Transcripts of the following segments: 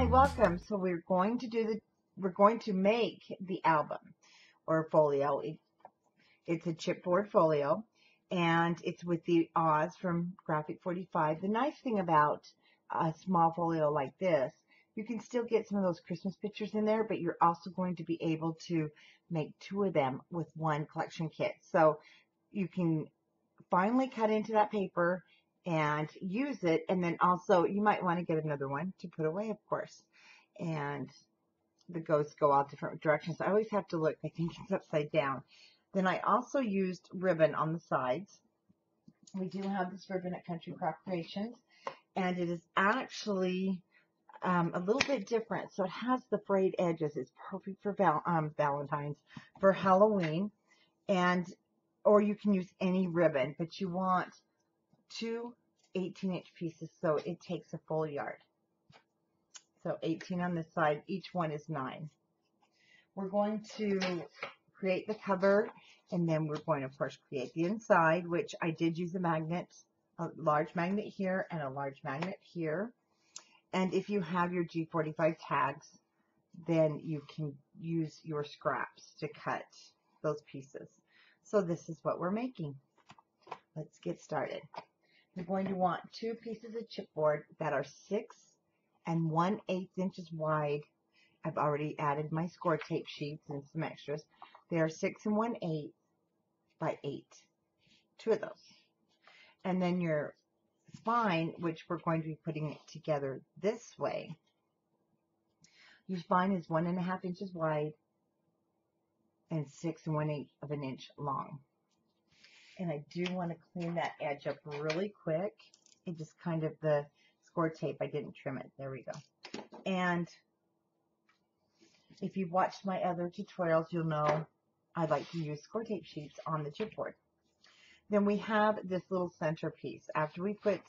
and welcome. So we're going to make the album or folio. It's a chipboard folio, and it's with the Oz from Graphic 45. The nice thing about a small folio like this, you can still get some of those Christmas pictures in there, but you're also going to be able to make two of them with one collection kit. So you can finally cut into that paper and use it, and then also you might want to get another one to put away, of course. And the ghosts go all different directions. I always have to look. I think it's upside down. Then I also used ribbon on the sides. We do have this ribbon at Country Crock Creations, and it is actually a little bit different. So it has the frayed edges. It's perfect for Valentine's, for Halloween, or you can use any ribbon, but you want two 18-inch pieces, so it takes a full yard. So 18 on this side, each one is 9. We're going to create the cover, and then we're going to, of course, create the inside, which I did use a magnet, a large magnet here and a large magnet here. And if you have your G45 tags, then you can use your scraps to cut those pieces. So this is what we're making. Let's get started. You're going to want 2 pieces of chipboard that are 6 and 1/8 inches wide. I've already added my score tape sheets and some extras. They are 6 and 1/8 by 8. 2 of those. And then your spine, which we're going to be putting it together this way. Your spine is 1.5 inches wide and 6 and 1/8 of an inch long. And I do want to clean that edge up really quick. It just kind of, the score tape, I didn't trim it. There we go. And if you've watched my other tutorials, you'll know I like to use score tape sheets on the chipboard. Then we have this little centerpiece. After we put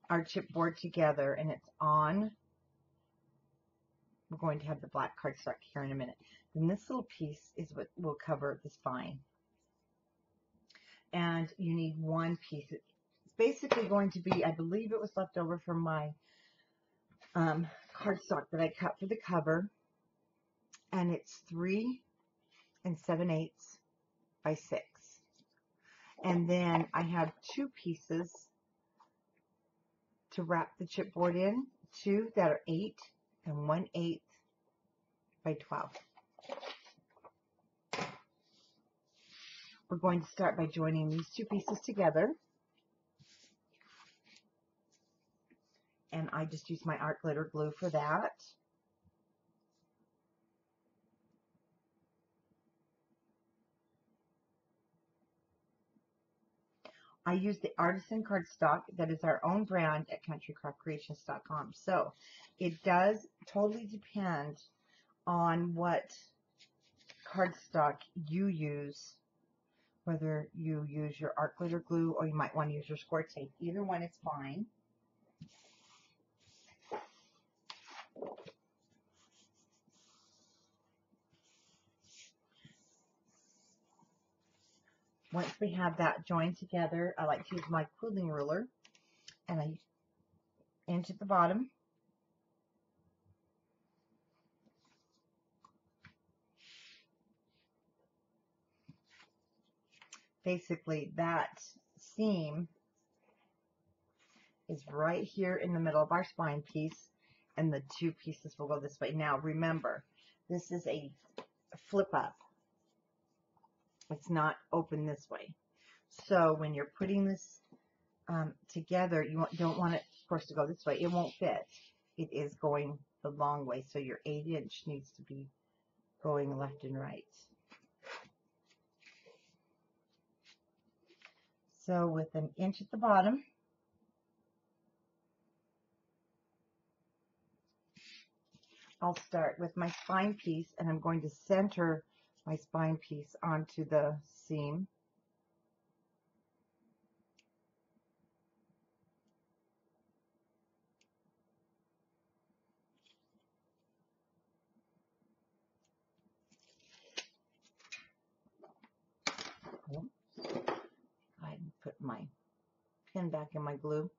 our chipboard together and it's on, we're going to have the black cardstock here in a minute. Then this little piece is what will cover the spine. And you need 1 piece. It's basically going to be, I believe it was left over from my cardstock that I cut for the cover. And it's 3 7/8 by 6. And then I have 2 pieces to wrap the chipboard in, 2 that are 8 and 1/8 by 12. We're going to start by joining these 2 pieces together. And I just use my art glitter glue for that. I use the Artisan cardstock that is our own brand at countrycrockcreations.com. So it does totally depend on what cardstock you use, whether you use your art glitter glue or you might want to use your score tape. Either one is fine. Once we have that joined together, I like to use my quilling ruler, and I inch at the bottom. Basically, that seam is right here in the middle of our spine piece, and the 2 pieces will go this way. Now, remember, this is a flip up. It's not open this way. So when you're putting this together, you don't want it, of course, to go this way. It won't fit. It is going the long way. So your 8-inch needs to be going left and right. So with an inch at the bottom, I'll start with my spine piece, and I'm going to center my spine piece onto the seam. I put my pin back in my glue.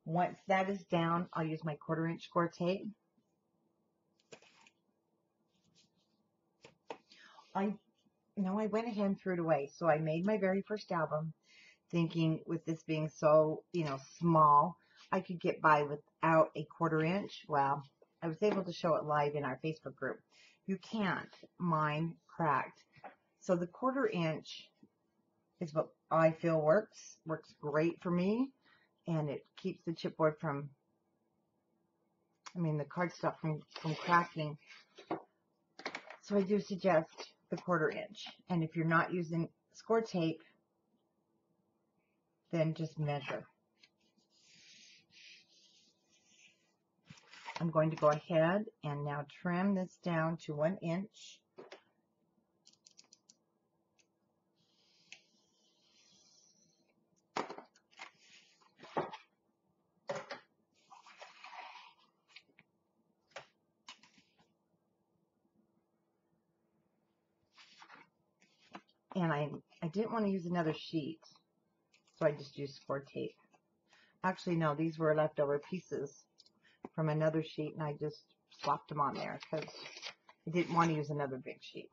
Once that is down, I'll use my 1/4" score tape. I went ahead and threw it away. So I made my very first album thinking with this being so, small, I could get by without a 1/4". Well, I was able to show it live in our Facebook group. You can't. Mine cracked. So the 1/4" is what I feel works great for me, and it keeps the chipboard the cardstock from cracking. So I do suggest the 1/4". And if you're not using score tape, then just measure. I'm going to go ahead and now trim this down to 1 inch. And I didn't want to use another sheet, so I just used score tape. Actually, no, these were leftover pieces from another sheet, and I just swapped them on there because I didn't want to use another big sheet.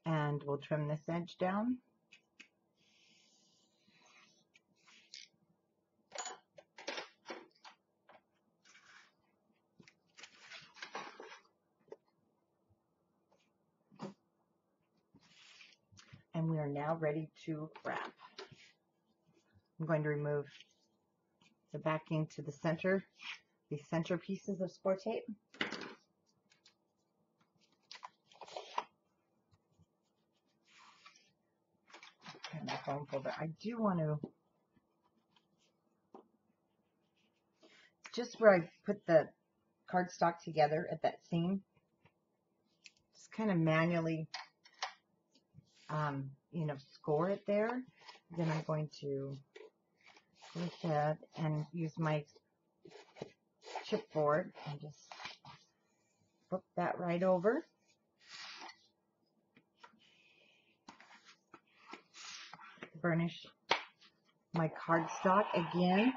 And we'll trim this edge down. And we are now ready to wrap. I'm going to remove the backing to the center, the center pieces of score tape. And my foam folder. I do want to, just where I put the cardstock together at that seam, just kind of manually, score it there. Then I'm going to go ahead and use my chipboard and just flip that right over. Burnish my cardstock again.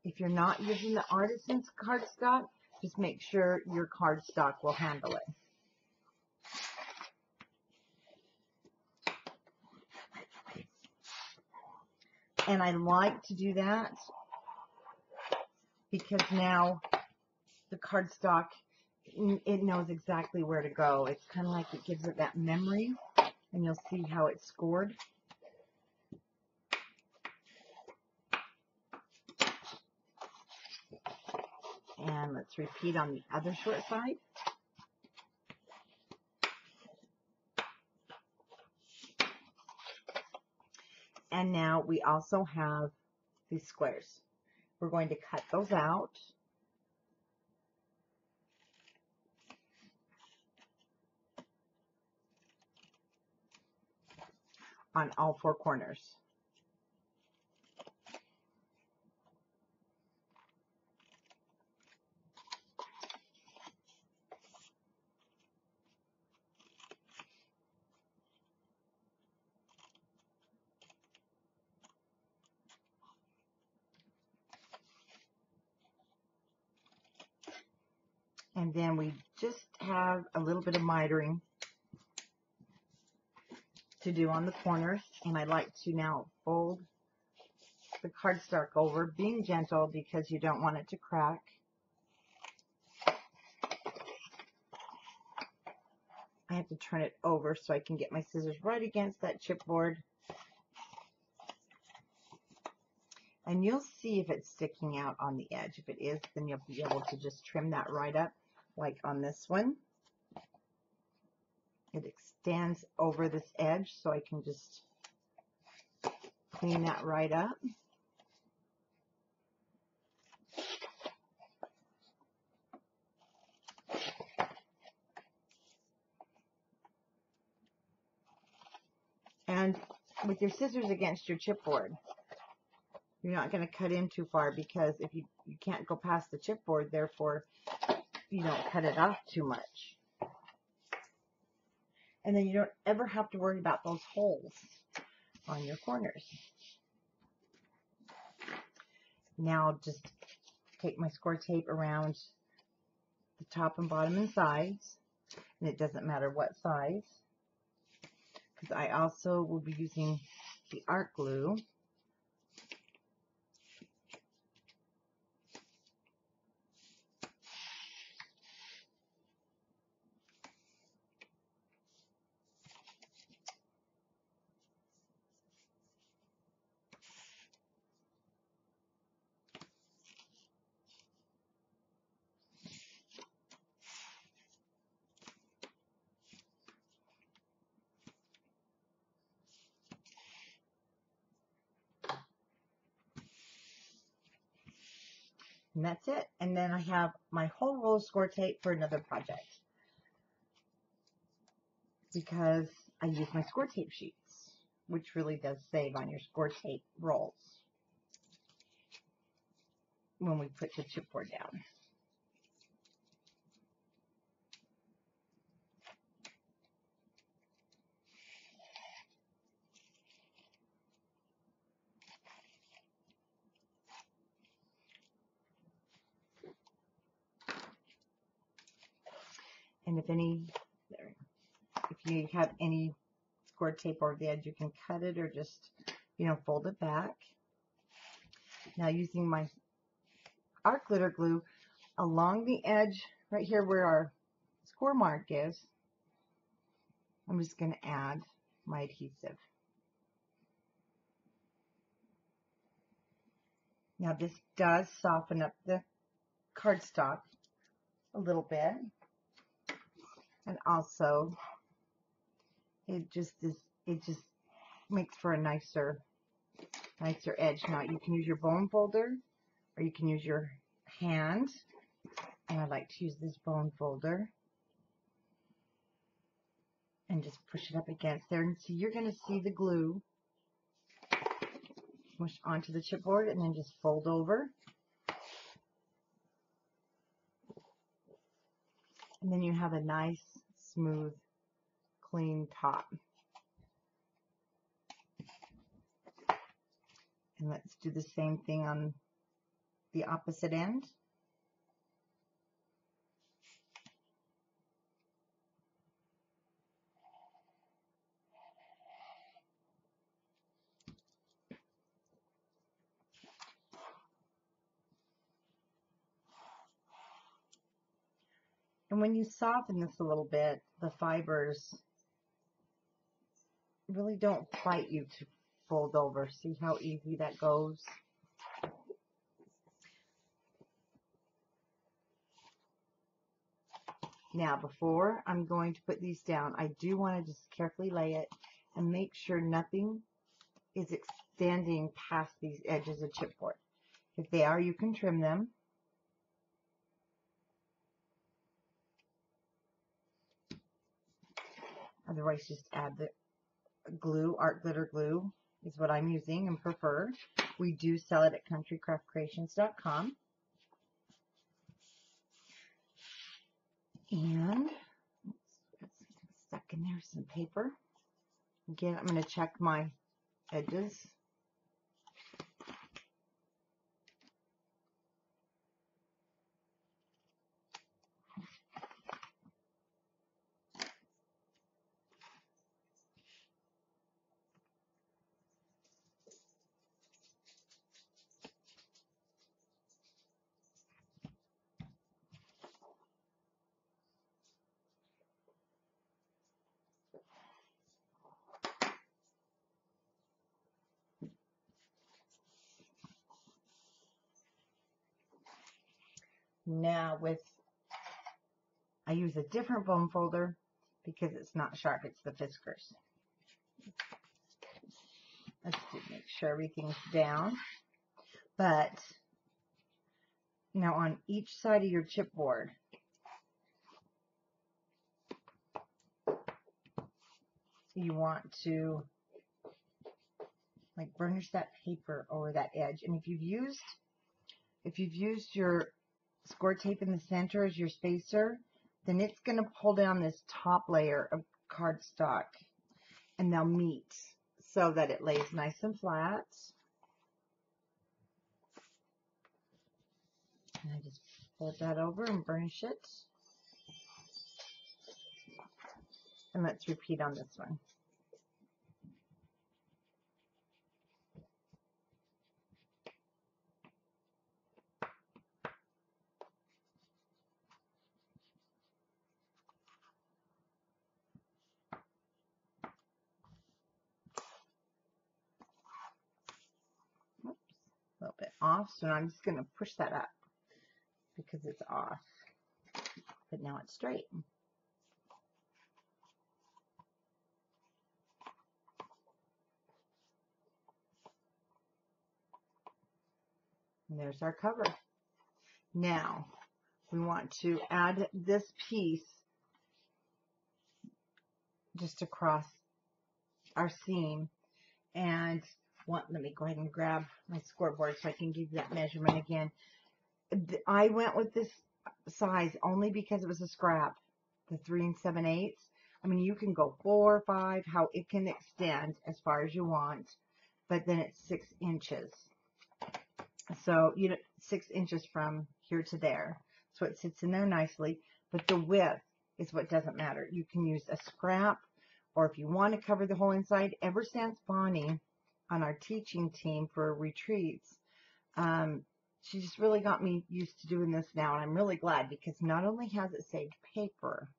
If you're not using the artisan's cardstock, just make sure your cardstock will handle it. And I like to do that because now the cardstock, it knows exactly where to go. It's kind of like it gives it that memory, and you'll see how it's scored. And let's repeat on the other short side. And now we also have these squares. We're going to cut those out. On all 4 corners. And then we just have a little bit of mitering to do on the corners. And I like to now fold the cardstock over, being gentle because you don't want it to crack. I have to turn it over so I can get my scissors right against that chipboard. And you'll see if it's sticking out on the edge. If it is, then you'll be able to just trim that right up, like on this one. It extends over this edge, so I can just clean that right up. And with your scissors against your chipboard. You're not going to cut in too far because if you can't go past the chipboard, therefore you don't cut it off too much. And then you don't ever have to worry about those holes on your corners. Now just take my score tape around the top and bottom and sides, and it doesn't matter what size, because I also will be using the art glue. And that's it. And then I have my whole roll of score tape for another project, because I use my score tape sheets, which really does save on your score tape rolls when we put the chipboard down. And if you have any score tape over the edge, you can cut it or just, fold it back. Now using my art glitter glue along the edge right here where our score mark is, I'm just going to add my adhesive. Now this does soften up the cardstock a little bit, and also it just makes for a nicer edge. Now you can use your bone folder or you can use your hand, and I like to use this bone folder and just push it up against there, and so you're going to see the glue push onto the chipboard and then just fold over, and then you have a nice smooth clean top. And let's do the same thing on the opposite end. And when you soften this a little bit, the fibers really don't fight you to fold over. See how easy that goes? Now, before I'm going to put these down, I do want to just carefully lay it and make sure nothing is extending past these edges of chipboard. If they are, you can trim them. Otherwise, just add the glue. Art glitter glue is what I'm using and prefer. We do sell it at countrycraftcreations.com. And let's stuck in there some paper. Again, I'm going to check my edges. Now I use a different bone folder because it's not sharp, it's the Fiskars. Let's make sure everything's down. But now on each side of your chipboard, you want to like burnish that paper over that edge. And if you've used your score tape in the center as your spacer, then it's going to pull down this top layer of cardstock, and they'll meet so that it lays nice and flat. And I just fold that over and burnish it. And let's repeat on this one. Oops, a little bit off, so I'm just going to push that up because it's off. But now it's straight. And there's our cover. Now, we want to add this piece just across our seam. And let me go ahead and grab my scoreboard so I can give you that measurement again. I went with this size only because it was a scrap, the 3 7/8. I mean, you can go 4, 5, how it can extend as far as you want, but then it's 6 inches. So, 6 inches from here to there. So it sits in there nicely, but the width is what doesn't matter. You can use a scrap, or if you want to cover the whole inside. Ever since Bonnie on our teaching team for retreats, she just really got me used to doing this now, and I'm really glad because not only has it saved paper,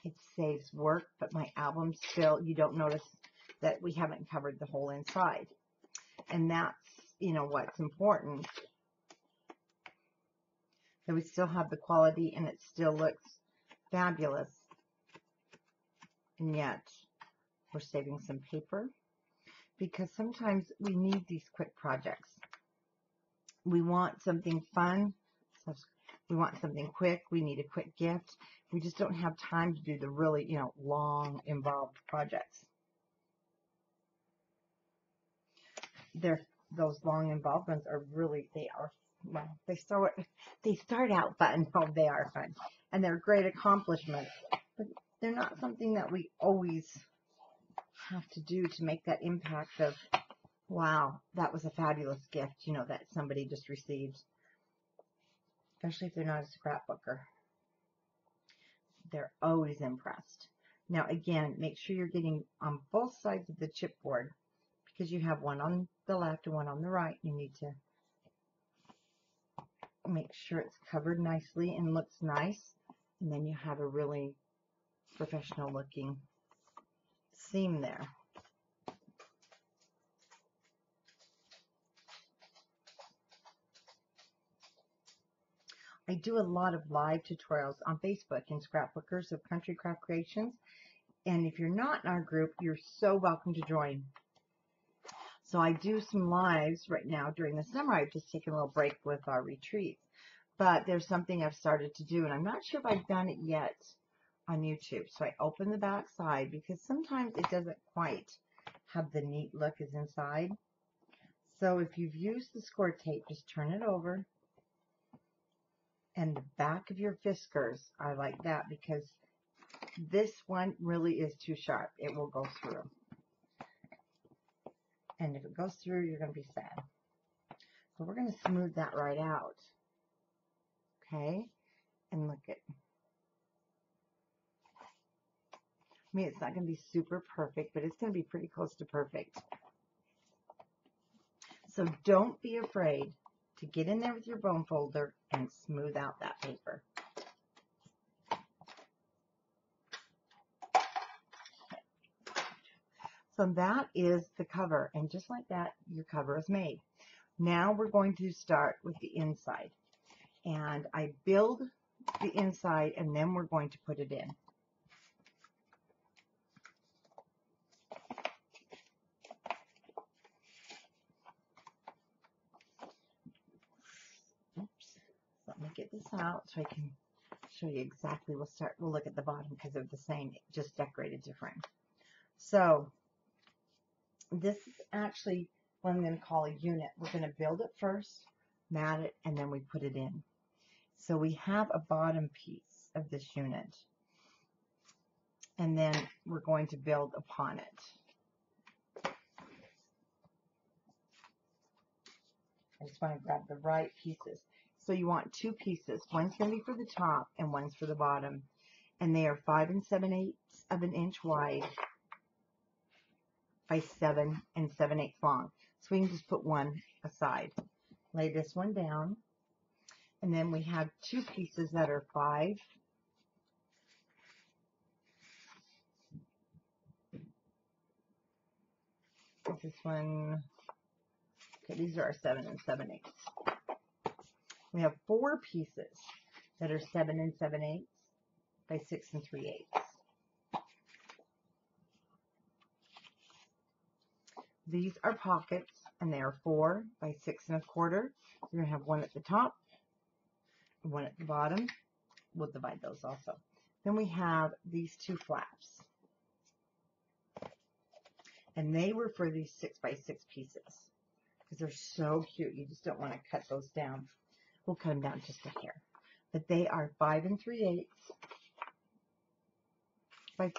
it saves work, but my album still, you don't notice that we haven't covered the whole inside. And that's, what's important, that we still have the quality and it still looks fabulous. And yet, we're saving some paper because sometimes we need these quick projects. We want something fun. We want something quick. We need a quick gift. We just don't have time to do the really, long, involved projects. Those long, involved ones are really, they start out fun. Oh, they are fun. And they're great accomplishments. But they're not something that we always have to do to make that impact of, wow, that was a fabulous gift, that somebody just received. Especially if they're not a scrapbooker. They're always impressed. Now, again, make sure you're getting on both sides of the chipboard because you have one on the left and one on the right. You need to make sure it's covered nicely and looks nice. And then you have a really professional looking seam there. I do a lot of live tutorials on Facebook in Scrapbookers of Country Craft Creations. And if you're not in our group, you're so welcome to join. So I do some lives right now during the summer. I've just taken a little break with our retreats. But there's something I've started to do, and I'm not sure if I've done it yet on YouTube. So I open the back side because sometimes it doesn't quite have the neat look as inside. So if you've used the score tape, just turn it over. And the back of your whiskers, I like that because this one really is too sharp. It will go through. And if it goes through, you're going to be sad. So we're going to smooth that right out. Okay? And look at, I mean, it's not going to be super perfect, but it's going to be pretty close to perfect. So don't be afraid to get in there with your bone folder and smooth out that paper. So that is the cover, and just like that, your cover is made. Now we're going to start with the inside, and I build the inside, and then we're going to put it in. Oops. Let me get this out so I can show you exactly. We'll look at the bottom because they're the same, just decorated different. So This is actually what I'm going to call a unit. We're going to build it first, mat it, and then we put it in. So we have a bottom piece of this unit, and then we're going to build upon it. I just want to grab the right pieces. So you want two pieces. One's going to be for the top and one's for the bottom. And they are 5 7/8 of an inch wide by 7 7/8 long. So we can just put one aside. Lay this one down. And then we have two pieces that are 5. This one, okay, these are our 7 7/8. We have 4 pieces that are 7 7/8 by 6 3/8. These are pockets, and they are 4 by 6 1/4. You're going to have one at the top, one at the bottom. We'll divide those also. Then we have these 2 flaps, and they were for these 6 by 6 pieces because they're so cute. You just don't want to cut those down. We'll cut them down just a hair, but they are 5 3/8 by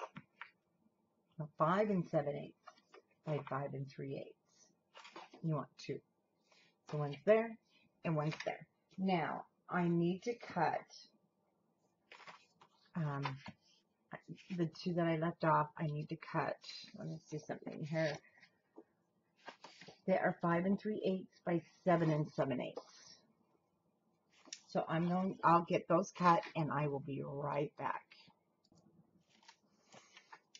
5 7/8 by 5 3/8. You want 2. So one's there and one's there. Now, I need to cut the 2 that I left off. I need to cut, let me see something here. They are 5 3/8 by 7 7/8. So I'll get those cut and I will be right back.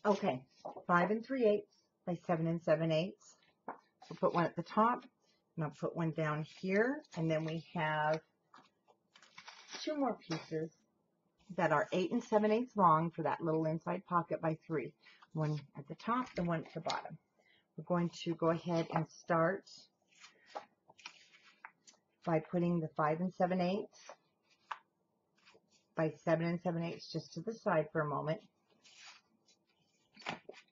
Okay, 5 3/8 by 7 7/8. We'll put one at the top, and I'll put one down here, and then we have 2 more pieces that are 8 7/8 long for that little inside pocket by 3. One at the top and one at the bottom. We're going to go ahead and start by putting the 5 7/8 by 7 7/8 just to the side for a moment.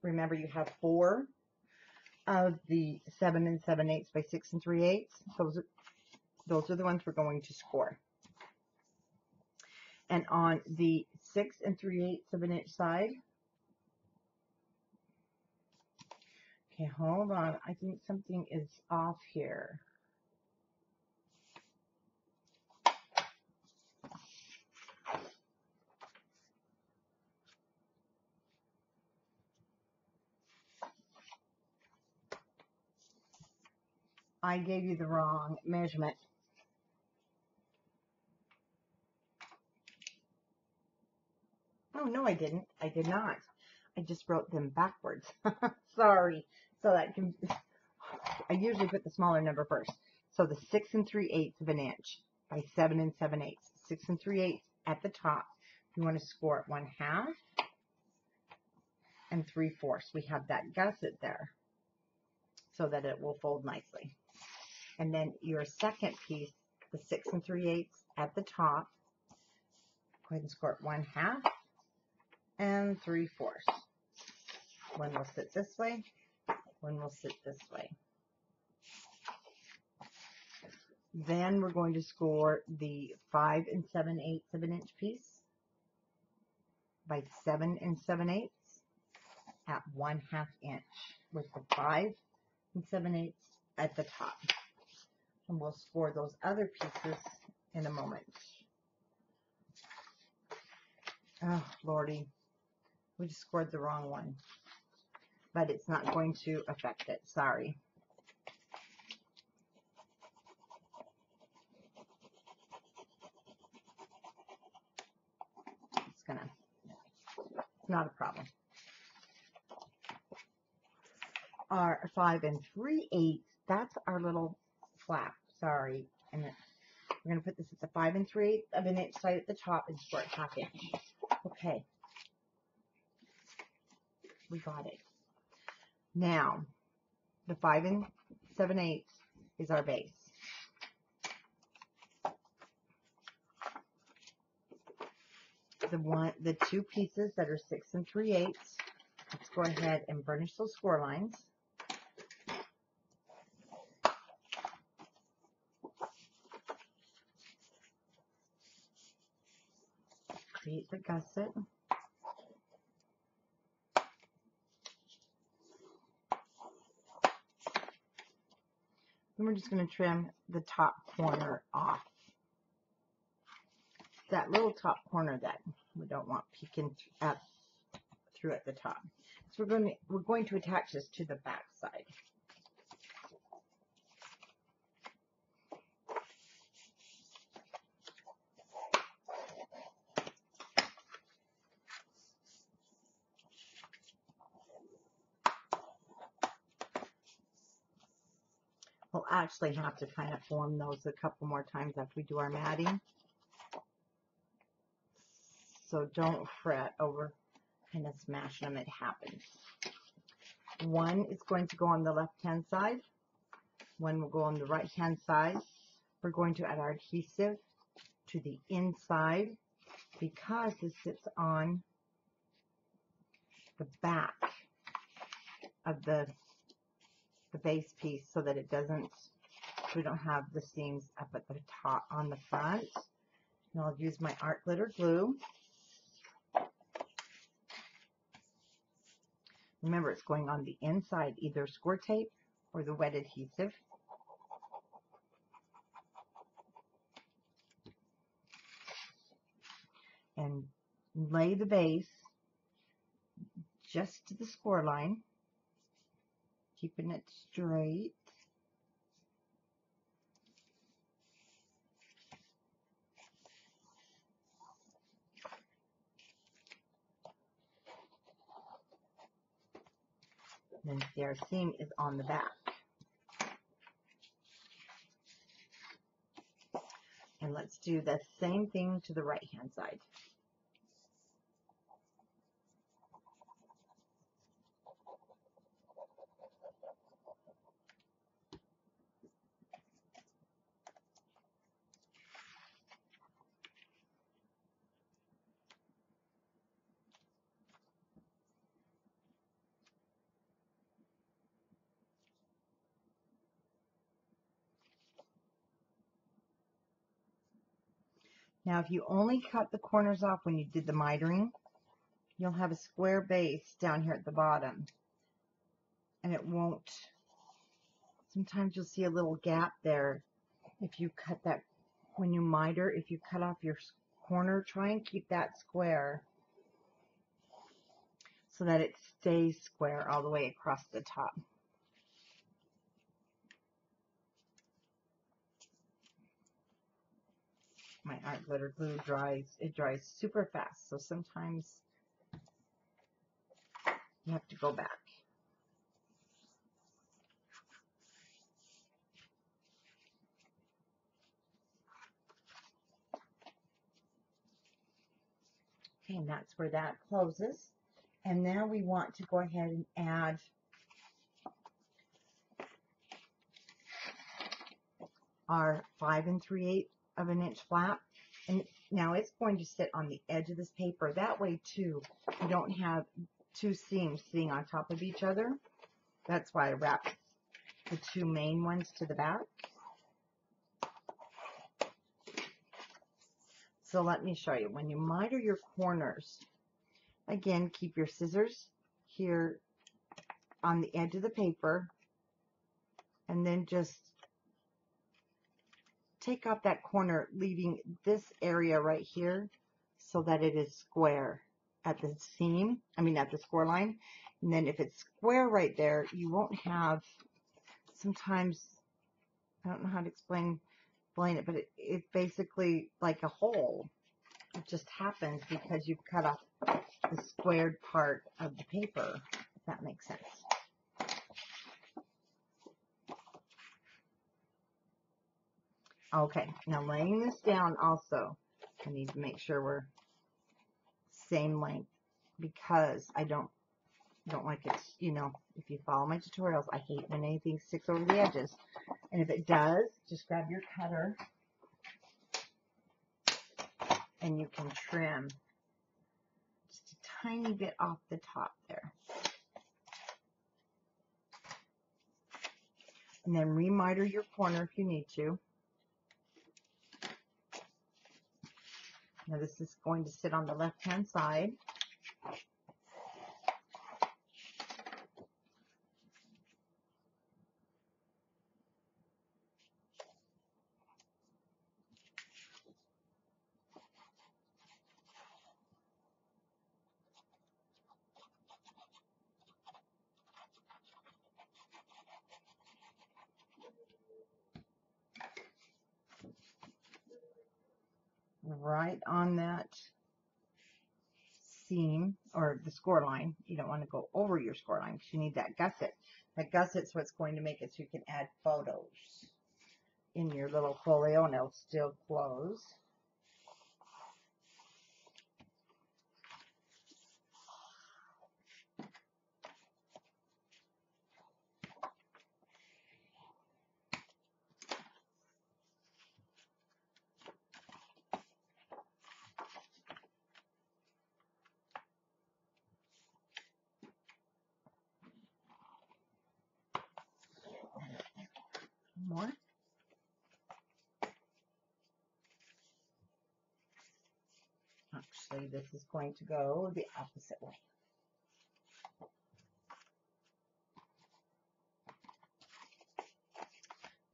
Remember, you have 4 of the 7 7/8 by 6 3/8. Those are the ones we're going to score. And on the 6 3/8 of an inch side, okay, hold on. I think something is off here. I gave you the wrong measurement. Oh, no, I didn't. I did not. I just wrote them backwards. Sorry. So that can, I usually put the smaller number first. So the 6 3/8 of an inch by 7 7/8. 6 3/8 at the top. You want to score it 1/2 and 3/4. We have that gusset there so that it will fold nicely. And then your second piece, the 6 3/8 at the top, go ahead and score it 1/2 and 3/4. One will sit this way, one will sit this way. Then we're going to score the 5 7/8 of an inch piece by 7 7/8 at 1/2 inch with the 5 7/8 at the top. And we'll score those other pieces in a moment. Oh, Lordy. We just scored the wrong one. But it's not going to affect it. Sorry. It's not a problem. Our 5 3/8, that's our little flap. Sorry. And we're going to put this at the 5 3/8 of an inch side at the top and score it 1/2 inch. Okay. We got it. Now, the 5 7/8 is our base. The 2 pieces that are 6 3/8, let's go ahead and burnish those score lines. hate the gusset. Then we're just going to trim the top corner off. That little top corner that we don't want peeking up through at the top. So we're going to attach this to the back side. We'll actually have to kind of form those a couple more times after we do our matting. So don't fret over kind of smashing them. It happens. One is going to go on the left-hand side. One will go on the right-hand side. We're going to add our adhesive to the inside because this sits on the back of the base piece so that it doesn't, we don't have the seams up at the top on the front. And I'll use my art glitter glue. Remember, it's going on the inside, either score tape or the wet adhesive. And lay the base just to the score line, keeping it straight. And see, our seam is on the back. And let's do the same thing to the right-hand side. Now, if you only cut the corners off when you did the mitering, you'll have a square base down here at the bottom. And it won't, sometimes you'll see a little gap there. If you cut that, when you miter, if you cut off your corner, try and keep that square so that it stays square all the way across the top. My art glitter glue dries, it dries super fast, so sometimes you have to go back. Okay, and that's where that closes. And now we want to go ahead and add our 5 3/8 of an inch flap. And now it's going to sit on the edge of this paper. That way too, you don't have two seams sitting on top of each other. That's why I wrapped the two main ones to the back. So let me show you. When you miter your corners, again, keep your scissors here on the edge of the paper, and then just take off that corner, leaving this area right here so that it is square at the seam, at the score line. And then if it's square right there, you won't have, sometimes, I don't know how to explain it, but it's basically like a hole. It just happens because you've cut off the squared part of the paper, if that makes sense. Okay, now laying this down also, I need to make sure we're same length because I don't like it, if you follow my tutorials, I hate when anything sticks over the edges. And if it does, just grab your cutter and you can trim just a tiny bit off the top there. And then remiter your corner if you need to. Now this is going to sit on the left-hand side. Right on that seam or the score line. You don't want to go over your score line because you need that gusset. That gusset's what's going to make it so you can add photos in your little folio and it'll still close. More. Actually, this is going to go the opposite way.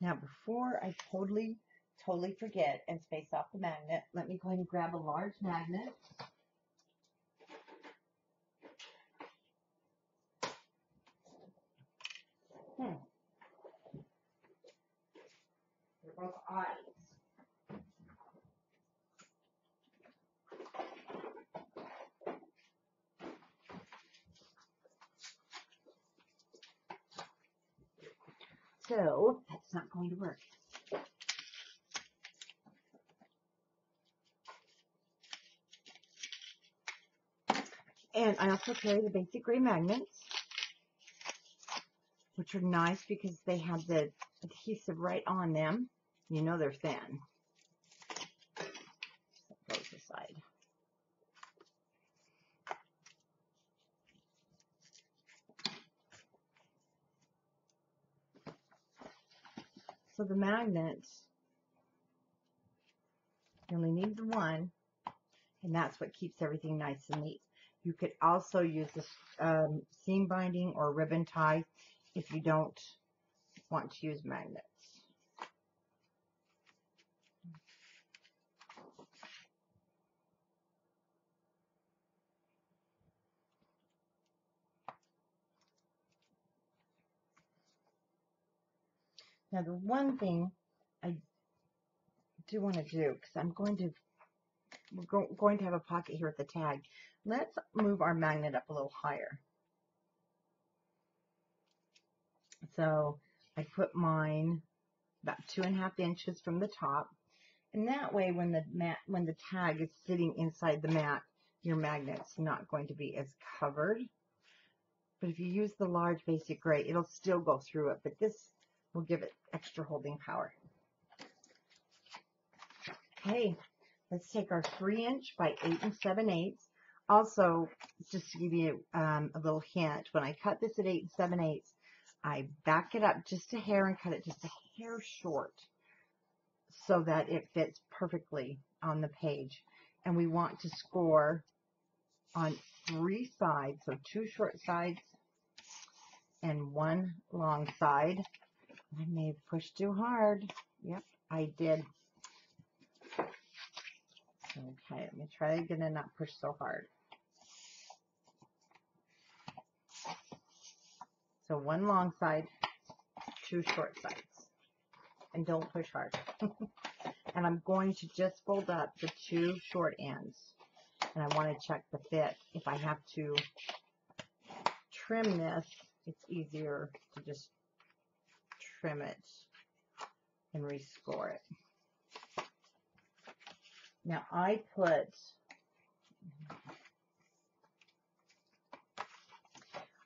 Now, before I totally forget and space off the magnet, let me go ahead and grab a large magnet. They're both eyes. So, that's not going to work. And I also carry the basic gray magnets, which are nice because they have the adhesive right on them. You know they're thin. That goes aside. So the magnets, you only need the one, and that's what keeps everything nice and neat. You could also use this seam binding or ribbon tie if you don't want to use magnets. Now the one thing I do want to do, because we're going to have a pocket here at the tag. Let's move our magnet up a little higher. So I put mine about 2.5 inches from the top, and that way when the tag is sitting inside the mat, your magnet's not going to be as covered. But if you use the large basic gray, it'll still go through it, but this will give it extra holding power. Okay, let's take our 3" by 8 7/8. Also, just to give you a little hint, when I cut this at 8 7/8, I back it up just a hair and cut it just a hair short so that it fits perfectly on the page. And we want to score on 3 sides, so 2 short sides and 1 long side. I may have pushed too hard. Yep, I did. Okay, let me try again and not push so hard. So 1 long side, 2 short sides. And don't push hard. And I'm going to just fold up the 2 short ends. And I want to check the fit. If I have to trim this, it's easier to just trim it and rescore it. Now I put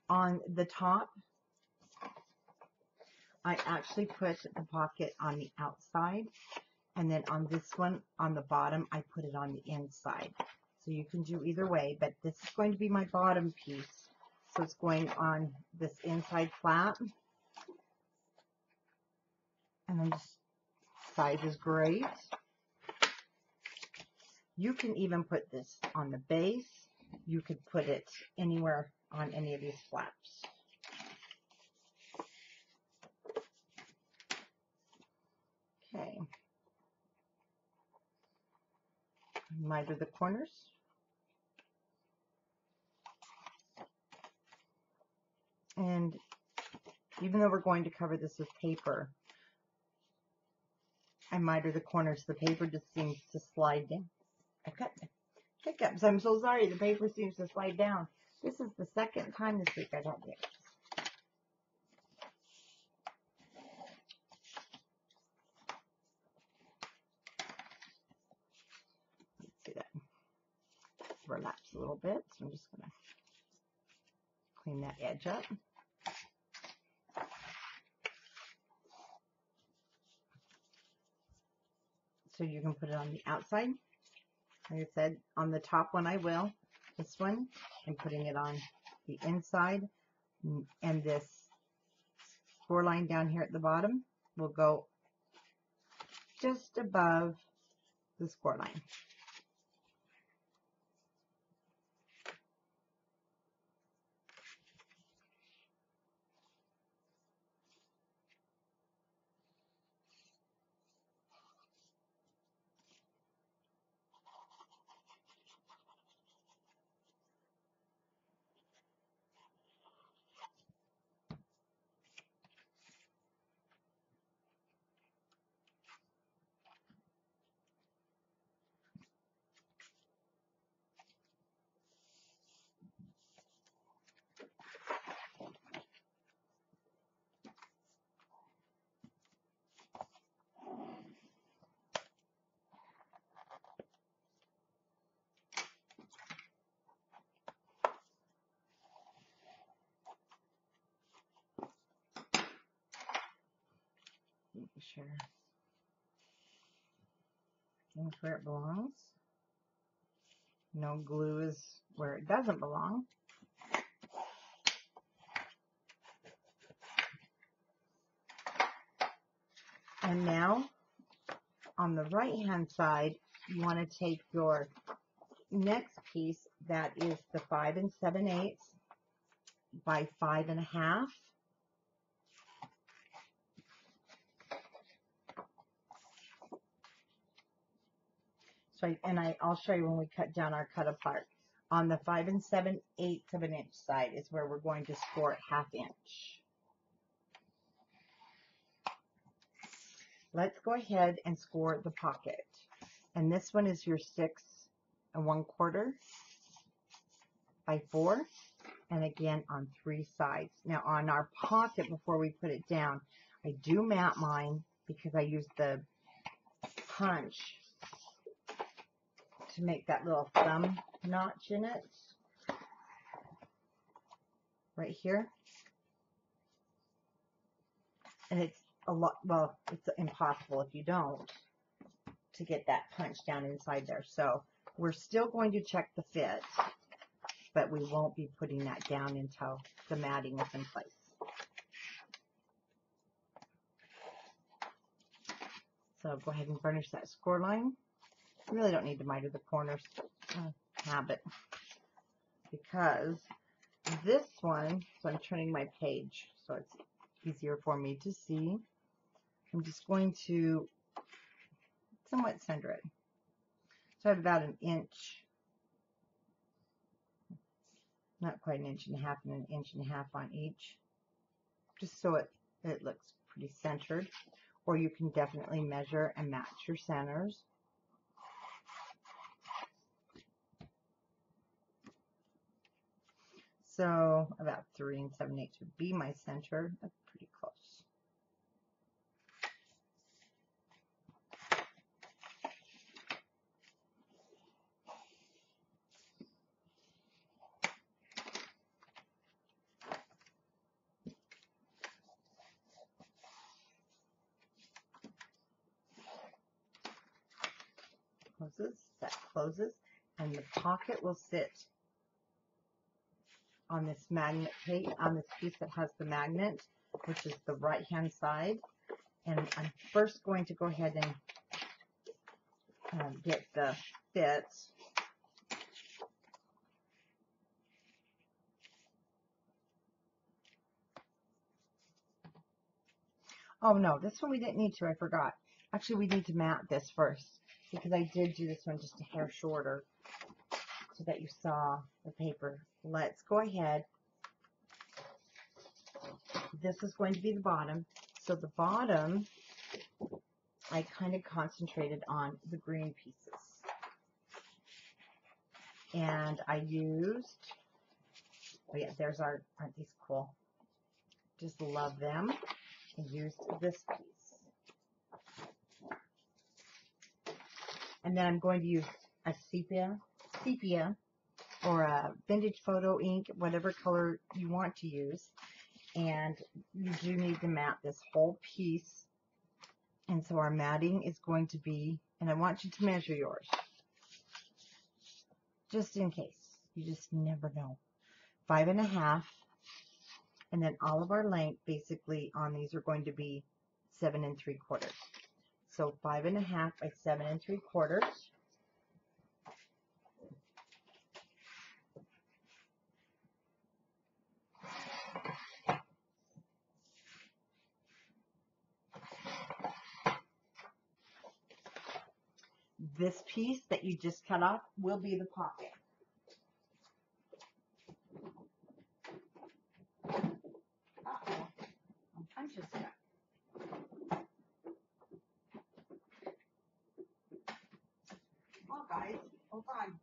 on the top, I actually put the pocket on the outside, and then on this one on the bottom I put it on the inside. So you can do either way, but this is going to be my bottom piece, so it's going on this inside flap. And then just size is great. You can even put this on the base. You could put it anywhere on any of these flaps. Okay. Miter the corners. And even though we're going to cover this with paper, I miter the corners. The paper just seems to slide down. I've got hiccups. I'm so sorry. The paper seems to slide down. This is the second time this week I've had hiccups. Let's see, that overlaps a little bit, so I'm just going to clean that edge up. So you can put it on the outside. Like I said, on the top one I will. This one, I'm putting it on the inside. And this score line down here at the bottom will go just above the score line. Make sure it's where it belongs. No glue is where it doesn't belong. And now, on the right-hand side, you want to take your next piece, that is the 5 7/8 by 5 1/2. So, I'll show you when we cut down our cut apart. On the 5 7/8 of an inch side is where we're going to score it 1/2 inch. Let's go ahead and score the pocket. And this one is your 6 1/4 by 4. And again on 3 sides. Now on our pocket, before we put it down, I do mat mine because I use the punch to make that little thumb notch in it. Right here. And it's a lot, well, it's impossible if you don't, to get that punch down inside there. So we're still going to check the fit, but we won't be putting that down until the matting is in place. So go ahead and burnish that score line. You really don't need to miter the corners. Habit. Because this one, so I'm turning my page so it's easier for me to see. I'm just going to somewhat center it. So I have about 1 inch, not quite 1.5 inches and 1.5 inches on each, just so it looks pretty centered. Or you can definitely measure and match your centers. So about 3 7/8 would be my center. That's pretty close. That closes, and the pocket will sit on this magnet plate, on this piece that has the magnet, which is the right hand side. And I'm first going to go ahead and get the fits. Oh no, this one we didn't need to, I forgot. Actually, we need to mat this first because I did do this one just a hair shorter so that you saw the paper. Let's go ahead. This is going to be the bottom. So the bottom, I kind of concentrated on the green pieces. And I used, oh yeah, there's our, aren't these cool? Just love them. I used this piece. And then I'm going to use a sepia, or a vintage photo ink, whatever color you want to use. And you do need to mat this whole piece. And so our matting is going to be, and I want you to measure yours, just in case. You just never know. 5.5. And then all of our length basically on these are going to be 7 3/4. So 5.5 by 7 3/4. This piece that you just cut off will be the pocket. Uh-oh. I'm punching stuff. Oh, guys, hold on.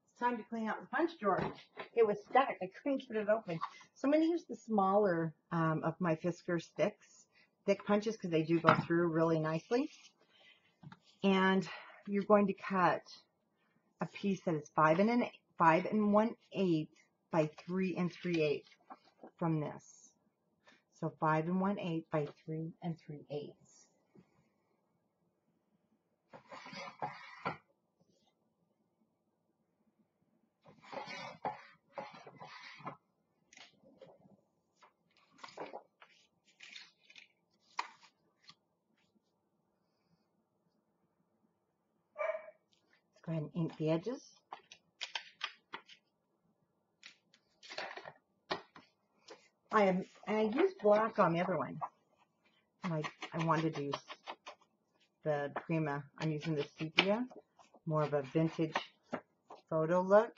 It's time to clean out the punch drawer. It was stuck. I couldn't get it open. So I'm going to use the smaller of my Fiskars thick punches because they do go through really nicely. And you're going to cut a piece that is 5 1/8 by 3 3/8 from this. So 5 1/8 by 3 3/8. Let's go ahead and ink the edges. I used black on the other one. And I wanted to use the Prima. I'm using the sepia, more of a vintage photo look.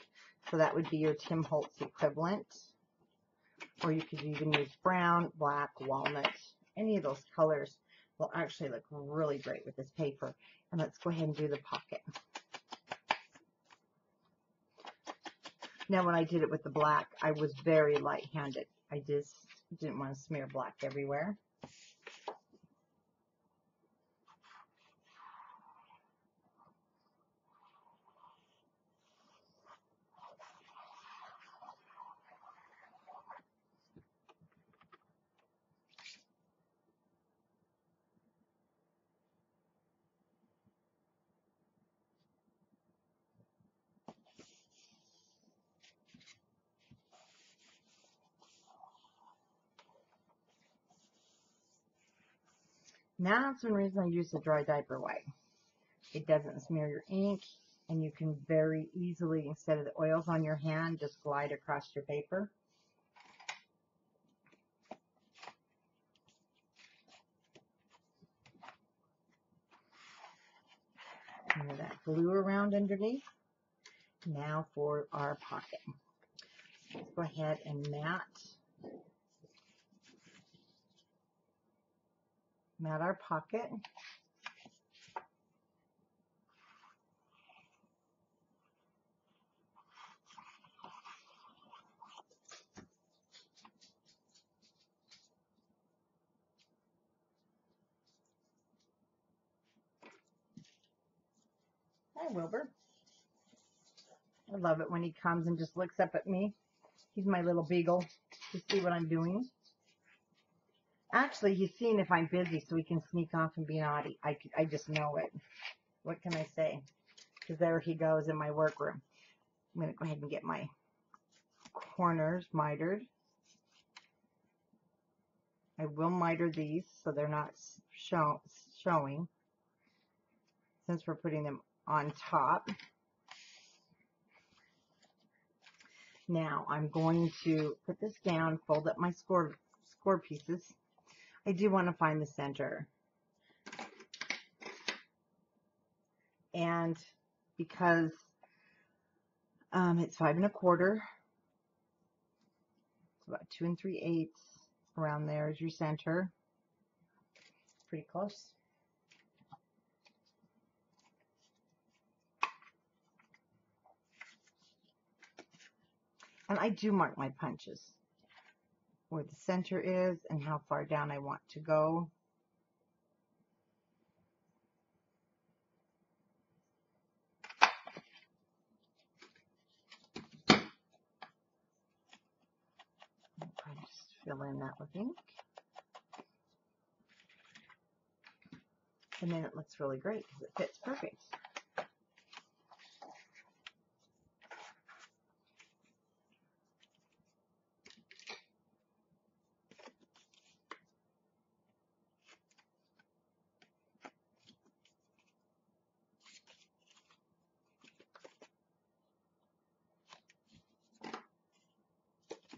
So that would be your Tim Holtz equivalent. Or you could even use brown, black, walnut. Any of those colors will actually look really great with this paper. And let's go ahead and do the pocket. Now when I did it with the black, I was very light-handed. I just didn't want to smear black everywhere. Now that's one reason I use the dry diaper wipe. It doesn't smear your ink, and you can very easily, instead of the oils on your hand, just glide across your paper. And that glue around underneath. Now for our pocket. Let's go ahead and mat our pocket. Hi, Wilbur. I love it when he comes and just looks up at me. He's my little beagle to see what I'm doing. Actually, he's seeing if I'm busy so he can sneak off and be naughty. I just know it. What can I say? because there he goes in my workroom. I'm going to go ahead and get my corners mitered. I will miter these so they're not showing since we're putting them on top. Now I'm going to put this down, fold up my score pieces. I do want to find the center. And because it's 5 1/4, it's about 2 3/8, around there is your center. Pretty close. And I do mark my punches where the center is and how far down I want to go. I'll just fill in that with ink. And then it looks really great because it fits perfect.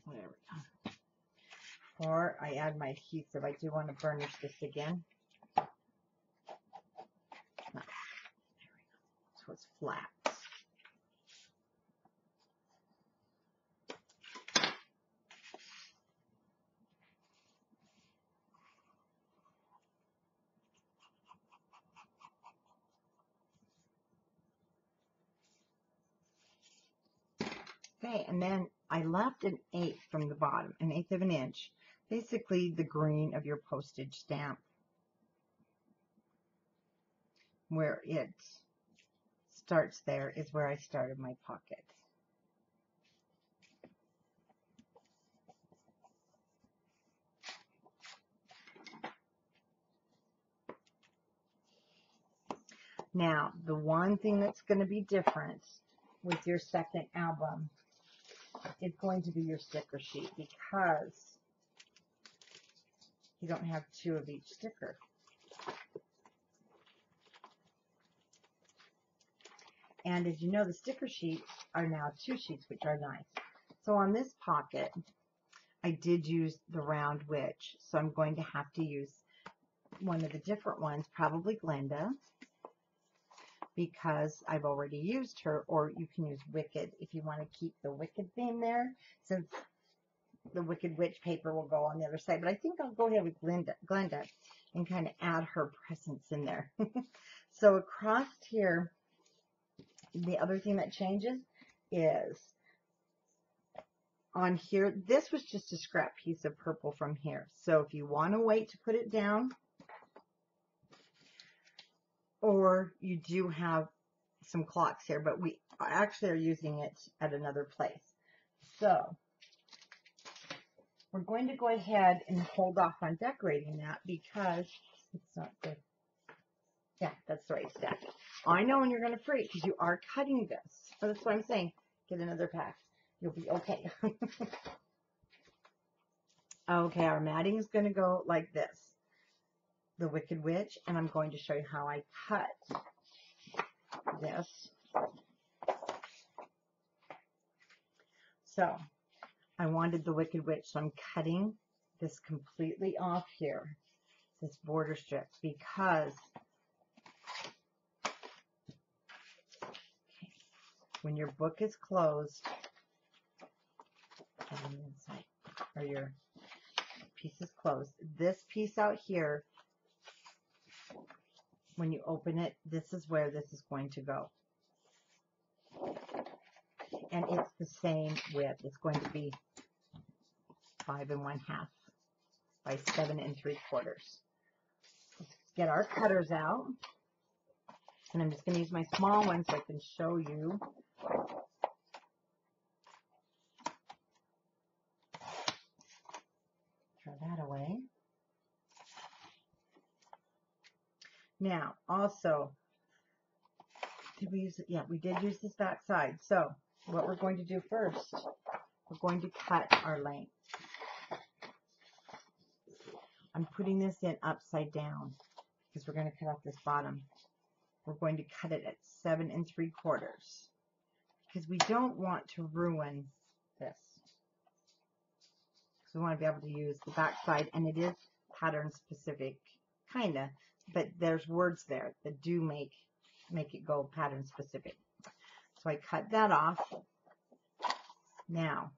There we go. Or I add my adhesive. I do want to burnish this again. So it's flat. Okay, and then I left an 1/8 from the bottom, 1/8 of an inch, basically the green of your postage stamp, where it starts there is where I started my pocket. Now, the one thing that's going to be different with your second album is going to be your sticker sheet, because you don't have 2 of each sticker. And as you know, the sticker sheets are now 2 sheets, which are nice. So on this pocket, I did use the round witch, so I'm going to have to use one of the different ones, probably Glenda, because I've already used her, or you can use Wicked if you want to keep the Wicked theme there, since the Wicked Witch paper will go on the other side. But I think I'll go ahead with Glenda and kind of add her presence in there. So across here, the other thing that changes is on here, this was just a scrap piece of purple from here. So if you want to wait to put it down, or you do have some clocks here, but we actually are using it at another place. So we're going to go ahead and hold off on decorating that because it's not good. Yeah, that's the right stack. I know when you're going to freak because you are cutting this. So that's what I'm saying. Get another pack. You'll be okay. Okay, our matting is going to go like this. The Wicked Witch, and I'm going to show you how I cut this. So I wanted the Wicked Witch, so I'm cutting this completely off here, this border strip, because when your book is closed, or your piece is closed, this piece out here, when you open it, this is where this is going to go. And it's the same width. It's going to be 5 1/2 by 7 3/4. Let's get our cutters out. And I'm just going to use my small one so I can show you. Throw that away. Now, also, Did we use it? Yeah, we did use this back side. So what we're going to do first, we're going to cut our length. I'm putting this in upside down because we're going to cut off this bottom. We're going to cut it at 7 3/4 because we don't want to ruin this. So we want to be able to use the back side, and it is pattern specific, kind of, but there's words there that do make it go pattern specific. So I cut that off. Now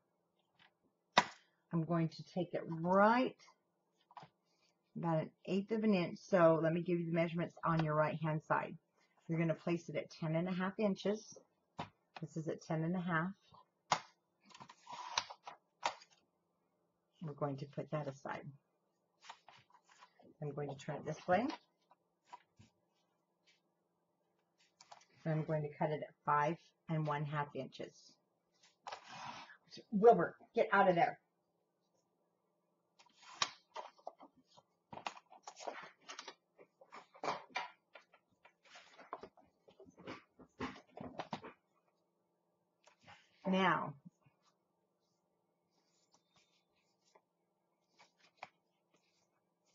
I'm going to take it right about 1/8 of an inch. So let me give you the measurements on your right hand side. You're going to place it at 10 1/2 inches. This is at 10 1/2. We're going to put that aside. I'm going to turn it this way. And I'm going to cut it at 5 1/2 inches. Wilbur, get out of there. Now,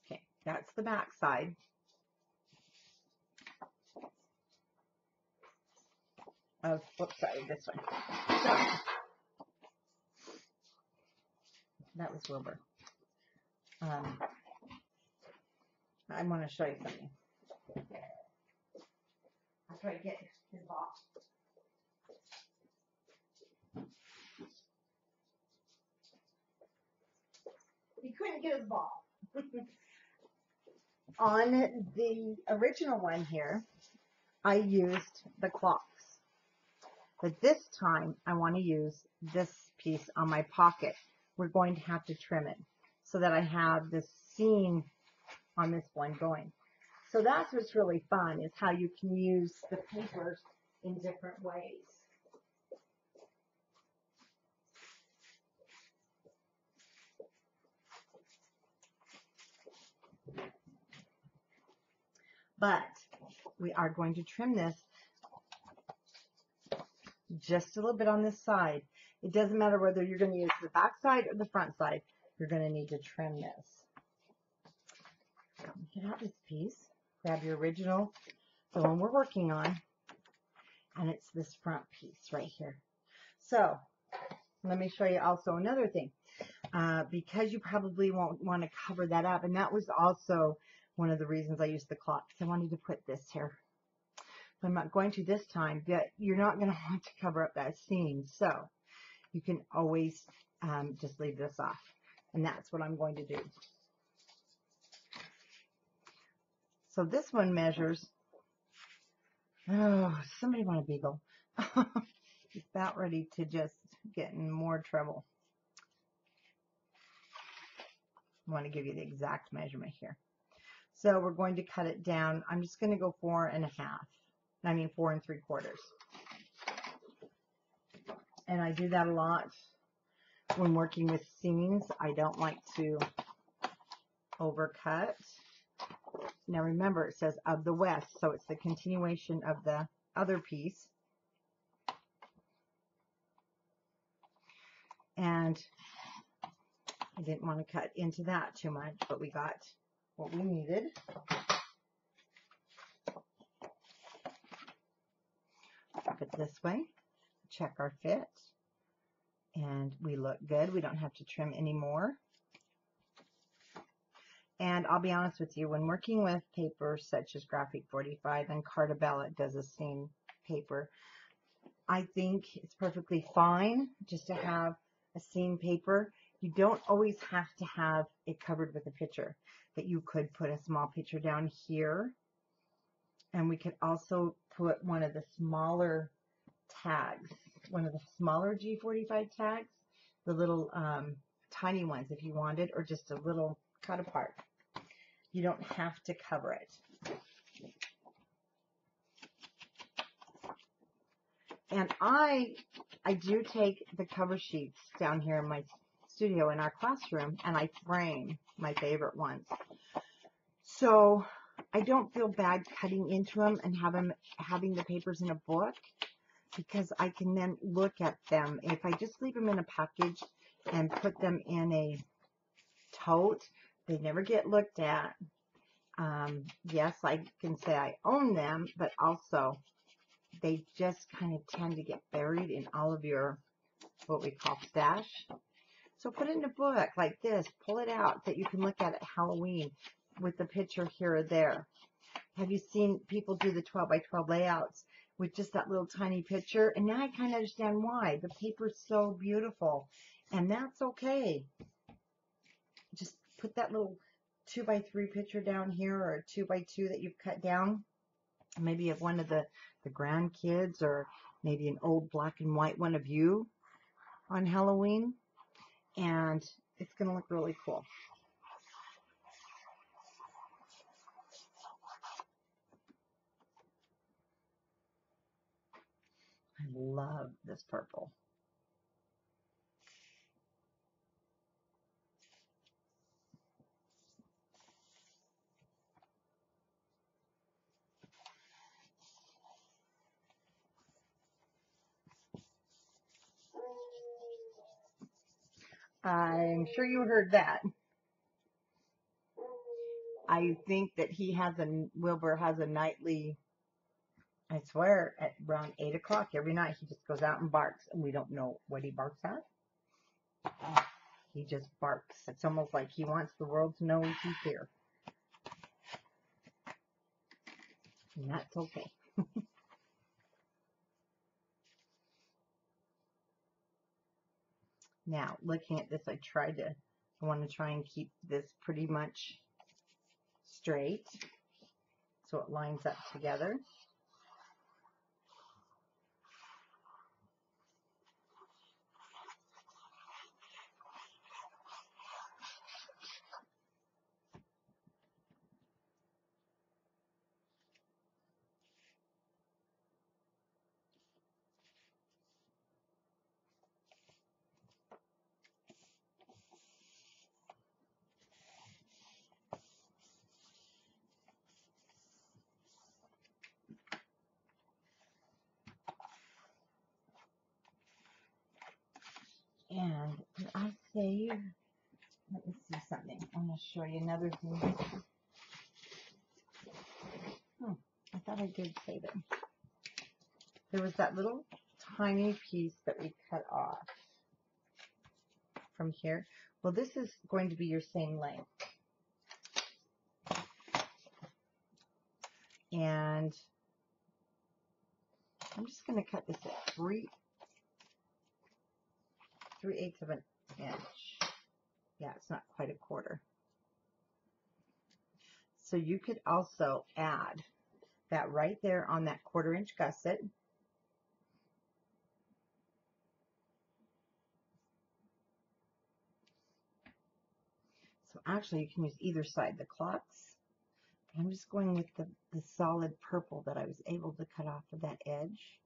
okay, that's the back side. Sorry, this one. So, that was Wilbur. I want to show you something. I'll try to get his ball. He couldn't get his ball. On the original one here, I used the clocks. But this time, I want to use this piece on my pocket. We're going to have to trim it so that I have this seam on this one going. So that's what's really fun, is how you can use the papers in different ways. But we are going to trim this just a little bit on this side. It doesn't matter whether you're going to use the back side or the front side. You're going to need to trim this. Get out this piece. Grab your original, the one we're working on, and it's this front piece right here. So let me show you also another thing. Because you probably won't want to cover that up, and that was also one of the reasons I used the clock, because I wanted to put this here. I'm not going to this time, but you're not going to want to cover up that seam, so you can always just leave this off, and that's what I'm going to do. So this one measures, oh, somebody want a beagle. He's about ready to just get in more trouble. I want to give you the exact measurement here. So we're going to cut it down. I'm just going to go 4 3/4. And I do that a lot when working with seams. I don't like to overcut. Now remember, it says of the west, so it's the continuation of the other piece. And I didn't want to cut into that too much, but we got what we needed. Flip it this way, check our fit, and we look good. We don't have to trim anymore. And I'll be honest with you, when working with papers such as Graphic 45 and Cardstock does a seam paper, I think it's perfectly fine just to have a seam paper. You don't always have to have it covered with a picture, but you could put a small picture down here, and we could also put one of the smaller tags, one of the smaller G45 tags, the little tiny ones if you wanted, or just a little cut apart. You don't have to cover it. And I do take the cover sheets down here in my studio in our classroom, and I frame my favorite ones. So I don't feel bad cutting into them and having the papers in a book, because I can then look at them. If I just leave them in a package and put them in a tote, they never get looked at. Yes, I can say I own them, but also they just kind of tend to get buried in all of your, what we call stash. So put it in a book like this, pull it out that you can look at Halloween with the picture here or there. Have you seen people do the 12 by 12 layouts with just that little tiny picture? And now I kind of understand why. The paper's so beautiful, and that's okay. Just put that little 2 by 3 picture down here, or a 2 by 2 that you've cut down. Maybe you have one of the grandkids, or maybe an old black and white one of you on Halloween, and it's going to look really cool. I love this purple. I'm sure you heard that. I think that Wilbur has a nightly, I swear, at around 8 o'clock every night, he just goes out and barks, and we don't know what he barks at. He just barks. It's almost like he wants the world to know he's here. And that's okay. Now, looking at this, I want to try and keep this pretty much straight so it lines up together. And did I save? Let me see something. I'm going to show you another thing. I thought I did save it. There was that little tiny piece that we cut off from here. Well, this is going to be your same length. And I'm just going to cut this at 3/8 of an inch. Yeah, it's not quite a quarter. So you could also add that right there on that 1/4 inch gusset. So actually you can use either side, the clocks. I'm just going with the solid purple that I was able to cut off of that edge.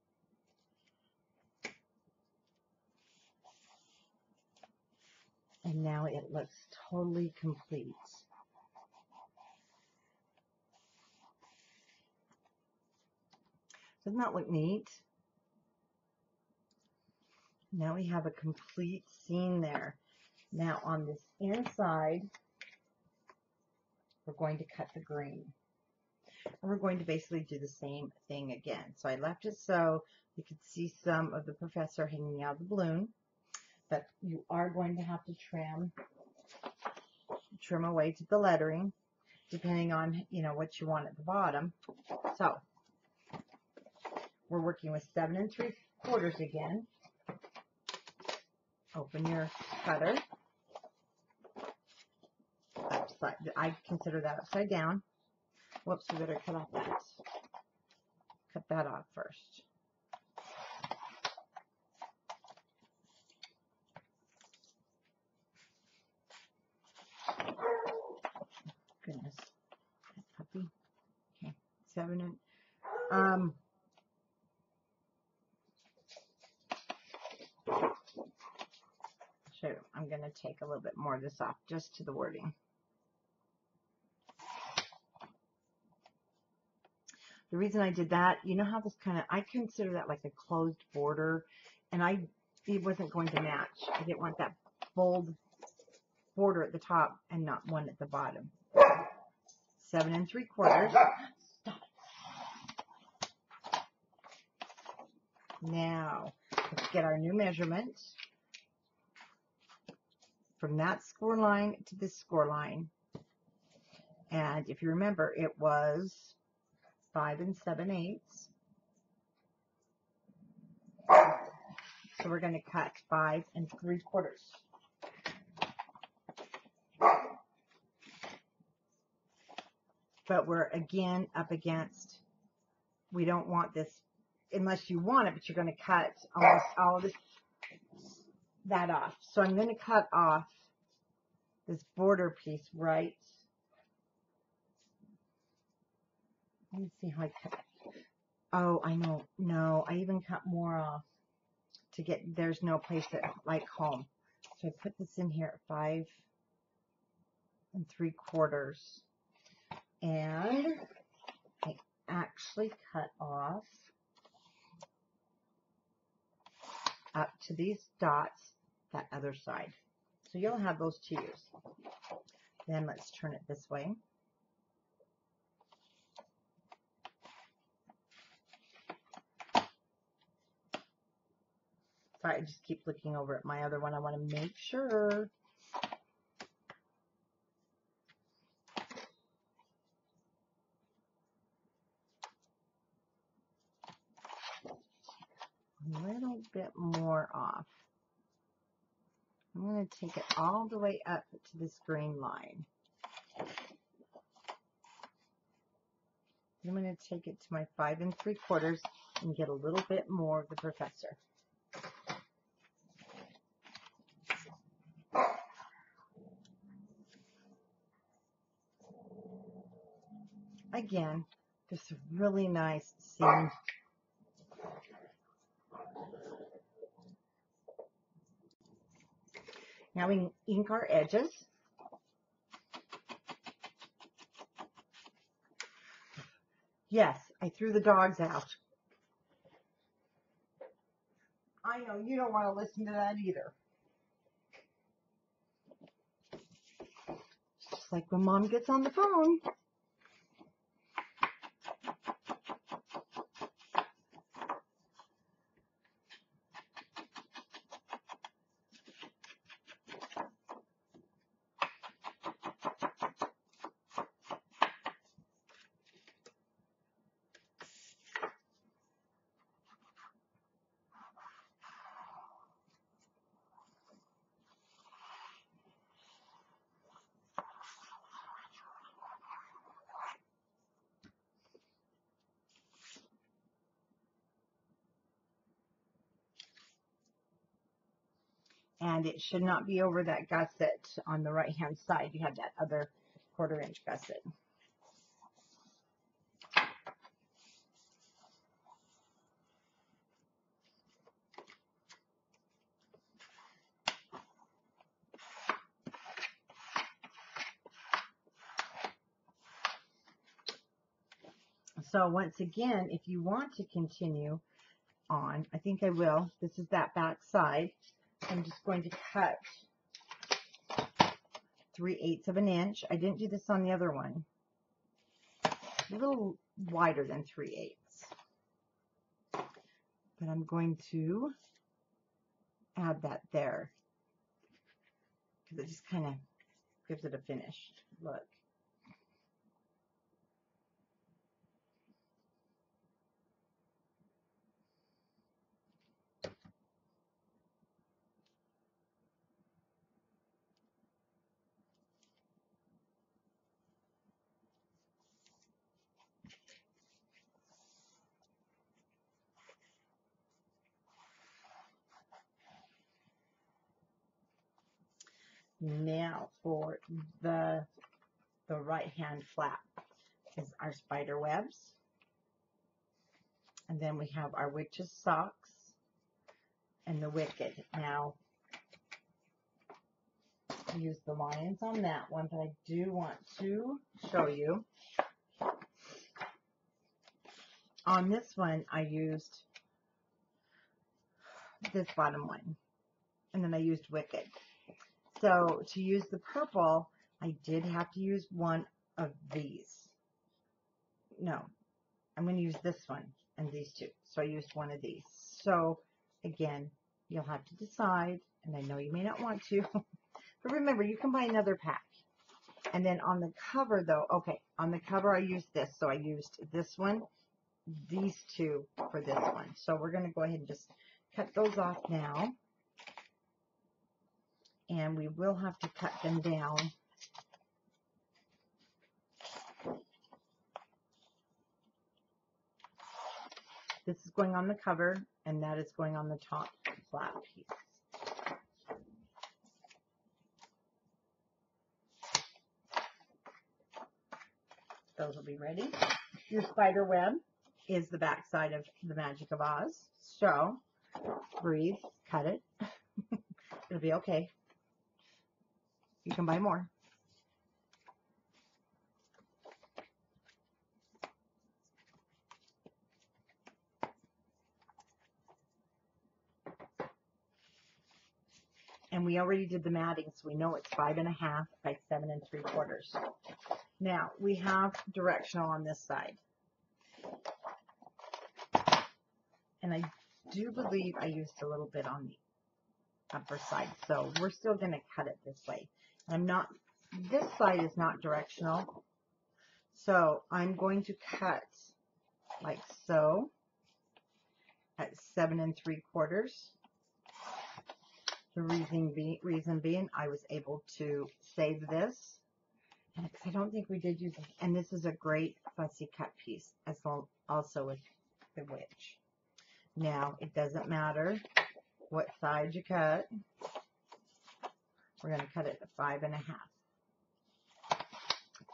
And now it looks totally complete. Doesn't that look neat? Now we have a complete scene there. Now on this inside, we're going to cut the green. And we're going to basically do the same thing again. So I left it so you could see some of the professor hanging out of the balloon. But you are going to have to trim away to the lettering, depending on, what you want at the bottom. So we're working with 7 3/4 again. Open your cutter. I consider that upside down. Whoops, we better cut off that. Cut that off first. Goodness, puppy. Okay, 7 inch. So I'm going to take a little bit more of this off just to the wording. The reason I did that, you know how this kind of, I consider that like a closed border, and it wasn't going to match. I didn't want that bold border at the top and not one at the bottom. 7 3/4. Now, let's get our new measurement from that score line to this score line. And if you remember, it was 5 7/8. So we're going to cut 5 3/4. But we're again up against, we don't want this, unless you want it, but you're going to cut almost all of that off. So I'm going to cut off this border piece right. Let me see how I cut it. Oh, I know. No, I even cut more off to get, there's no place that like home. So I put this in here at 5 3/4. And I actually cut off up to these dots that other side. So you'll have those to use. Then let's turn it this way. Sorry, I just keep looking over at my other one. I want to make sure. A little bit more off. I'm going to take it all the way up to this green line. I'm going to take it to my 5 3/4 and get a little bit more of the professor. Again, just a really nice seam. Now we ink our edges. Yes, I threw the dogs out. I know, you don't want to listen to that either. Just like when Mom gets on the phone. And it should not be over that gusset on the right hand side. You have that other 1/4 inch gusset. So once again, if you want to continue on, I think I will. This is that back side. I'm just going to cut 3/8 of an inch. I didn't do this on the other one. A little wider than 3/8. But I'm going to add that there because it just kind of gives it a finished look. Now for the right hand flap is our spider webs. And then we have our witch's socks and the wicked. Now, I use the lions on that one, but I do want to show you on this one, I used this bottom one, and then I used Wicked. So to use the purple, I did have to use one of these. No, I'm going to use this one and these two. So I used one of these. So again, you'll have to decide, and I know you may not want to, but remember, you can buy another pack. And then on the cover, though, okay, on the cover I used this. So I used this one, these two for this one. So we're going to go ahead and just cut those off now. And we will have to cut them down. This is going on the cover, and that is going on the top flat piece. Those will be ready. Your spider web is the back side of the Magic of Oz. So, breathe, cut it. It'll be okay. You can buy more. And we already did the matting, so we know it's 5.5 by 7 3/4. Now, we have directional on this side. And I do believe I used a little bit on the upper side. So we're still going to cut it this way. I'm not, this side is not directional. So I'm going to cut like so at 7 3/4. The reason being I was able to save this. And I don't think we did use it. And this is a great fussy cut piece as well, also with the witch. Now, it doesn't matter what side you cut. We're going to cut it to 5.5.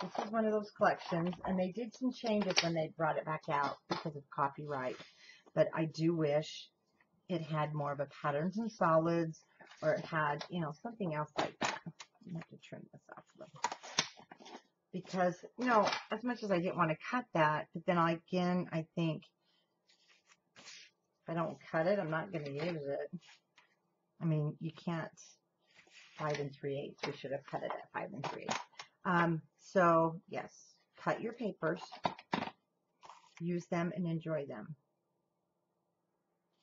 This is one of those collections, and they did some changes when they brought it back out because of copyright. But I do wish it had more of a patterns and solids, or it had, you know, something else like that. I'm going to have to trim this off a little. Because, you know, as much as I didn't want to cut that, but then again, I think if I don't cut it, I'm not going to use it. I mean, you can't 5 3/8. We should have cut it at 5 3/8. So, yes, cut your papers, use them, and enjoy them.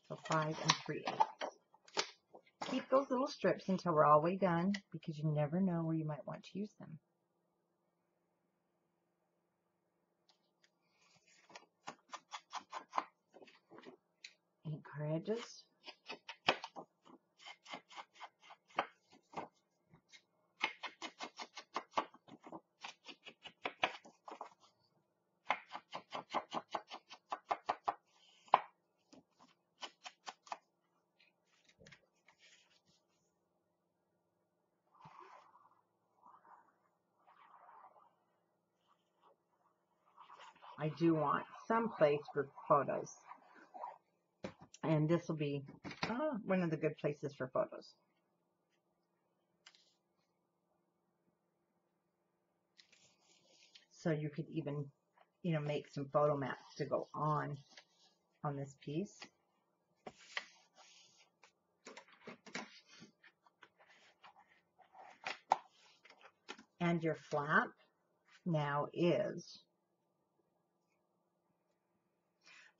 So 5 3/8. Keep those little strips until we're all the way done, because you never know where you might want to use them. Ink our edges. I do want some place for photos. And this will be one of the good places for photos. So you could even, you know, make some photo mats to go on this piece. And your flap now is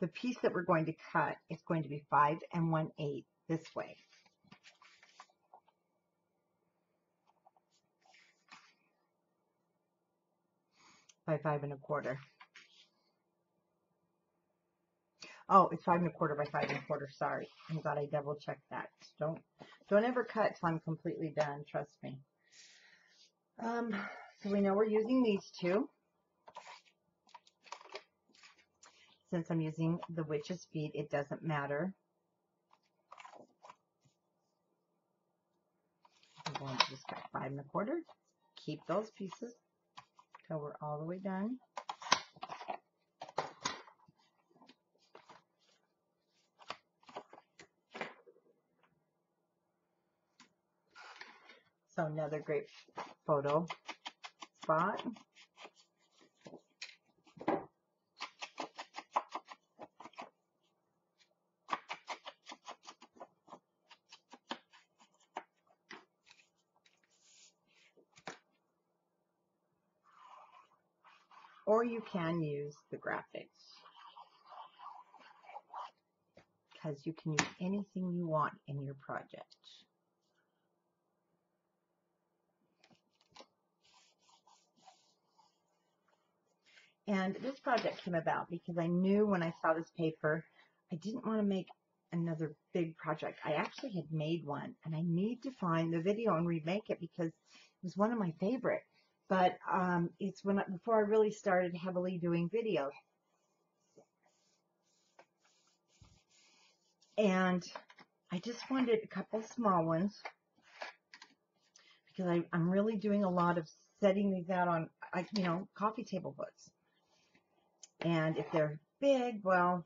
the piece that we're going to cut is going to be 5 1/8 this way. By 5 1/4. Oh, it's 5 1/4 by 5 1/4. Sorry, I'm glad I double checked that. Don't ever cut till I'm completely done. Trust me. So we know we're using these two. Since I'm using the witch's feet, it doesn't matter. I'm going to just cut 5 1/4. Keep those pieces till we're all the way done. So another great photo spot. or you can use the graphics, because you can use anything you want in your project. And this project came about because I knew when I saw this paper, I didn't want to make another big project. I actually had made one, and I need to find the video and remake it because it was one of my favorite. But it's before I really started heavily doing videos. And I just wanted a couple small ones because I'm really doing a lot of setting these out on, coffee table books. And if they're big, well,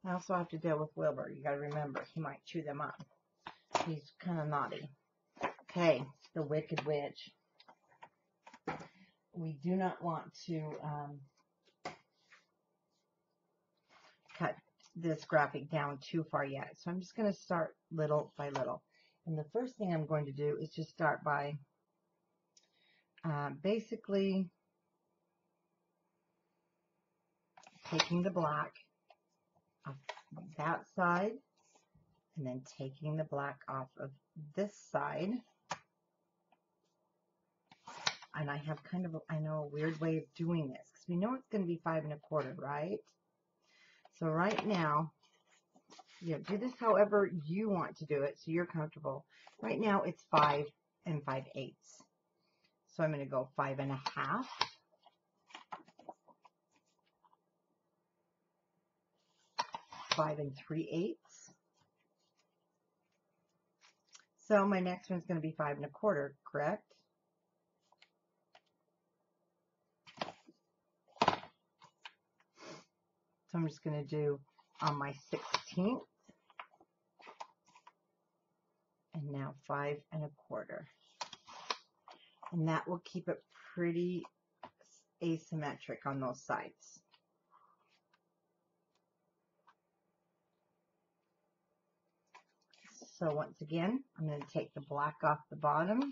I also have to deal with Wilbur. You got to remember, he might chew them up. He's kind of naughty. Okay, the Wicked Witch. We do not want to cut this graphic down too far yet. So I'm just going to start little by little. And the first thing I'm going to do is just start by basically taking the black off that side and then taking the black off of this side. And I have kind of, I know, a weird way of doing this because we know it's going to be 5 1/4, right? So right now, do this however you want to do it so you're comfortable. Right now it's 5 5/8. So I'm going to go 5 1/2. 5 3/8. So my next one's going to be 5 1/4, correct? So I'm just going to do on my 16th. And now 5 1/4. And that will keep it pretty asymmetric on those sides. So once again, I'm going to take the black off the bottom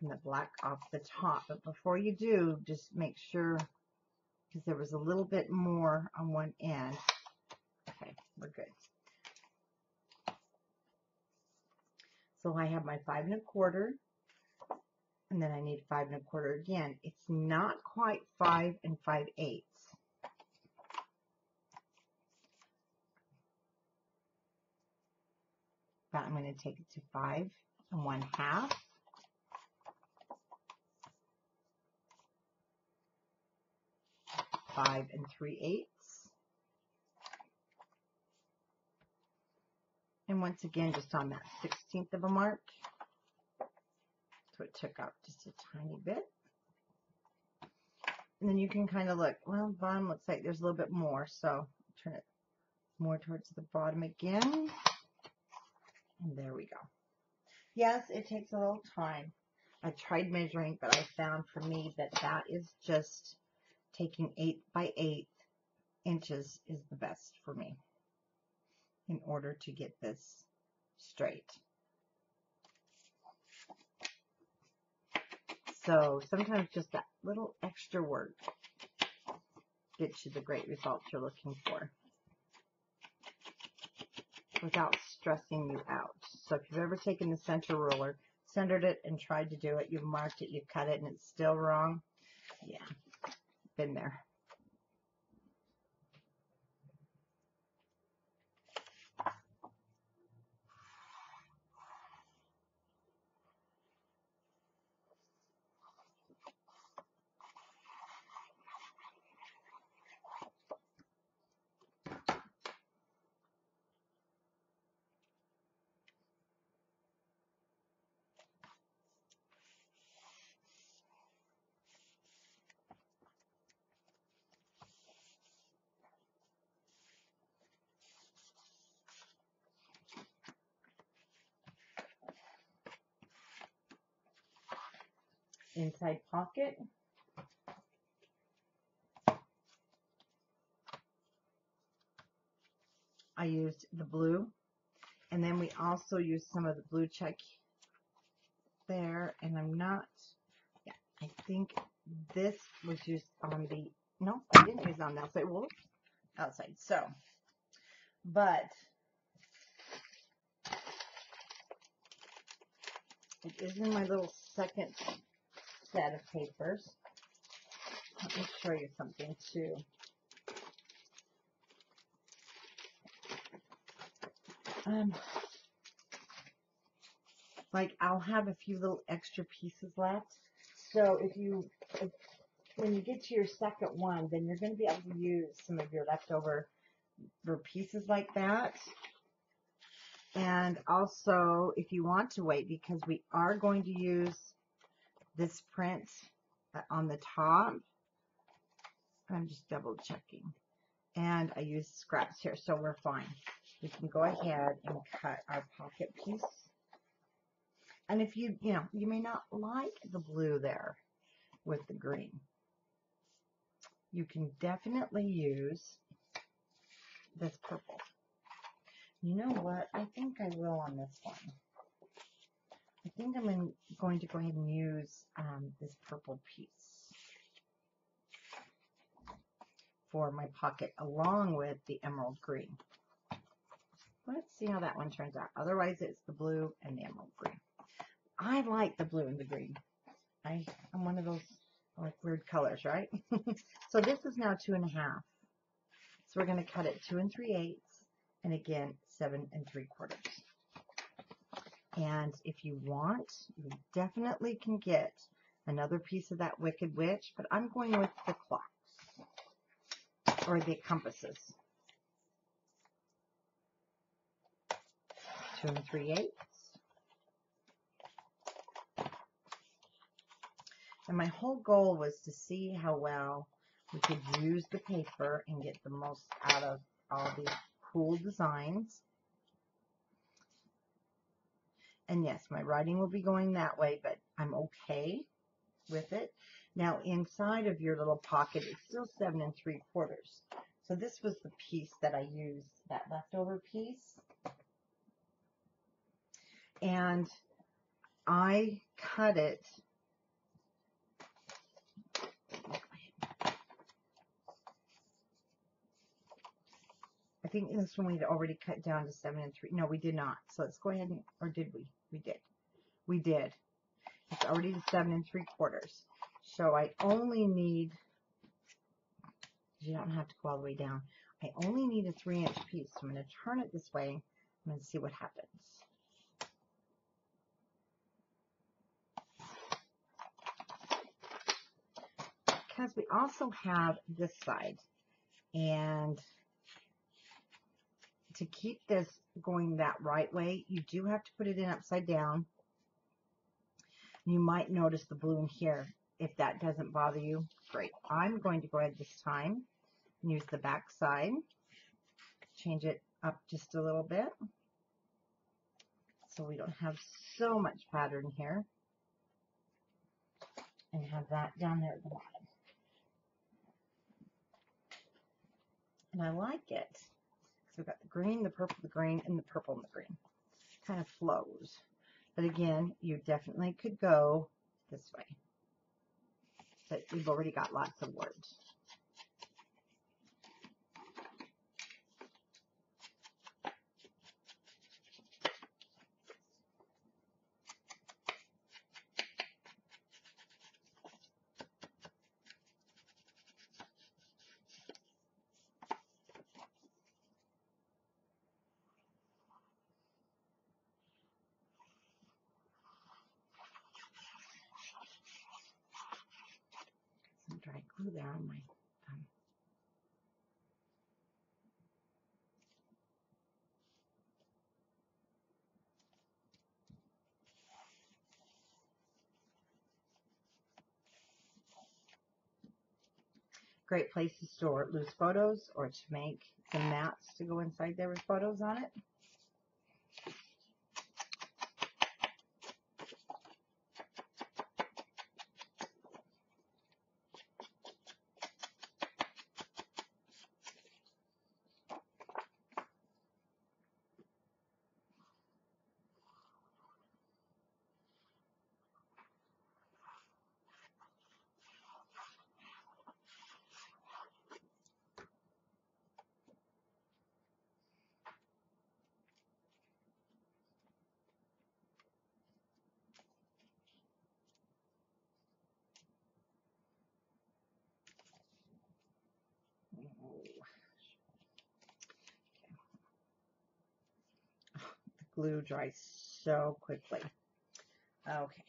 and the black off the top. But before you do, just make sure, because there was a little bit more on one end. Okay, we're good. So I have my 5 1/4, and then I need 5 1/4 again. It's not quite 5 5/8. But I'm going to take it to 5 1/2. 5 3/8. And once again, just on that 16th of a mark. So it took out just a tiny bit. And then you can kind of look, well, the bottom looks like there's a little bit more. So turn it more towards the bottom again. And there we go. Yes, it takes a little time. I tried measuring, but I found for me that that is just taking 8 by 8 inches is the best for me in order to get this straight. So sometimes just that little extra work gets you the great results you're looking for without stressing you out. So if you've ever taken the center ruler, centered it, and tried to do it, you've marked it, you've cut it, and it's still wrong, yeah, been there. Inside pocket. I used the blue, and then we also used some of the blue check there, and I'm not, yeah, I think this was used on the, no, I didn't use it on the outside. Well, outside. So, but it is in my little second set of papers. Let me show you something too. Like I'll have a few little extra pieces left. So when you get to your second one, then you're going to be able to use some of your leftover pieces like that. And also, if you want to wait, because we are going to use this print on the top, I'm just double checking. And I use scraps here, so we're fine. We can go ahead and cut our pocket piece. And if you may not like the blue there with the green, you can definitely use this purple. You know what? I think I will on this one. I think I'm going to go ahead and use this purple piece for my pocket along with the emerald green. Let's see how that one turns out. Otherwise, it's the blue and the emerald green. I like the blue and the green. I'm one of those like weird colors, right? So this is now 2.5. So we're going to cut it 2 3/8, and again 7 3/4. And if you want, you definitely can get another piece of that Wicked Witch, but I'm going with the clocks or the compasses. 2 3/8. And my whole goal was to see how well we could use the paper and get the most out of all these cool designs. And yes, my writing will be going that way, but I'm okay with it. Now, inside of your little pocket, it's still 7 3/4. So this was the piece that I used, that leftover piece. And I cut it. I think this one we'd already cut down to 7 3. No, we did not. So let's go ahead and, or did we? We did. We did. It's already to 7 3/4. So I only need, you don't have to go all the way down. I only need a 3-inch piece. So I'm going to turn it this way. I'm going to see what happens. Because we also have this side. And to keep this going that right way, you do have to put it in upside down. You might notice the blue in here. If that doesn't bother you, great. I'm going to go ahead this time and use the back side. Change it up just a little bit so we don't have so much pattern here. And have that down there at the bottom. And I like it. So we've got the green, the purple, the green, and the purple and the green. Kind of flows. But again, you definitely could go this way. But we've already got lots of words. Some dry glue there on my thumb. Great place to store loose photos or to make some mats to go inside there with photos on it. glue dries so quickly. Okay.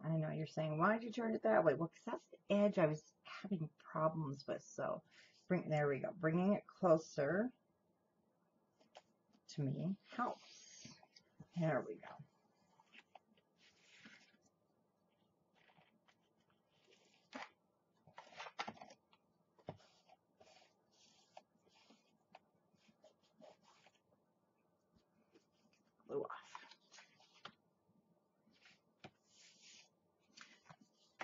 I know you're saying, why did you turn it that way? Well, because that's the edge I was having problems with. So there we go. Bringing it closer to me helps. There we go. Glue off.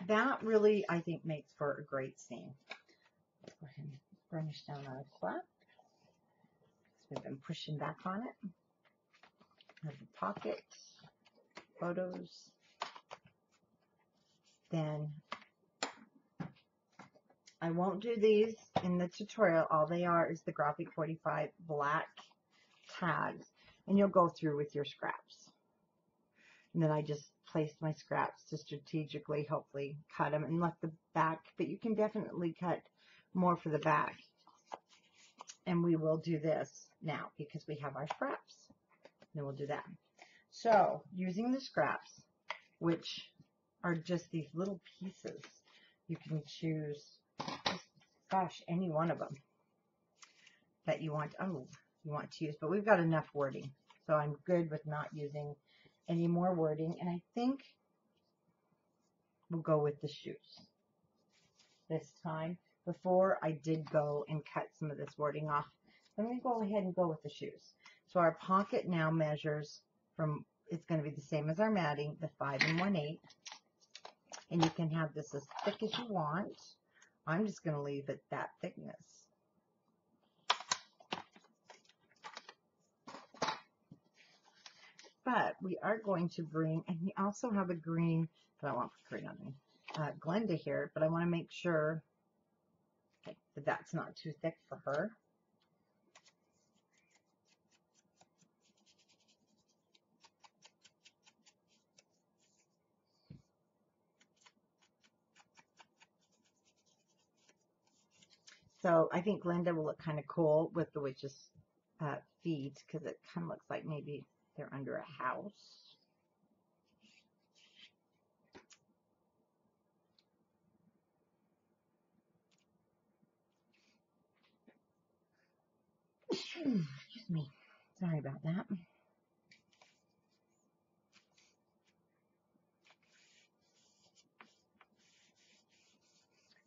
That really, I think, makes for a great scene. Let's go ahead and burnish down our flap. We've been pushing back on it. There's the pocket, photos. Then I won't do these in the tutorial. All they are is the Graphic 45 black tags. And you'll go through with your scraps. And then I just placed my scraps to strategically, hopefully, cut them and left the back. But you can definitely cut more for the back. And we will do this now because we have our scraps. Then we'll do that. So, using the scraps, which are just these little pieces, you can choose, gosh, any one of them that you want. You want to use. But we've got enough wording. So I'm good with not using any more wording, and I think we'll go with the shoes this time. Before I did go and cut some of this wording off, I'm going to go ahead and go with the shoes. So our pocket now measures from, it's going to be the same as our matting, the 5 1/8, and you can have this as thick as you want. I'm just going to leave it that thickness. But we are going to bring, and we also have a green, but I want green on me, Glenda here, but I want to make sure that that's not too thick for her. So I think Glenda will look kind of cool with the witch's feet, because it kind of looks like maybe they're under a house. Excuse me. Sorry about that.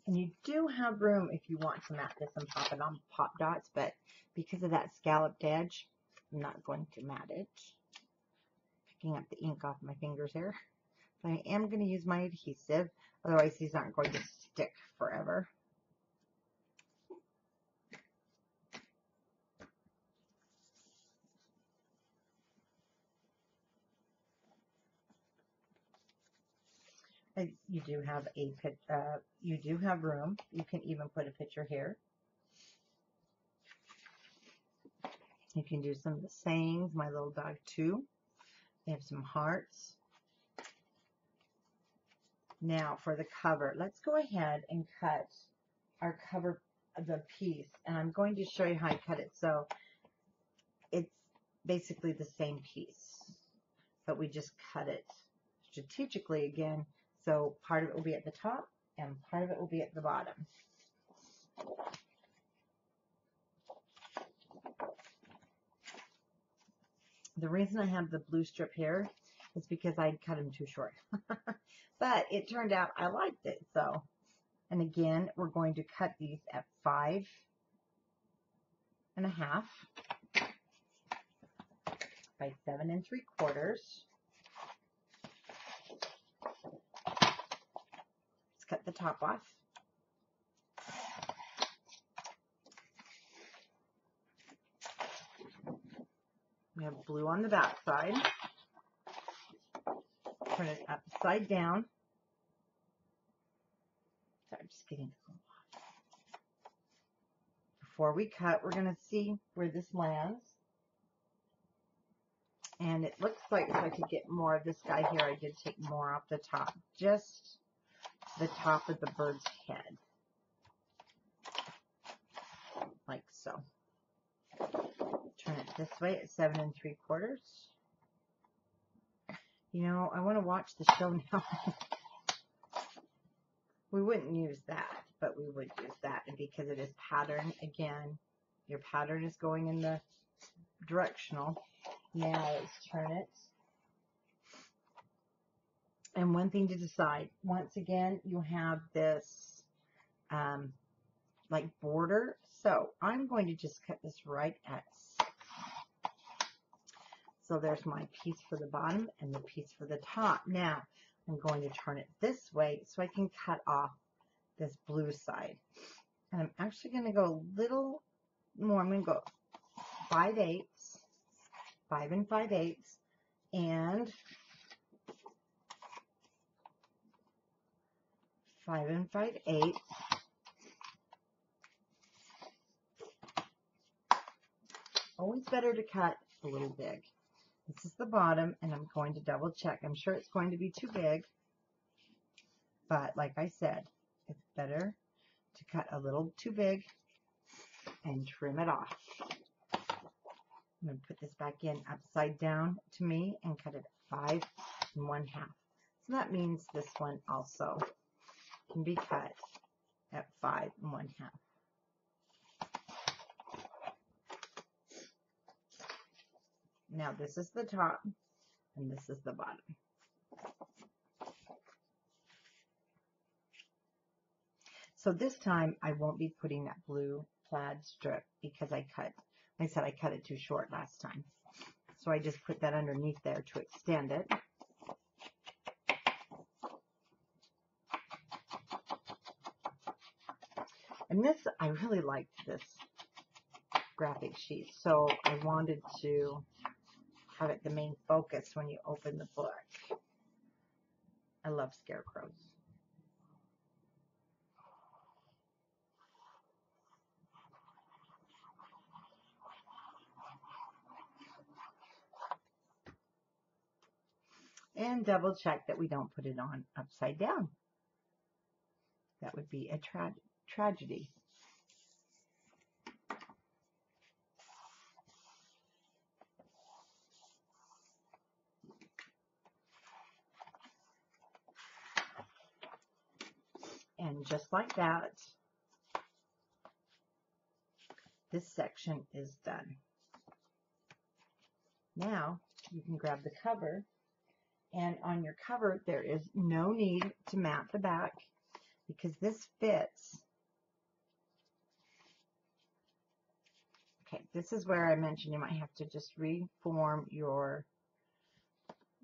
And you do have room if you want to mat this and pop it on pop dots, but because of that scalloped edge, I'm not going to mat it. Picking up the ink off my fingers here. But I am going to use my adhesive, otherwise these aren't going to stick forever. You do have you do have room. You can even put a picture here. You can do some of the sayings. My little dog too. They have some hearts. Now for the cover, let's go ahead and cut our cover, the piece, and I'm going to show you how I cut it. So it's basically the same piece, but we just cut it strategically again. So part of it will be at the top and part of it will be at the bottom. The reason I have the blue strip here is because I cut them too short. But it turned out I liked it. So, and again, we're going to cut these at 5 1/2 by 7 3/4. Let's cut the top off. We have blue on the back side. Turn it upside down. Sorry, I'm just getting the glue off. Before we cut, we're going to see where this lands. And it looks like if I could get more of this guy here, I did take more off the top, just the top of the bird's head, like so. Turn it this way at 7 3/4. You know, I want to watch the show now. We wouldn't use that, but we would use that. And because it is pattern, again, your pattern is going in the directional. Now let's turn it. And one thing to decide, once again, you have this like border. So I'm going to just cut this right at 6. So there's my piece for the bottom and the piece for the top. Now I'm going to turn it this way so I can cut off this blue side. And I'm actually going to go a little more. I'm going to go 5/8, 5 5/8, and 5 5/8. Always better to cut a little big. This is the bottom, and I'm going to double check. I'm sure it's going to be too big, but like I said, it's better to cut a little too big and trim it off. I'm going to put this back in upside down to me and cut it at 5 1/2. So that means this one also can be cut at 5 1/2. Now this is the top and this is the bottom. So this time I won't be putting that blue plaid strip because I said I cut it too short last time. So I just put that underneath there to extend it. And this, I really liked this graphic sheet, so I wanted to have it the main focus when you open the book. I love Scarecrows. And double check that we don't put it on upside down. That would be a tragedy. And just like that, this section is done. Now you can grab the cover, and on your cover there is no need to mat the back because this fits. Okay, this is where I mentioned you might have to just reform your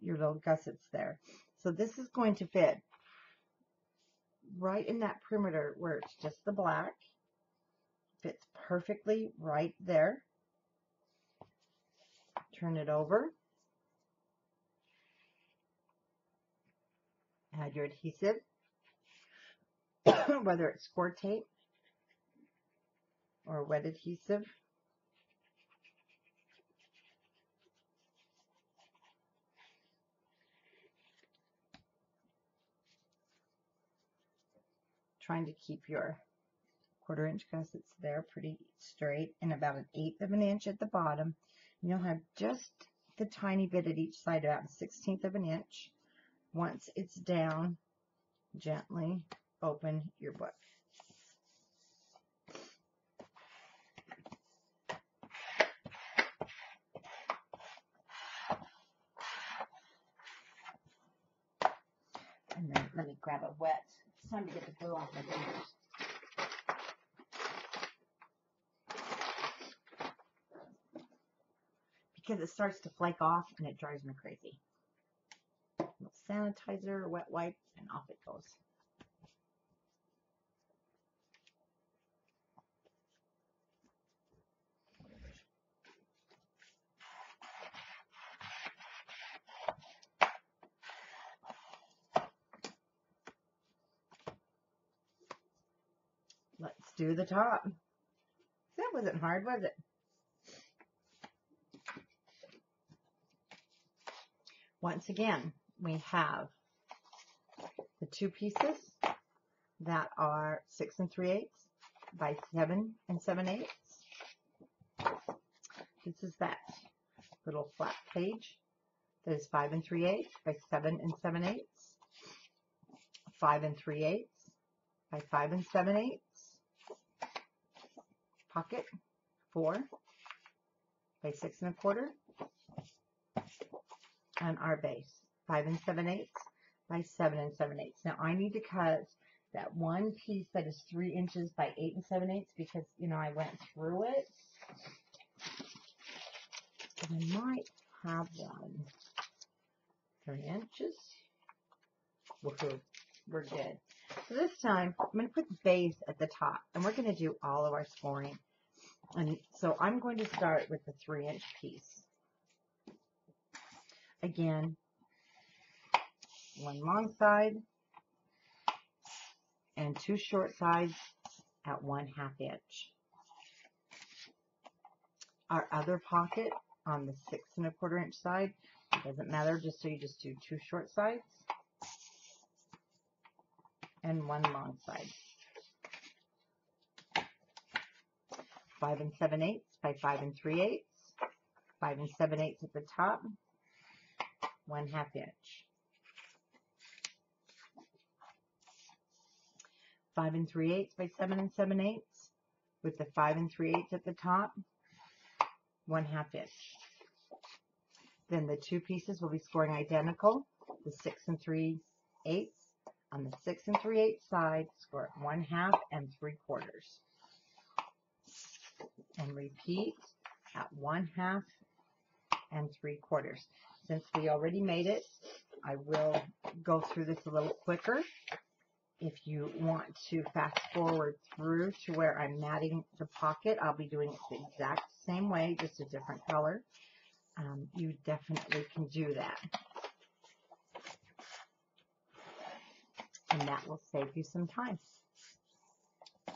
little gussets there. So this is going to fit right in that perimeter where it's just the black. Fits perfectly right there. Turn it over. Add your adhesive, whether it's score tape or wet adhesive. Trying to keep your 1/4 inch gussets there pretty straight, and about 1/8 of an inch at the bottom. And you'll have just the tiny bit at each side, about 1/16 of an inch. Once it's down, gently open your book. And then let me grab a wet. It's time to get the glue off my fingers. Because it starts to flake off and it drives me crazy. A little sanitizer, wet wipe, and off it goes. Let's do the top. That wasn't hard, was it? Once again, we have the 2 pieces that are 6 3/8 by 7 7/8. This is that little flat page that is 5 3/8 by 7 7/8. 5 3/8 by 5 7/8. Pocket 4 by 6 1/4. And our base 5 7/8 by 7 7/8. Now I need to cut that one piece that is 3 inches by 8 7/8 because, you know, I went through it. And I might have one 3 inches. Woohoo, we're good. So this time I'm going to put the base at the top, and we're going to do all of our scoring. And so I'm going to start with the 3-inch piece. Again, one long side and 2 short sides at 1/2 inch. Our other pocket on the 6 1/4 inch side, doesn't matter, just so you just do 2 short sides and 1 long side. 5 7/8 by 5 3/8, 5 7/8 at the top, 1/2 inch. 5 3/8 by 7 7/8 with the 5 3/8 at the top, 1/2 inch. Then the 2 pieces will be scoring identical. The 6 3/8 on the 6 3/8 side, score at 1/2 and 3/4. And repeat at 1/2 and 3/4. Since we already made it, I will go through this a little quicker. If you want to fast forward through to where I'm matting the pocket, I'll be doing it the exact same way, just a different color. You definitely can do that. And that will save you some time.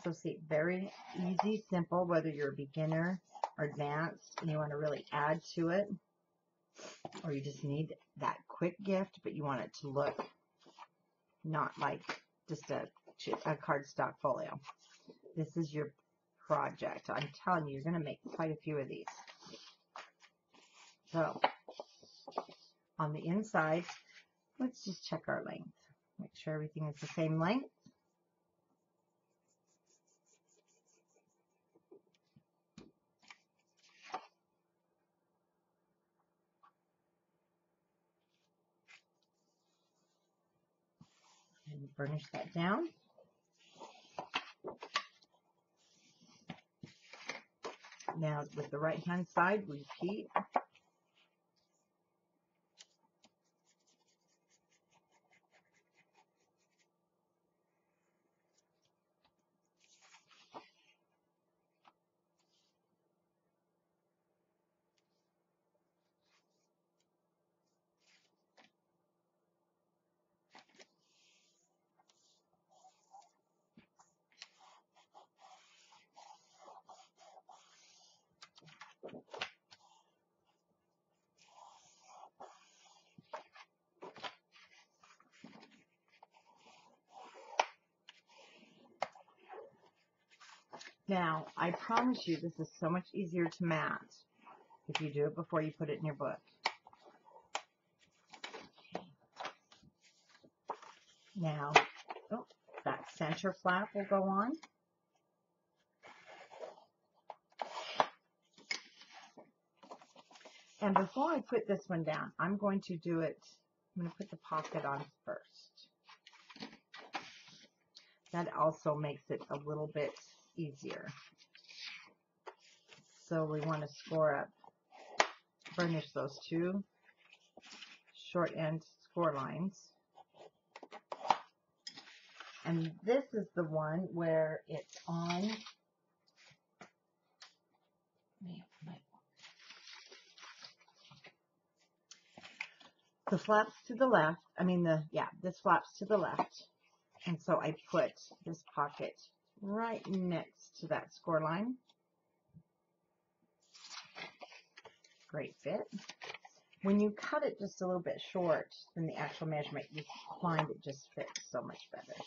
So see, very easy, simple, whether you're a beginner or advanced and you want to really add to it, or you just need that quick gift, but you want it to look not like just a cardstock folio. This is your project. I'm telling you, you're going to make quite a few of these. So on the inside, let's just check our length. Make sure everything is the same length. And burnish that down. Now with the right hand side, repeat. Now, I promise you this is so much easier to mat if you do it before you put it in your book. Now, that center flap will go on. And before I put this one down, I'm going to do it, I'm going to put the pocket on first. That also makes it a little bit easier. So we want to score up, burnish those 2 short end score lines. And this is the one where it's on the flaps to the left. This flaps to the left. And so I put this pocket right next to that score line. Great fit. When you cut it just a little bit short than the actual measurement, you find it just fits so much better.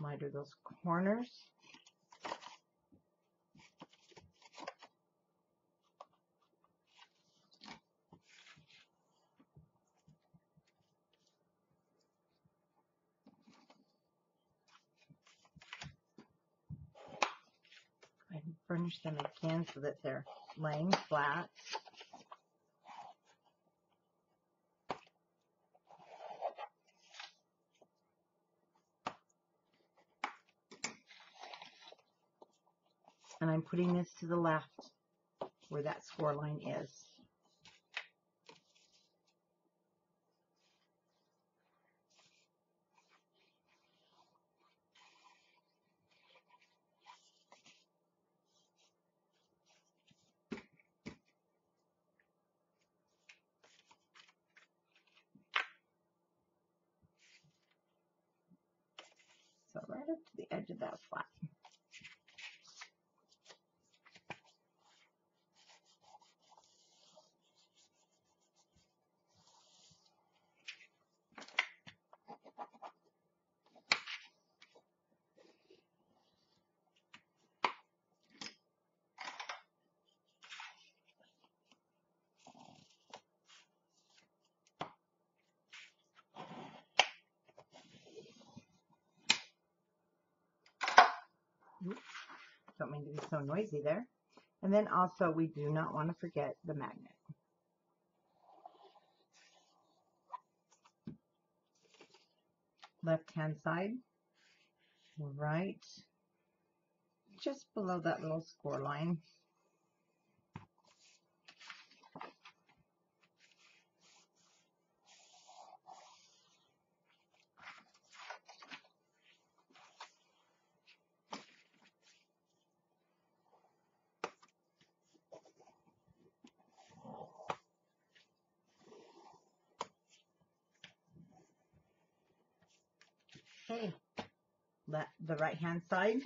Miter those corners. I can furnish them again so that they're laying flat. And I'm putting this to the left where that score line is. So right up to the edge of that flat. Oops, don't mean to be so noisy there. And then also we do not want to forget the magnet. Left hand side, right, just below that little score line. Okay, the right hand side,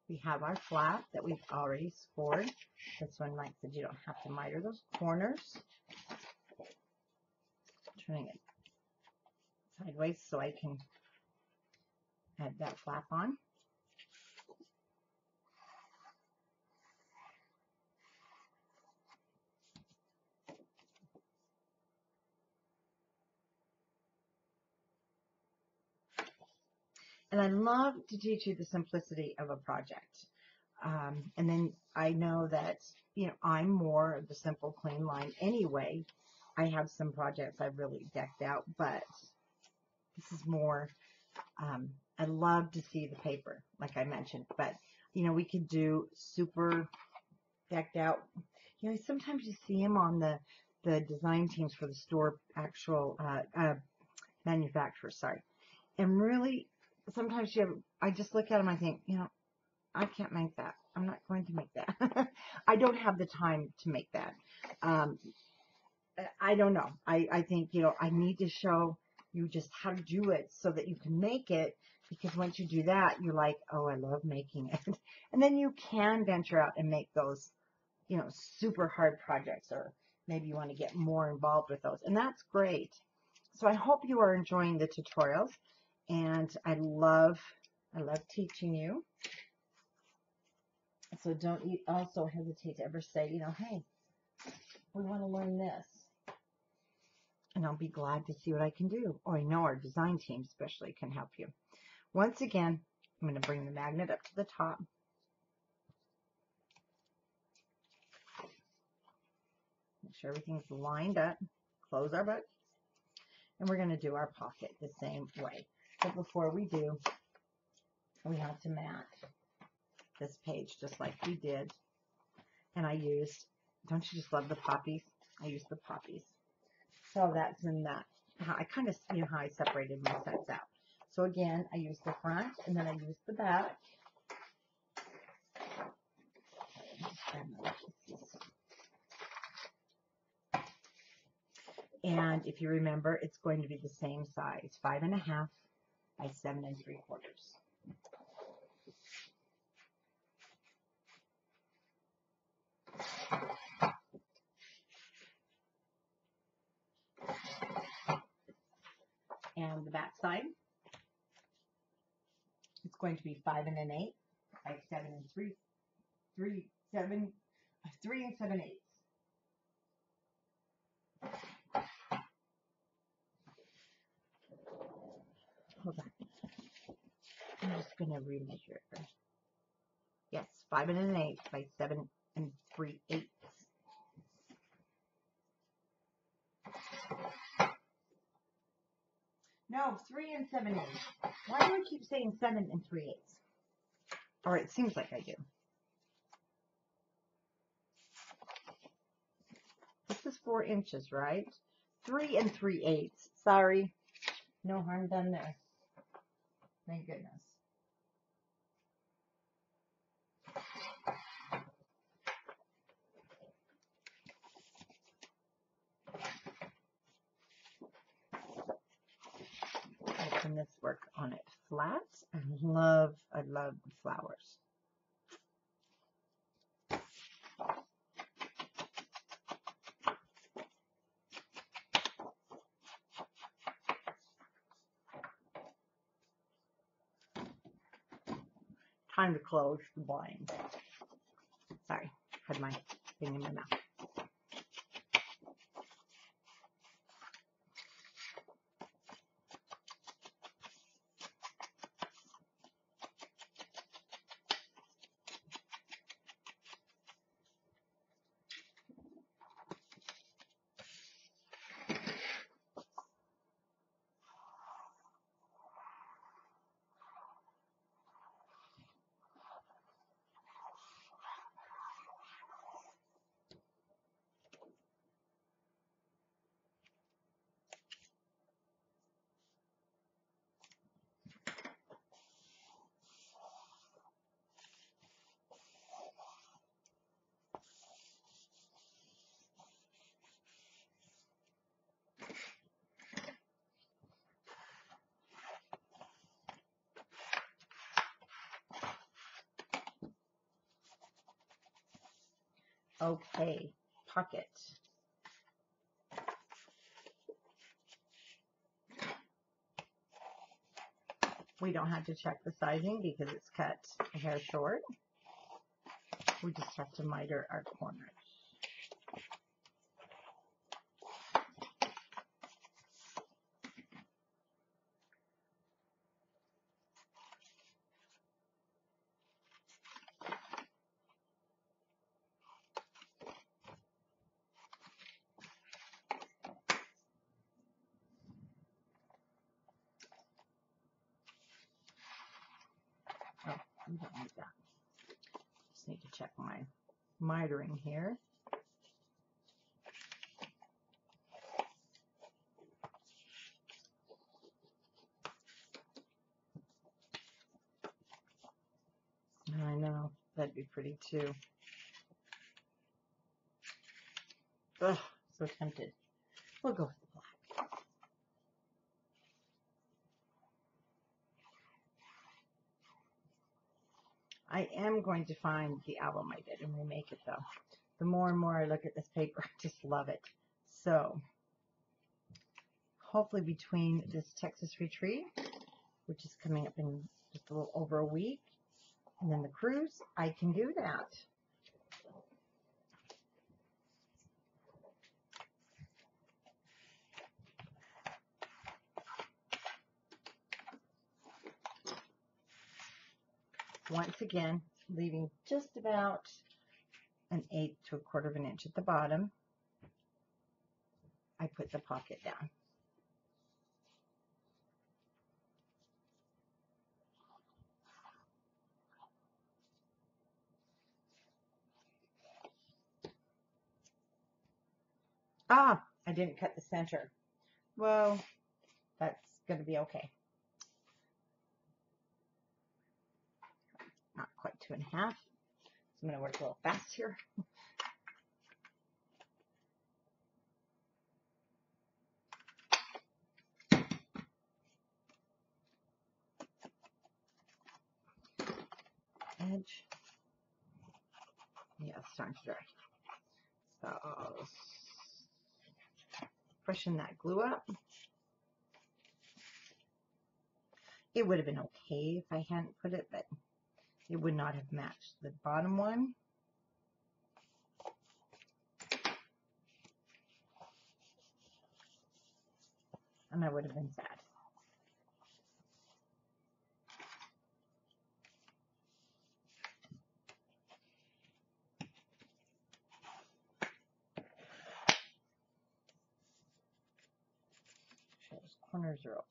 we have our flat that we've already scored. This one, like I said, you don't have to miter those corners. Turning it sideways so I can add that flap on. And I love to teach you the simplicity of a project. And then I know that, you know, I'm more of the simple, clean line anyway. I have some projects I've really decked out, but this is more, I love to see the paper, like I mentioned, but, you know, we could do super decked out. You know, sometimes you see them on the design teams for the store actual manufacturers, sorry. And really, sometimes I just look at them, I think, you know, I can't make that. I'm not going to make that. I don't have the time to make that. I don't know. I think, you know, I need to show you just how to do it so that you can make it, because once you do that, you're like, oh, I love making it. And then you can venture out and make those, you know, super hard projects, or maybe you want to get more involved with those. And that's great. So I hope you are enjoying the tutorials, and I love teaching you. So don't you also hesitate to ever say, you know, hey, we want to learn this. And I'll be glad to see what I can do. Or I know our design team especially can help you. Once again, I'm going to bring the magnet up to the top. Make sure everything's lined up. Close our book. And we're going to do our pocket the same way. But before we do, we have to mat this page just like we did. And I used, don't you just love the poppies? I used the poppies. So that's in that. I kind of, you know, how I separated my sets out. So again, I used the front and then I used the back. And if you remember, it's going to be the same size, 5.5 by 7 3/4. And the back side, it's going to be 5 1/8 by 7 3 7 3 7/8. Hold on. I'm just going to remeasure it first. Yes, 5 1/8 by 7 3/8. No, 3 7/8. Why do I keep saying 7 3/8? Or it seems like I do. This is 4 inches, right? 3 3/8. Sorry. No harm done there. Thank goodness. Open this work on it flat. I love the flowers. Time to close the blind. Sorry, had my thing in my mouth. Okay, pocket. We don't have to check the sizing because it's cut a hair short. We just have to miter our corners. Oh, we don't need that. Just need to check my mitering here. I know, that'd be pretty too. Ugh, so tempted. We'll go with the black. I am going to find the album I did and remake it though. The more and more I look at this paper, I just love it. So, hopefully between this Texas retreat, which is coming up in just a little over a week, and then the cruise, I can do that. Once again, leaving just about 1/8 to 1/4 of an inch at the bottom. I put the pocket down. Ah, I didn't cut the center. Well, that's going to be okay. Not quite 2 1/2. So I'm going to work a little fast here. Edge. Yeah, it's starting to dry. So, freshen that glue up. It would have been okay if I hadn't put it, but it would not have matched the bottom one. And I would have been sad. Those corners are open.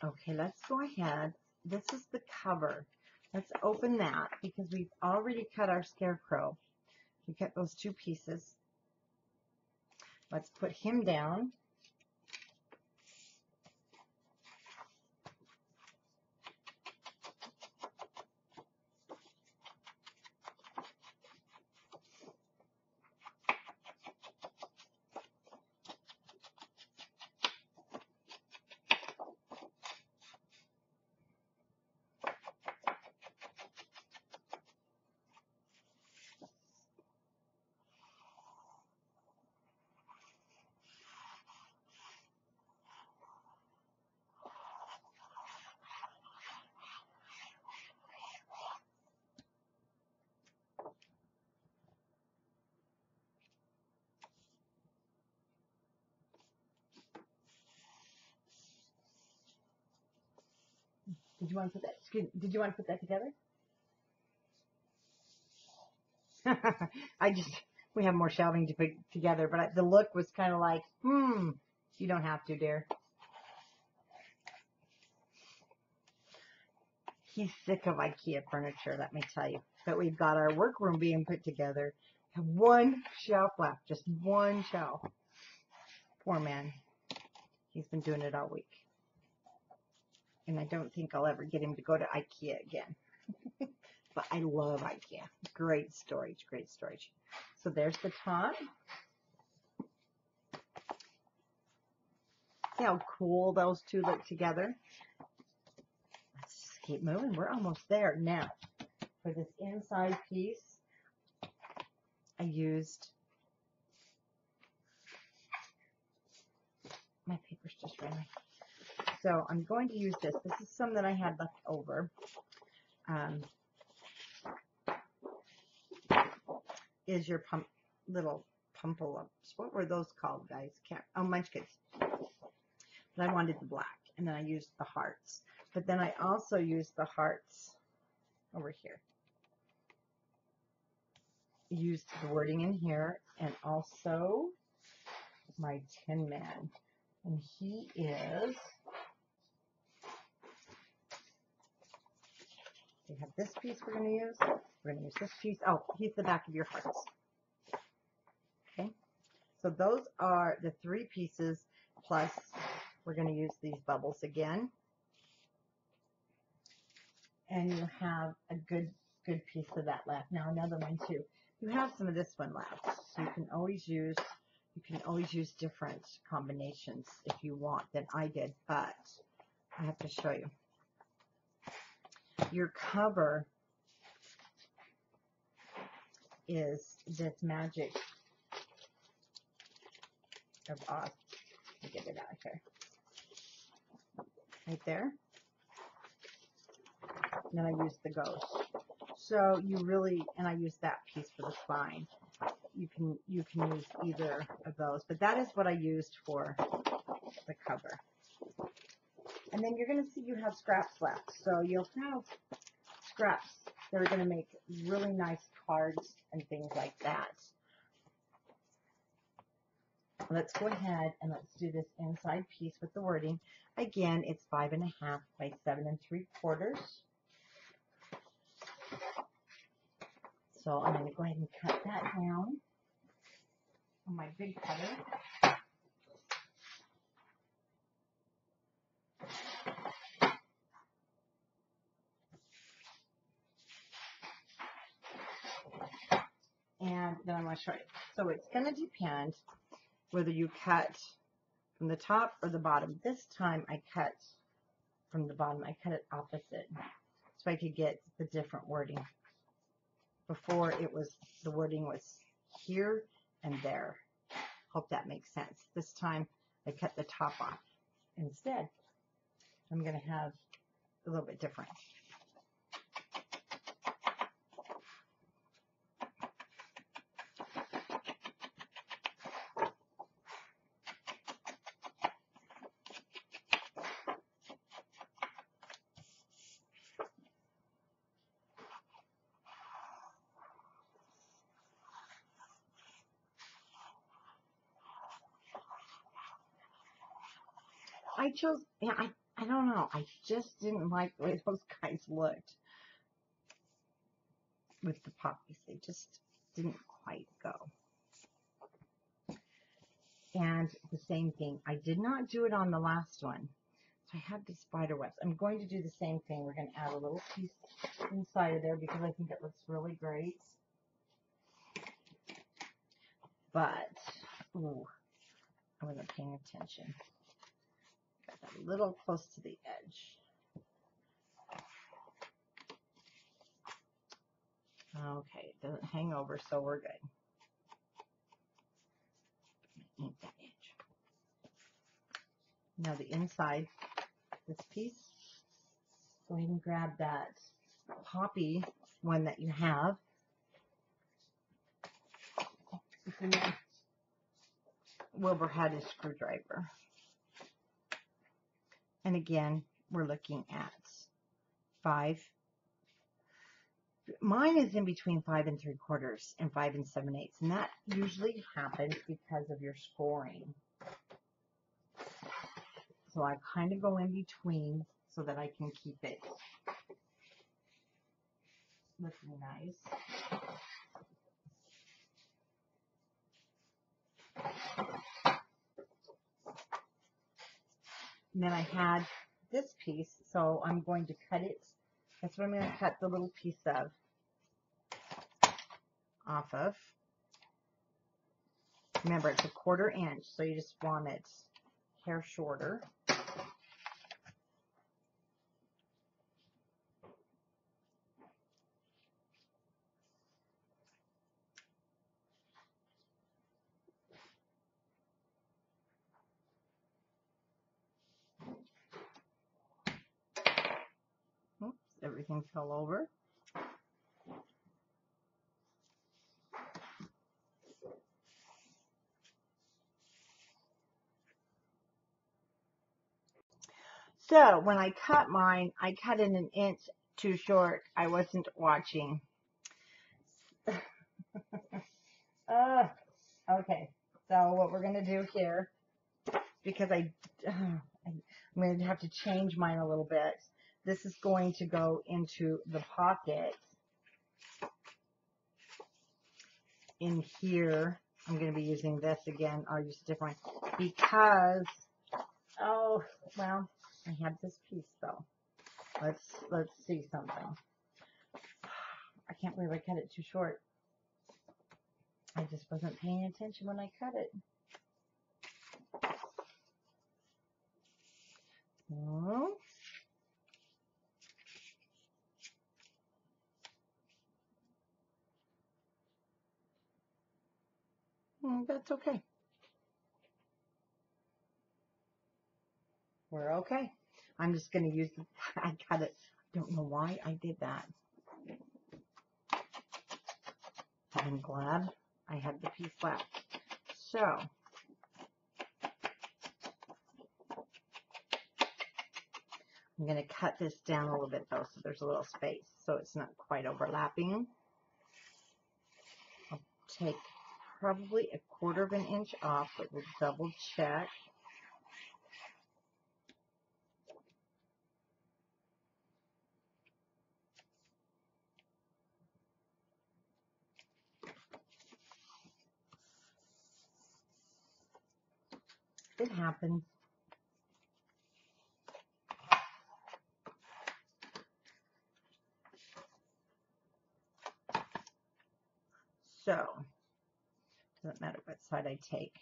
Okay, let's go ahead. This is the cover. Let's open that because we've already cut our scarecrow. We cut those two pieces. Let's put him down. Did you want to put that? Did you want to put that together? We have more shelving to put together, but the look was kind of like, you don't have to, dear. He's sick of IKEA furniture, let me tell you. But we've got our workroom being put together. Have one shelf left, just one shelf. Poor man. He's been doing it all week. And I don't think I'll ever get him to go to IKEA again. But I love IKEA. Great storage, great storage. So there's the top. See how cool those two look together? Let's just keep moving. We're almost there. Now, for this inside piece, I used, my paper's just ran away. So I'm going to use this. This is some that I had left over. Is your little pump-ups. What were those called, guys? Munchkins. But I wanted the black. And then I used the hearts. But then I also used the hearts over here. Used the wording in here. And also my Tin Man. And he is... We have this piece we're going to use. We're going to use this piece. Oh, he's the back of your hearts. Okay. So those are the three pieces, plus we're going to use these bubbles again. And you have a good piece of that left. Now another one too. You have some of this one left. So you can always use different combinations if you want than I did, but I have to show you. Your cover is this magic of Oz. Let me get it out here. Right there. And then I use the ghost. So you really, and I use that piece for the spine. You can use either of those, but that is what I used for the cover. And then you're going to see you have scraps left. So you'll have scraps that are going to make really nice cards and things like that. Let's go ahead and let's do this inside piece with the wording. Again, it's 5.5 by 7 3/4. So I'm going to go ahead and cut that down on my big cutter. then I want to show you. So it's going to depend whether you cut from the top or the bottom. This time I cut from the bottom. I cut it opposite so I could get the different wording. Before it was, the wording was here and there. Hope that makes sense. This time I cut the top off. Instead, I'm going to have a little bit different. I chose, yeah, I don't know. I just didn't like the way those guys looked with the poppies. They just didn't quite go. And the same thing, I did not do it on the last one. So I had the spider webs. I'm going to do the same thing. We're going to add a little piece inside of there because I think it looks really great. But, ooh, I wasn't paying attention. Got that a little close to the edge. Okay, it doesn't hang over, so we're good. Ain't that edge. Now the inside, this piece, go ahead and grab that poppy one that you have. And then Wilbur had his screwdriver. And again, we're looking at 5. Mine is in between 5 3/4 and 5 7/8, and that usually happens because of your scoring. So I kind of go in between so that I can keep it looking nice. And then I had this piece, so I'm going to cut it. That's what I'm going to cut the little piece off of. Remember, it's a 1/4 inch, so you just want it hair shorter. Oops, everything fell over. So when I cut mine, I cut it 1 inch too short. I wasn't watching. Okay, so what we're going to do here, because I'm going to have to change mine a little bit. This is going to go into the pocket in here. I'm going to be using this again. I'll use a different one because, oh, well, I have this piece though. Let's see something. I can't believe I cut it too short. I just wasn't paying attention when I cut it. Oh. That's okay. We're okay. I'm just going to use the, I cut it. I don't know why I did that. I'm glad I had the piece left. So, I'm going to cut this down a little bit though, so there's a little space, so it's not quite overlapping. I'll take probably 1/4 inch off, but we'll double check. It happens. So, Doesn't matter what side I take.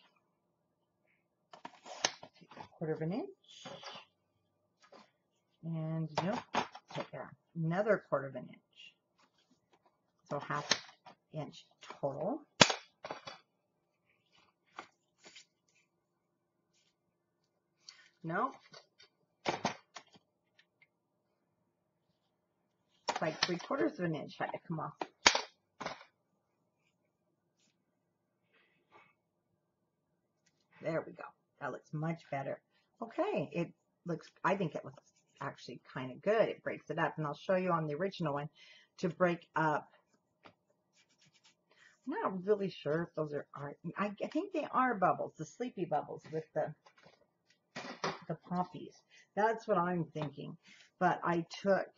Take a 1/4 inch. And nope, take another 1/4 inch. So 1/2 inch total. Nope. It's like 3/4 inch had to come off. There we go. That looks much better. Okay, it looks, I think it looks actually kind of good. It breaks it up, and I'll show you on the original one to break up. I'm not really sure if those are I think they are bubbles, the sleepy bubbles with the poppies. That's what I'm thinking. But I took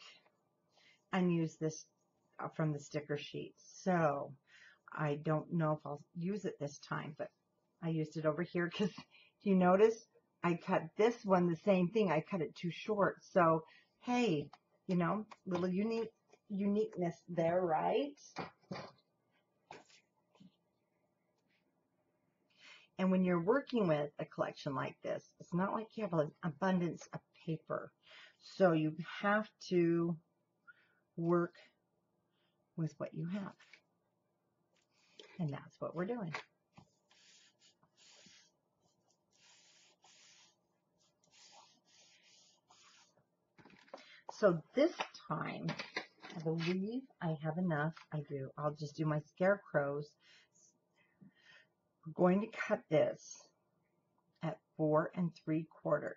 and used this from the sticker sheet, so I don't know if I'll use it this time, but I used it over here because you notice I cut this one the same thing. I cut it too short. So, hey, you know, little uniqueness there, right? And when you're working with a collection like this, it's not like you have an abundance of paper. So you have to work with what you have. And that's what we're doing. So this time, I believe I have enough. I do. I'll just do my Scarecrows. We're going to cut this at 4 3/4.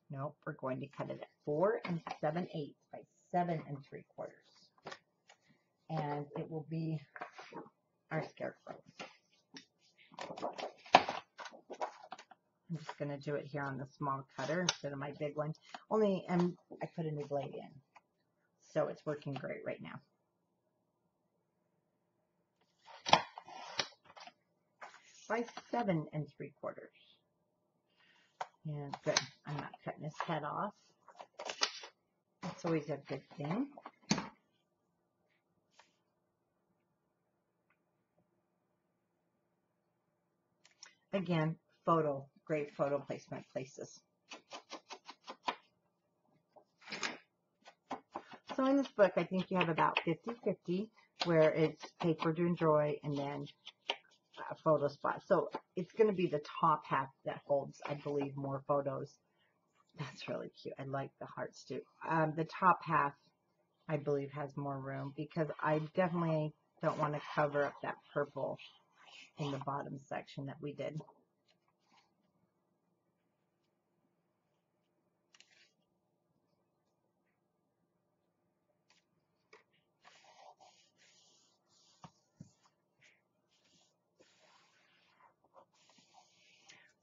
Nope, we're going to cut it at 4 7/8 by 7 3/4. And it will be our Scarecrow. I'm just going to do it here on the small cutter instead of my big one. Only I put a new blade in. So it's working great right now. By 7 3/4. And good. I'm not cutting his head off. That's always a good thing. Again, great photo placement places. So in this book, I think you have about 50-50, where it's paper to enjoy and then a photo spot. So it's going to be the top half that holds, I believe, more photos. That's really cute. I like the hearts too. The top half, I believe, has more room because I definitely don't want to cover up that purple in the bottom section that we did.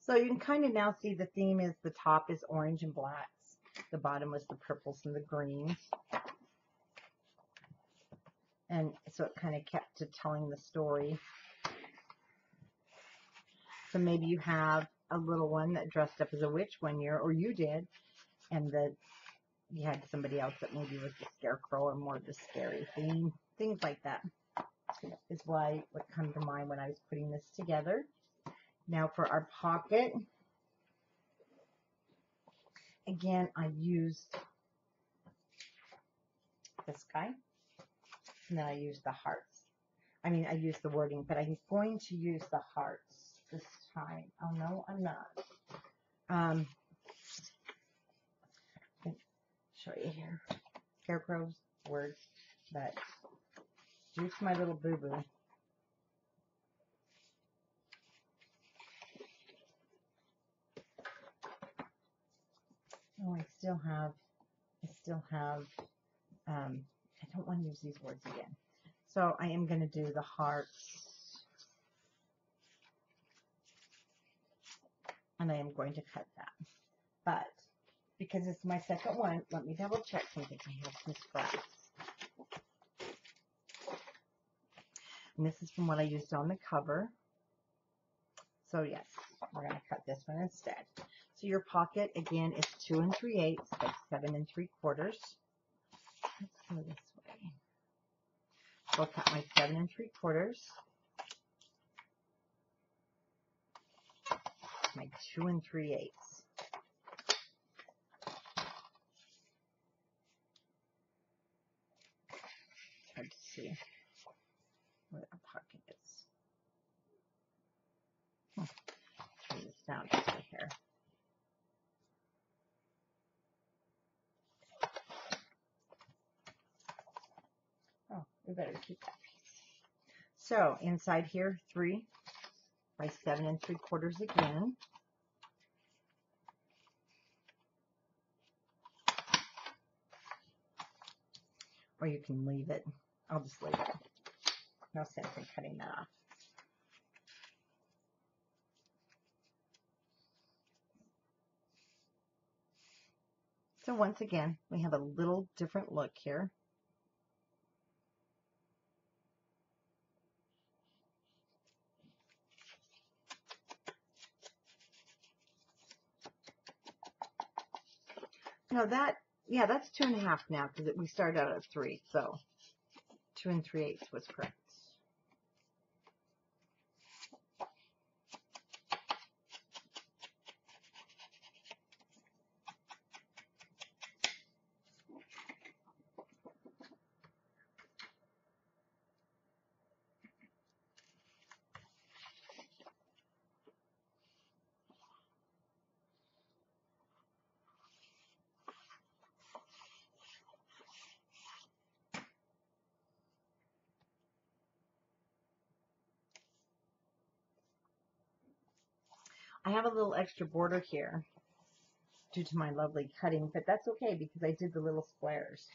So you can kind of now see the theme is the top is orange and blacks. The bottom was the purples and the greens. And so it kind of kept to telling the story. So maybe you have a little one that dressed up as a witch one year, or you did, and you had somebody else that maybe was the Scarecrow or more of the scary theme. Things like that is what come to mind when I was putting this together. Now for our pocket, again, I used this guy, and then I used the hearts. I mean, I used the wording, but I'm going to use the hearts this time. Oh, no, I'm not. I'll show you here. Scarecrows, words, but juice my little boo-boo. Oh, I still have, I don't want to use these words again. So I am going to do the hearts. And I am going to cut that. But because it's my second one, let me double check something. I have some scraps. And this is from what I used on the cover. So yes, we're going to cut this one instead. So your pocket, again, is 2 3/8 by 7 3/4. Let's go this way. So I'll cut my 7 3/4, my 2 3/8. Hard to see where that pocket is. Turn this down just a hair. Oh, we better keep that piece. So inside here, 3 by 7 3/4 again. Or you can leave it. I'll just leave it. No sense in cutting that off. So once again, we have a little different look here. No, yeah, that's 2 1/2 now because we started out at 3. So 2 3/8 was correct. I have a little extra border here due to my lovely cutting, but that's okay because I did the little squares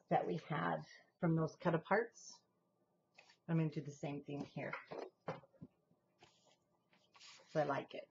that we had from those cut aparts. I'm going to do the same thing here. So I like it.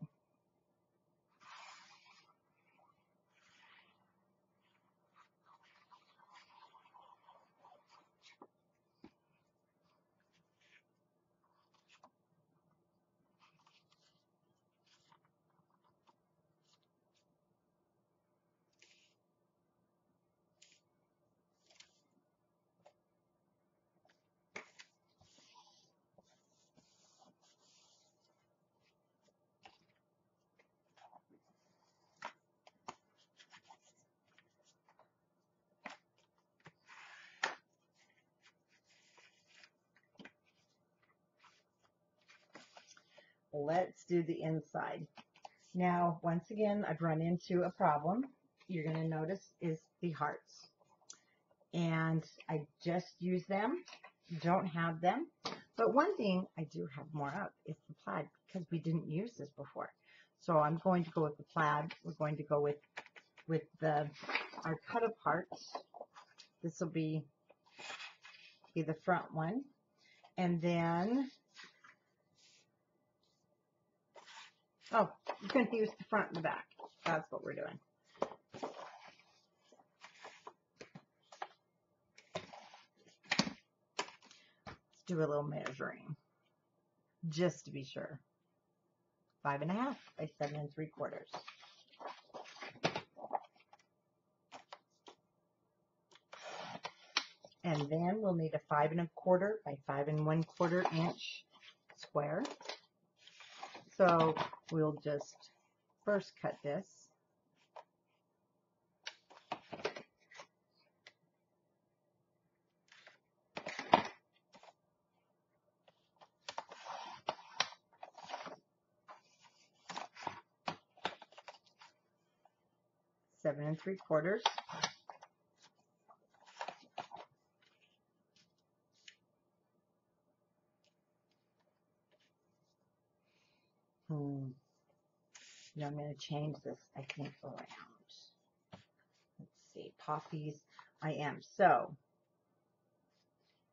Let's do the inside. Now, once again, I've run into a problem. You're going to notice is the hearts. And I just use them. Don't have them. But one thing I do have more of is the plaid because we didn't use this before. So I'm going to go with the plaid. We're going to go with our cut aparts. This will be the front one. And then, oh, you're going to use the front and the back. That's what we're doing. Let's do a little measuring just to be sure. 5 1/2 by 7 3/4. And then we'll need a 5 1/4 by 5 1/4 inch square. So we'll just first cut this. Seven 3/4. Now I'm going to change this, I think, around. Let's see, poppies. I am. So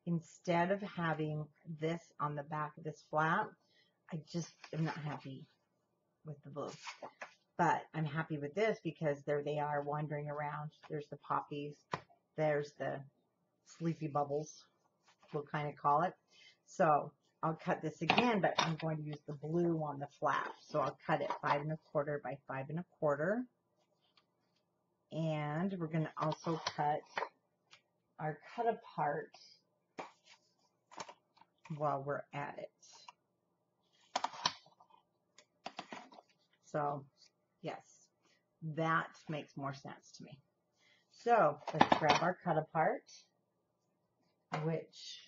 instead of having this on the back of this flap, I just am not happy with the blue. But I'm happy with this because there they are wandering around. There's the poppies. There's the sleepy bubbles, we'll kind of call it. So I'll cut this again, but I'm going to use the blue on the flap. So I'll cut it 5 1/4 by 5 1/4. And we're going to also cut our cut apart while we're at it. So, yes, that makes more sense to me. So, let's grab our cut apart, which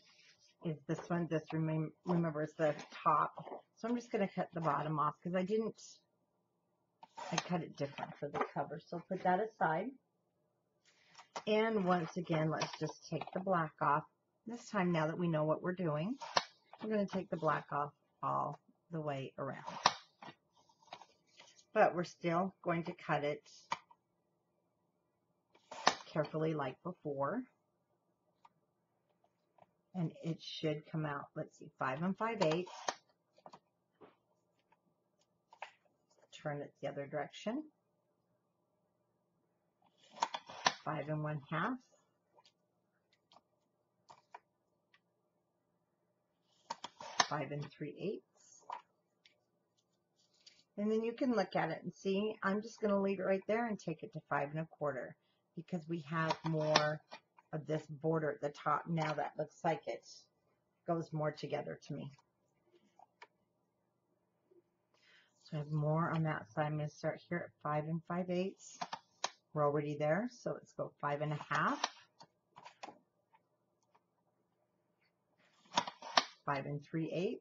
is this one. This, remember, is the top. So I'm just going to cut the bottom off because I cut it different for the cover. So put that aside. And once again, let's just take the black off. This time, now that we know what we're doing, we're going to take the black off all the way around. But we're still going to cut it carefully like before. And it should come out, let's see, 5 5/8. Turn it the other direction. 5 1/2. 5 3/8. And then you can look at it and see, I'm just going to leave it right there and take it to 5 1/4 because we have more of this border at the top. Now that looks like it goes more together to me. So I have more on that side. I'm going to start here at 5 5/8. We're already there, so let's go 5 1/2. 5 3/8.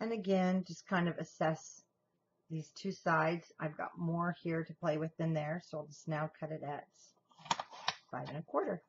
And again, just kind of assess these two sides. I've got more here to play with than there, so I'll just now cut it at 5 1/4.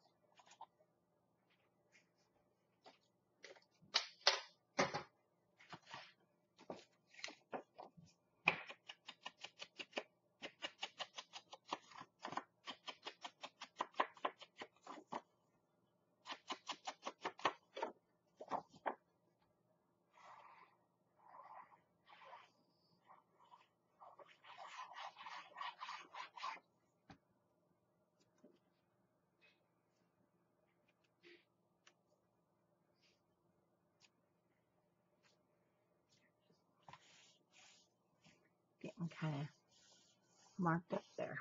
Getting kind of marked up there.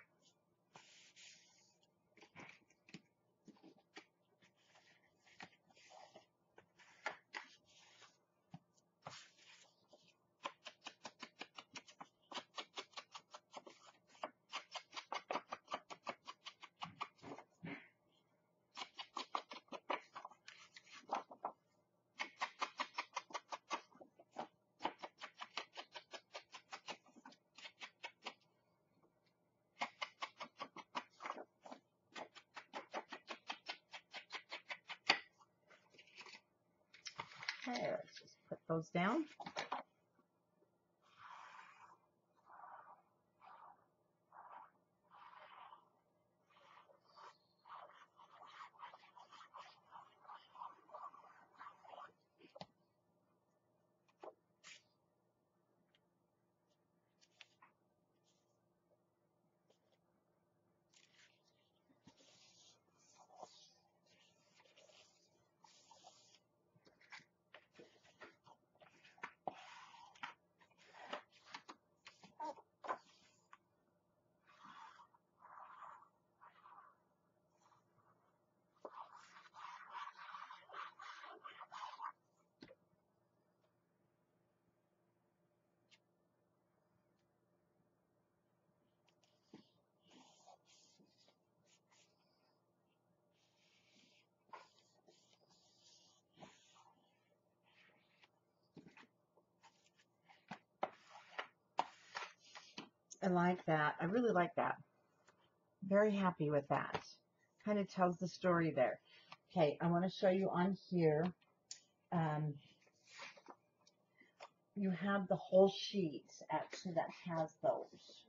Okay, let's just put those down. I like that. I really like that. Very happy with that. Kind of tells the story there. Okay, I want to show you on here. You have the whole sheet actually that has those.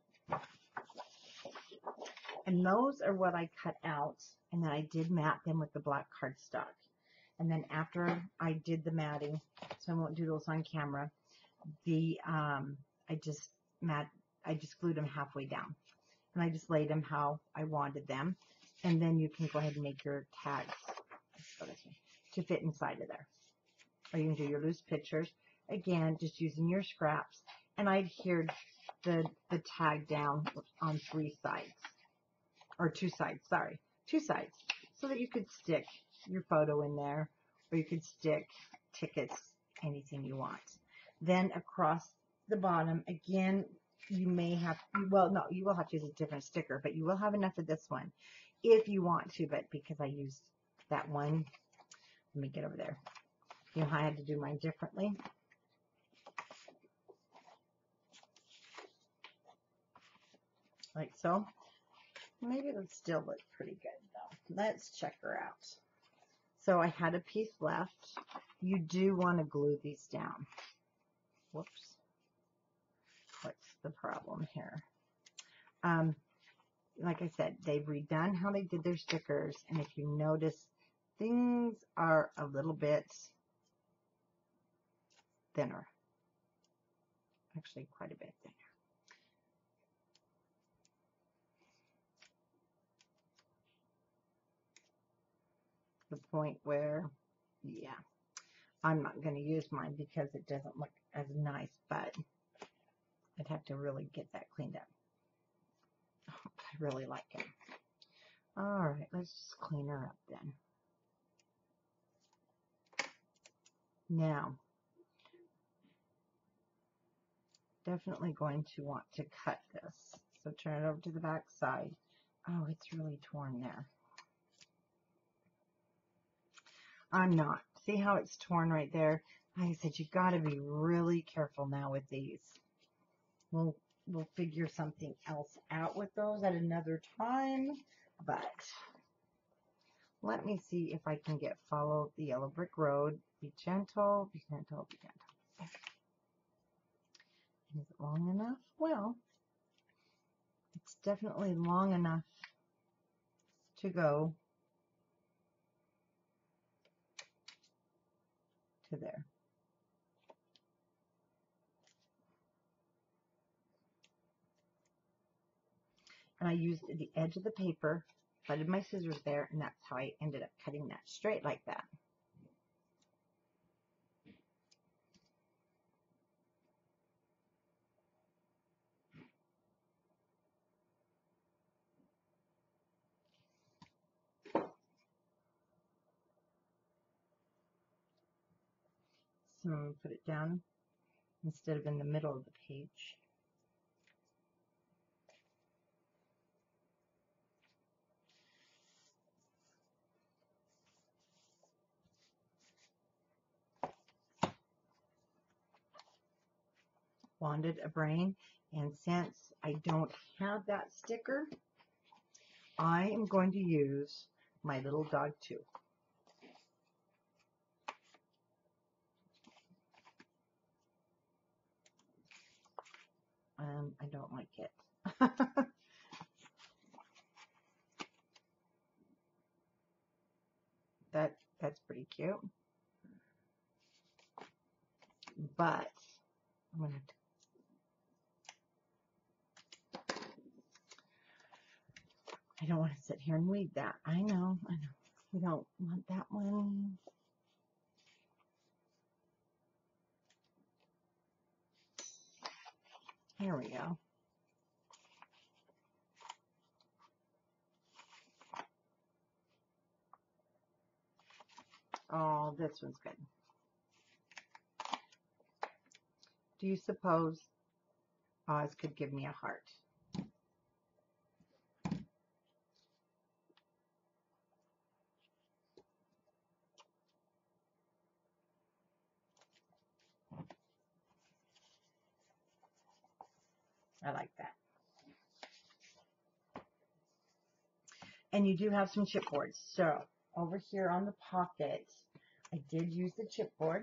And those are what I cut out, and then I did mat them with the black cardstock. And then after I did the matting, so I won't do those on camera, I just glued them halfway down. And I just laid them how I wanted them. And then you can go ahead and make your tags to fit inside of there. Or you can do your loose pictures. Again, just using your scraps. And I adhered the tag down on 3 sides. Or 2 sides, sorry. 2 sides. so that you could stick your photo in there, or you could stick tickets, anything you want. Then across the bottom, again, you may have, well, no, you will have to use a different sticker, but you will have enough of this one if you want to, but because I used that one, let me get over there. You know, I had to do mine differently. Like so. Maybe it'll still look pretty good though. Let's check her out. So I had a piece left. You do want to glue these down. Whoops. What's the problem here? Like I said, they've redone how they did their stickers, and if you notice, things are a little bit thinner. Actually, quite a bit thinner. The point where, yeah, I'm not going to use mine because it doesn't look as nice, but I'd have to really get that cleaned up. I really like it. All right, let's just clean her up then. Now, definitely going to want to cut this. So turn it over to the back side. Oh, it's really torn there. I'm not. See how it's torn right there? Like I said, you got to be really careful now with these. We'll figure something else out with those at another time, but let me see if I can get follow the yellow brick road. Be gentle, be gentle, be gentle. Is it long enough? Well, it's definitely long enough to go to there. And I used the edge of the paper, threaded my scissors there, and that's how I ended up cutting that straight like that. So I'm going to put it down instead of in the middle of the page. Wanted a brain, and since I don't have that sticker, I am going to use my little dog too. I don't like it. That's pretty cute. But I'm gonna I don't want to sit here and read that. I know. We don't want that one. Here we go. Oh, this one's good. Do you suppose Oz could give me a heart? I like that. And you do have some chipboards. So over here on the pocket, I did use the chipboard.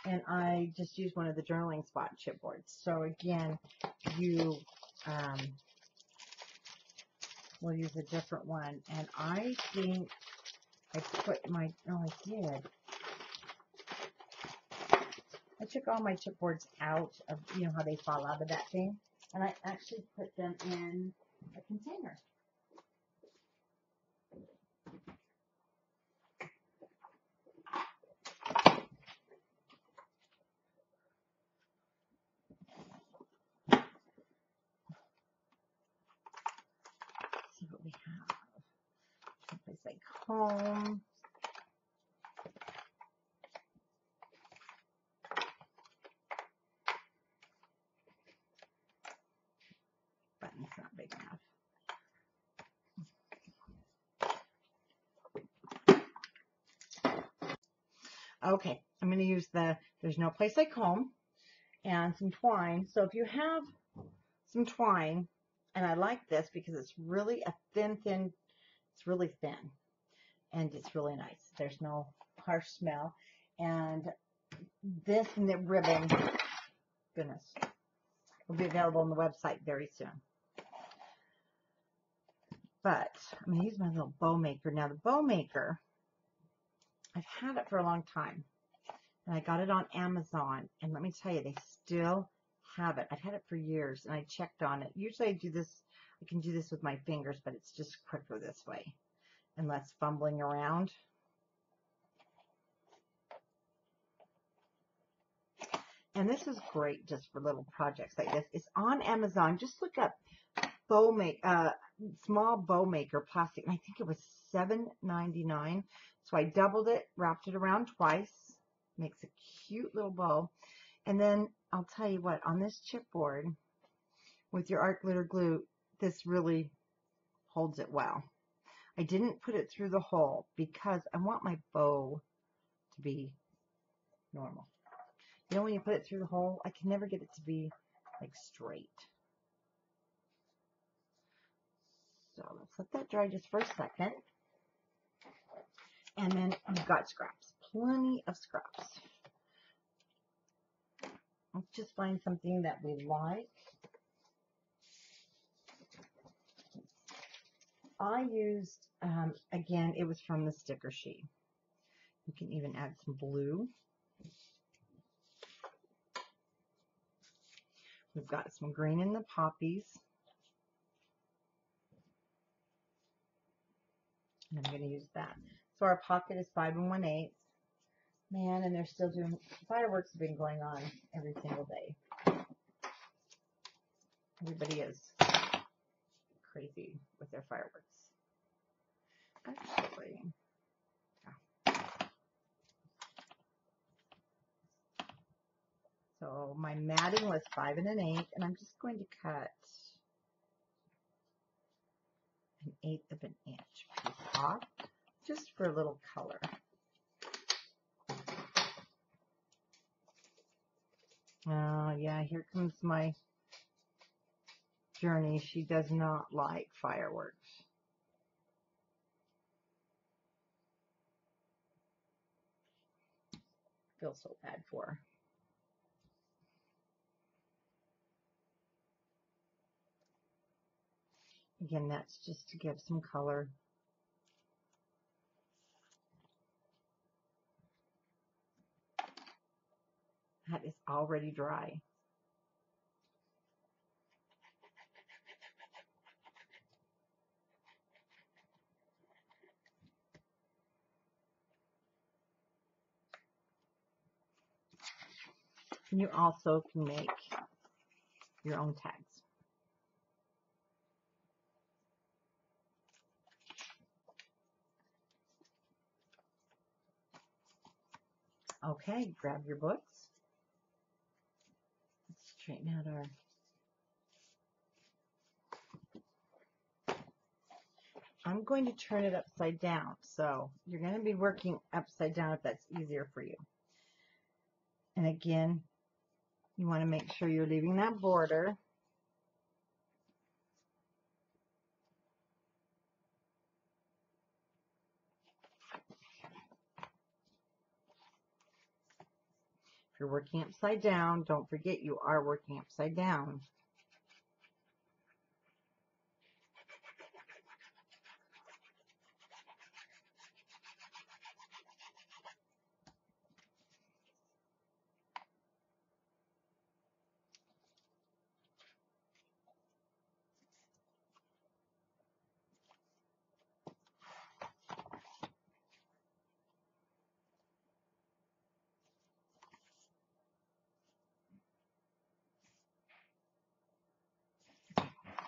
And I just used one of the journaling spot chipboards. So again, you will use a different one. And I think I put my, oh, I did. I took all my chipboards out of, you know how they fall out of that thing. And I actually put them in a container. comb. Button's not big enough. Okay, I'm going to use there's no place like comb and some twine. So if you have some twine, and I like this because it's really a thin, it's really thin, and it's really nice. There's no harsh smell. And this knit ribbon, goodness, will be available on the website very soon. But I'm going to use my little bow maker. Now the bow maker, I've had it for a long time. And I got it on Amazon. And let me tell you, they still have it. I've had it for years, and I checked on it. Usually I do this, I can do this with my fingers, but it's just quicker this way and less fumbling around. And this is great just for little projects like this. It's on Amazon. Just look up small bow maker plastic. And I think it was $7.99. So I doubled it, wrapped it around twice. Makes a cute little bow. And then I'll tell you what, on this chipboard with your art glitter glue, this really holds it well. I didn't put it through the hole because I want my bow to be normal. You know, when you put it through the hole, I can never get it to be like straight. So let's let that dry just for a second. And then we've got scraps, plenty of scraps. Let's just find something that we like. I used, again, it was from the sticker sheet. You can even add some blue. We've got some green in the poppies. And I'm going to use that. So our pocket is 5 1/8. Man, and they're still doing, fireworks have been going on every single day. Everybody is crazy with their fireworks. Actually, yeah. So my matting was 5 1/8, and I'm just going to cut 1/8 of an inch piece off, just for a little color. Yeah, here comes my Journey. She does not like fireworks. Feel so bad for her. Again, that's just to give some color. That is already dry. And you also can make your own tags. Okay, grab your books. Let's straighten out our... I'm going to turn it upside down. So you're going to be working upside down if that's easier for you. And again, you want to make sure you're leaving that border. If you're working upside down, don't forget you are working upside down.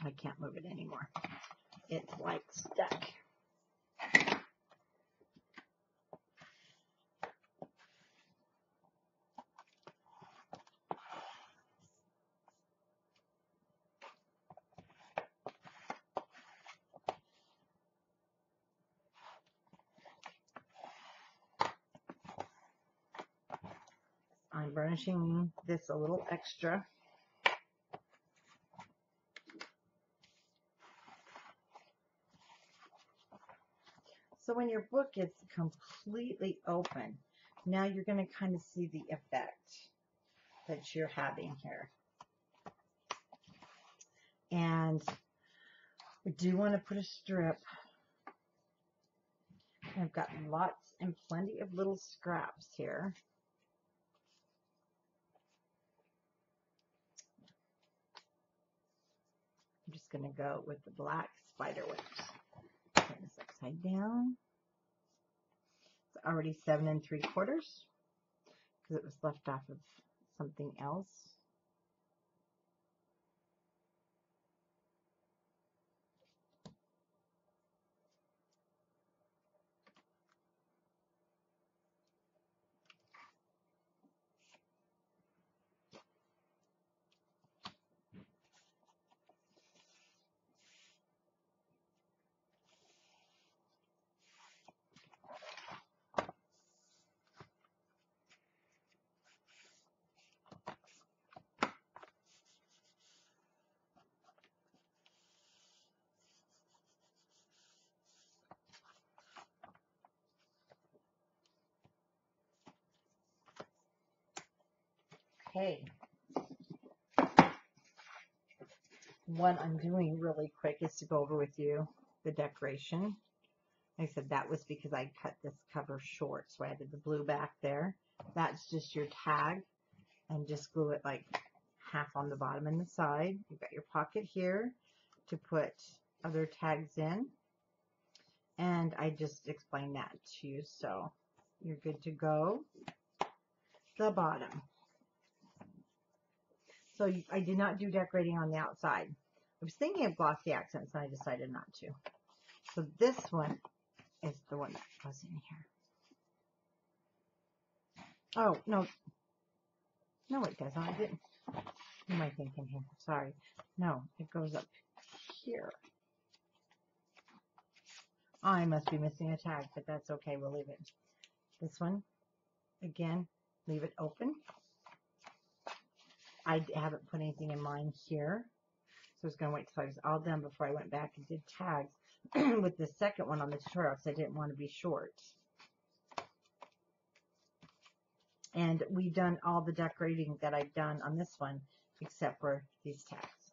I can't move it anymore. It's like stuck. I'm burnishing this a little extra. So when your book is completely open, now you're going to kind of see the effect that you're having here. And we do want to put a strip. I've got lots and plenty of little scraps here. I'm just going to go with the black spider webs. Turn this upside down. It's already 7 3/4 because it was left off of something else. Okay. What I'm doing really quick is to go over with you the decoration. Like I said, that was because I cut this cover short, so I added the blue back there. That's just your tag, and just glue it like half on the bottom and the side. You've got your pocket here to put other tags in, and I just explained that to you, so you're good to go. The bottom. So I did not do decorating on the outside. I was thinking of glossy accents, and I decided not to. So this one is the one that goes in here. Oh, no. No, it doesn't. I didn't. What am I thinking here? Sorry. No, it goes up here. I must be missing a tag, but that's okay. We'll leave it. This one, again, leave it open. I haven't put anything in mine here, so I was going to wait till I was all done before I went back and did tags with the second one on the tutorial, because I didn't want to be short. And we've done all the decorating that I've done on this one, except for these tags.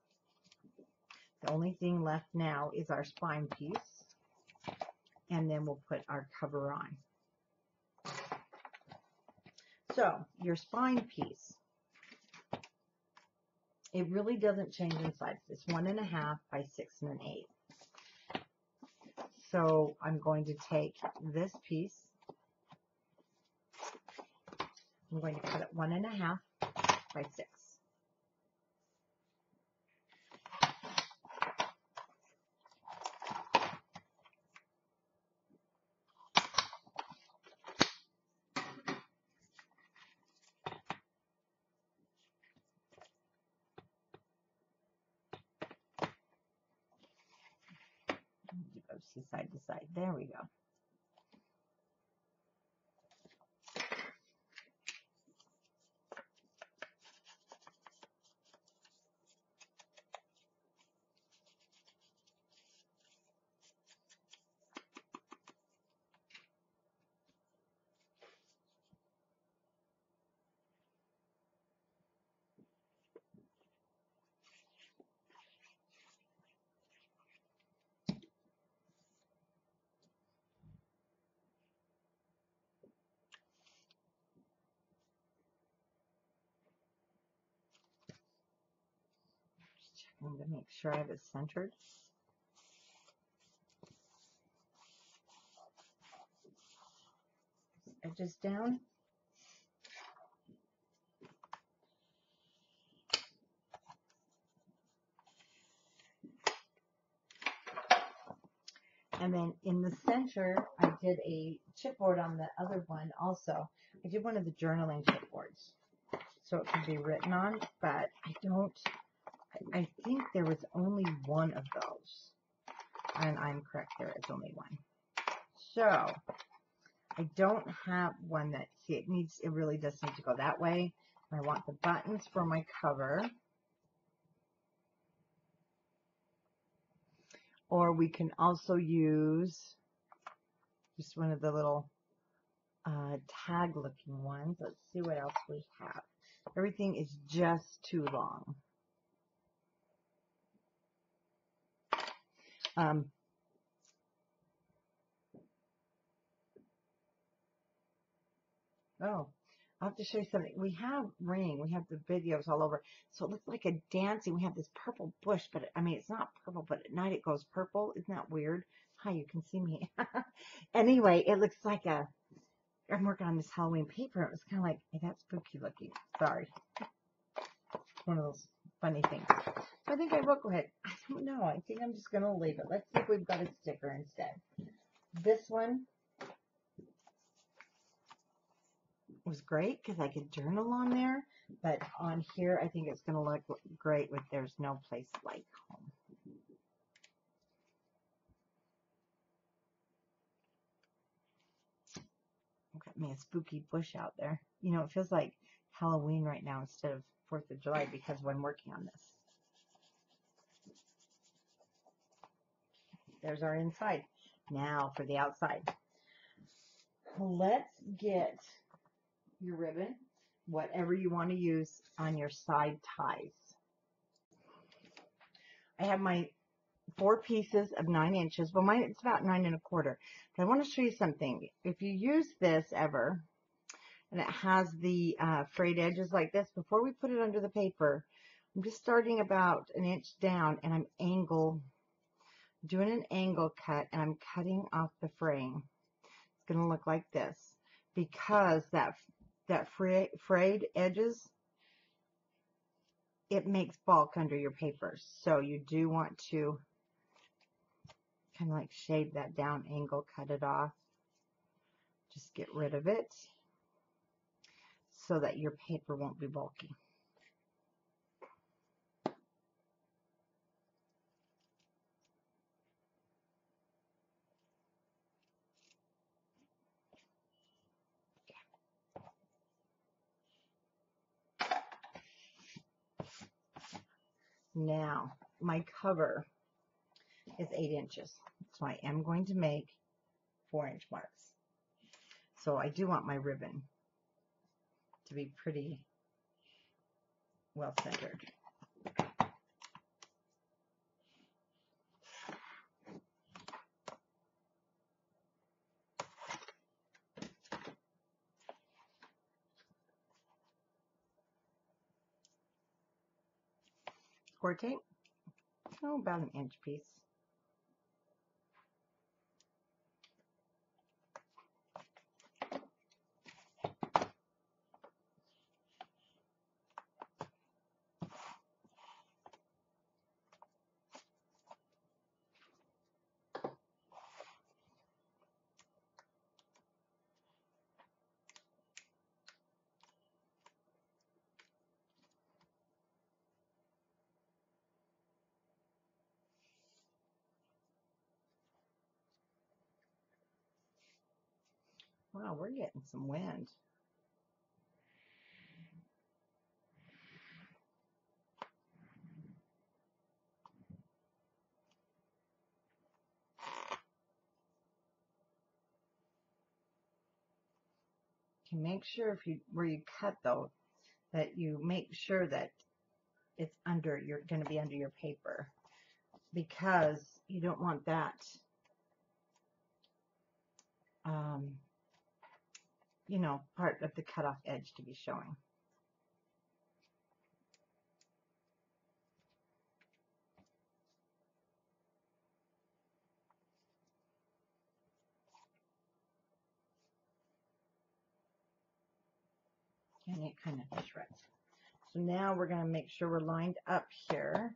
The only thing left now is our spine piece, and then we'll put our cover on. So your spine piece, it really doesn't change in size. It's 1.5 by 6 1/8. So I'm going to take this piece. I'm going to cut it 1.5 by 6. Go side to side. There we go. Checking to make sure I have it centered. Edges down. And then in the center, I did a chipboard on the other one also. I did one of the journaling chipboards, so it could be written on, but I think there was only one of those. And I'm correct, there is only one. So I don't have one that, see, it really does need to go that way. I want the buttons for my cover. Or we can also use just one of the little tag looking ones. Let's see what else we have. Everything is just too long. Oh, I'll have to show you something. We have ring. We have the videos all over. So it looks like a dancing. We have this purple bush, but I mean, it's not purple, but at night it goes purple. Isn't that weird? Hi, you can see me. Anyway, it looks like I'm working on this Halloween paper. It was kind of like, hey, that's spooky looking. Sorry. One of those funny things. I think I will go ahead. I don't know. I think I'm just going to leave it. Let's see if we've got a sticker instead. This one was great because I could journal on there, but on here I think it's going to look great with There's No Place Like Home. Got me a spooky bush out there. You know, it feels like Halloween right now instead of 4th of July because when I'm working on this. There's our inside. Now for the outside. Let's get your ribbon, whatever you want to use on your side ties. I have my 4 pieces of 9 inches. Well, mine it's about 9 1/4. But I want to show you something. If you use this ever, and it has the frayed edges like this, before we put it under the paper, I'm just starting about 1 inch down, and I'm doing an angle cut, and I'm cutting off the fraying. It's going to look like this because that frayed edges, it makes bulk under your paper. So you do want to kind of like shade that down, angle, cut it off. Just get rid of it so that your paper won't be bulky. Now, my cover is 8 inches, so I am going to make 4-inch marks. So I do want my ribbon to be pretty well centered. Score tape, about 1 inch piece. Wow, we're getting some wind. You make sure where you cut though, that you make sure that it's you're going to be under your paper, because you don't want that, you know, part of the cutoff edge to be showing. And it kind of shreds. So now we're going to make sure we're lined up here.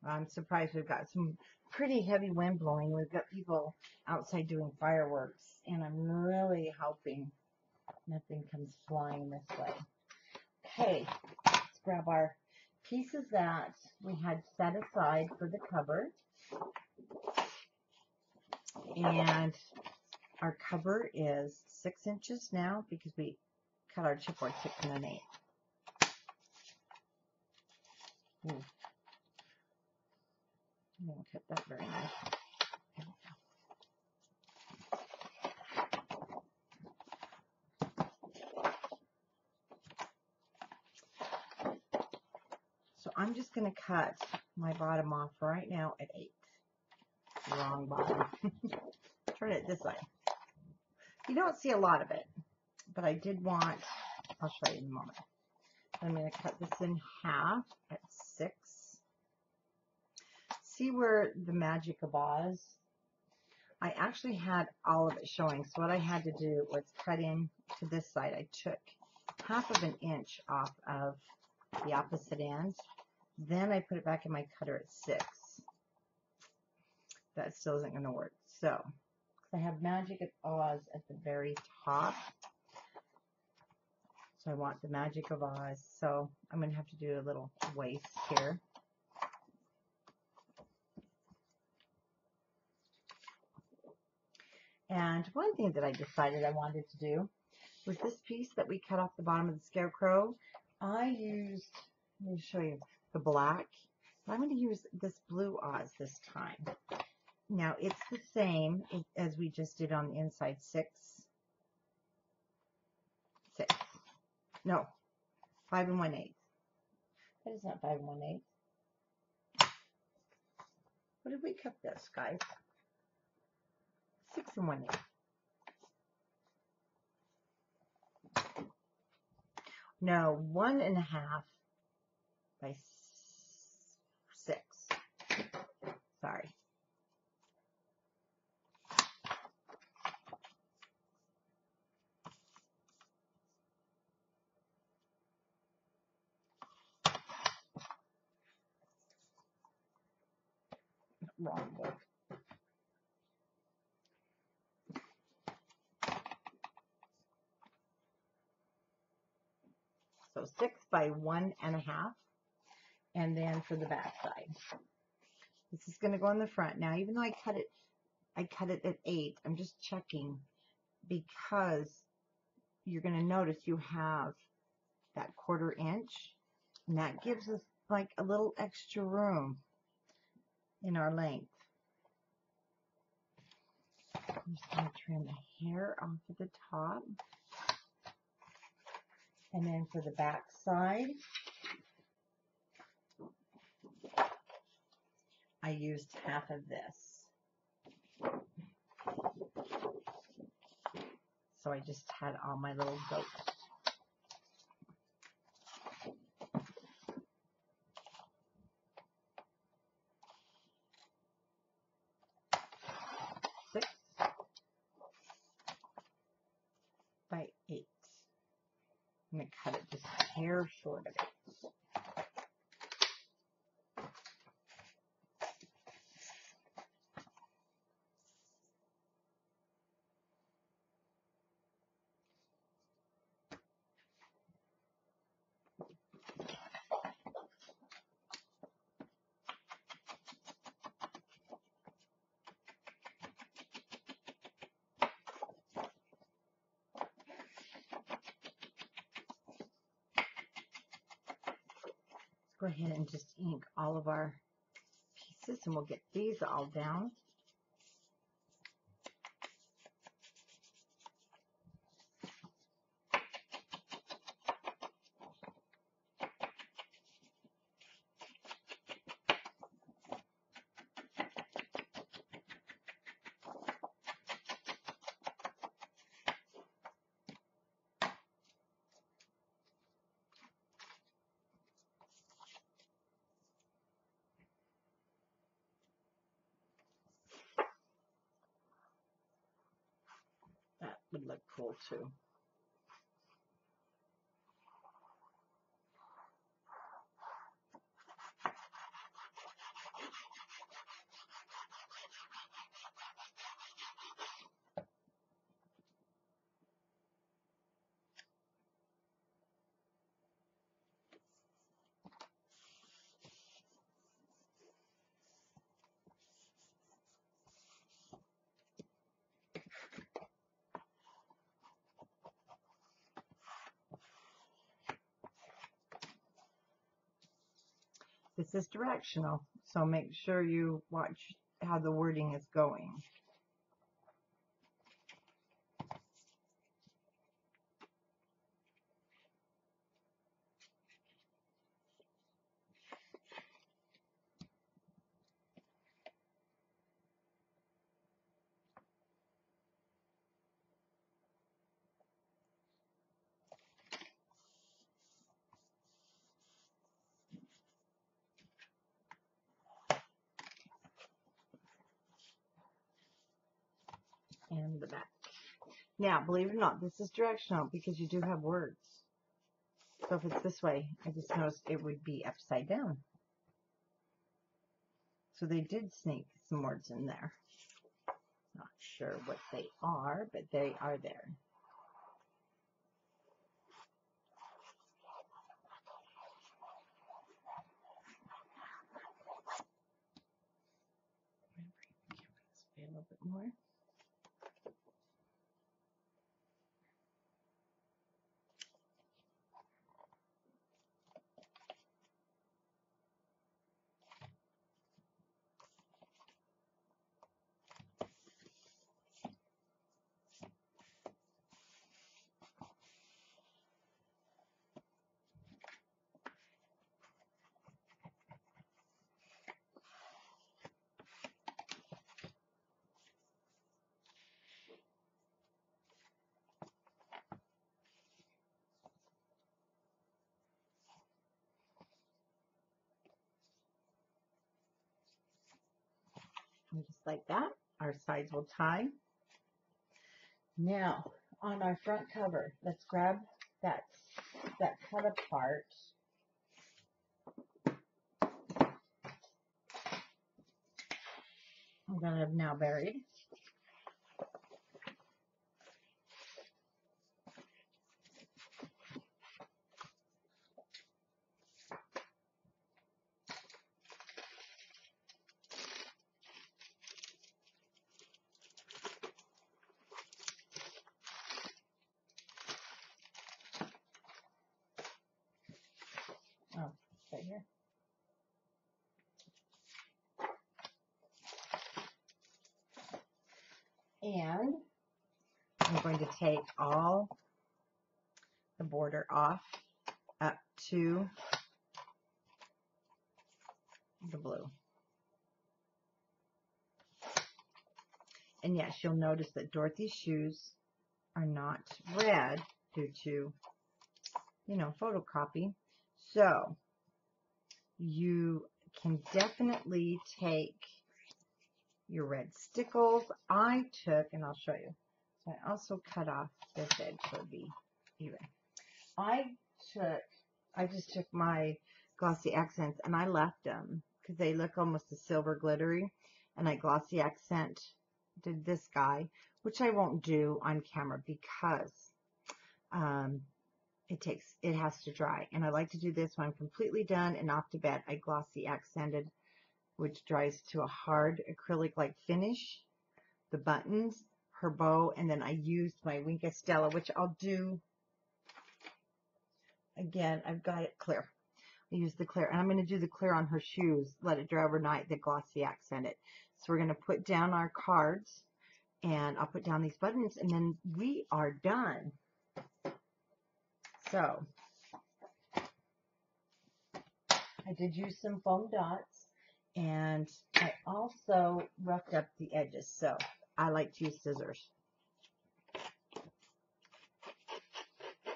I'm surprised. We've got some pretty heavy wind blowing. We've got people outside doing fireworks, and I'm really hoping nothing comes flying this way. Okay, let's grab our pieces that we had set aside for the cover. And our cover is 6 inches now because we cut our chipboard 6 1/8. I didn't cut that very nice. So I'm just going to cut my bottom off right now at 8. Wrong bottom. Turn it this way. You don't see a lot of it, but I did want, I'll show you in a moment. I'm going to cut this in half at 6. See where the Magic of Oz? I actually had all of it showing, so what I had to do was cut in to this side. I took half of an inch off of the opposite end. Then I put it back in my cutter at 6. That still isn't going to work. So I have Magic of Oz at the very top. So I want the Magic of Oz. So I'm going to have to do a little waist here. And one thing that I decided I wanted to do was this piece that we cut off the bottom of the Scarecrow. I used, let me show you the black. I'm going to use this blue Oz this time. Now it's the same as we just did on the inside. 6. No, 5 1/8. That is not 5 1/8. What did we cut this, guys? 6 1/8. No, 1 1/2 by 6. Sorry. Wrong book. So 6 by 1 1/2. And then for the back side. This is going to go on the front. Now, even though I cut it at 8, I'm just checking because you're going to notice you have that 1/4 inch, and that gives us like a little extra room in our length. I'm just going to trim the hair off of the top. And then for the back side, I used half of this. So I just had all my little goats. Six by 8. I'm going to cut it just a hair short of it. Go ahead and just ink all of our pieces, and we'll get these all down. That would look cool too. This is directional, so make sure you watch how the wording is going. And the back. Now, believe it or not, this is directional because you do have words. So if it's this way, I just noticed it would be upside down. So they did sneak some words in there. Not sure what they are, but they are there. A little bit more. And just like that, our sides will tie. Now, on our front cover, let's grab that cut apart. I'm going to have now buried. Oh, right here. And I'm going to take all the border off up to the blue. And yes, you'll notice that Dorothy's shoes are not red due to, you know, photocopy. So you can definitely take your red stickles. I took, and I'll show you. So I also cut off this edge so it'll be even. I just took my glossy accents and I left them because they look almost a silver glittery, and I glossy accent did this guy, which I won't do on camera because it has to dry, and I like to do this when I'm completely done and off to bed. I glossy accented, which dries to a hard acrylic like finish, the buttons, her bow, and then I used my Wink Estella, which I'll do again. I've got it clear. I use the clear, and I'm going to do the clear on her shoes, let it dry overnight, the glossy accent it. So we're going to put down our cards, and I'll put down these buttons, and then we are done. So I did use some foam dots, and I also roughed up the edges, so I like to use scissors.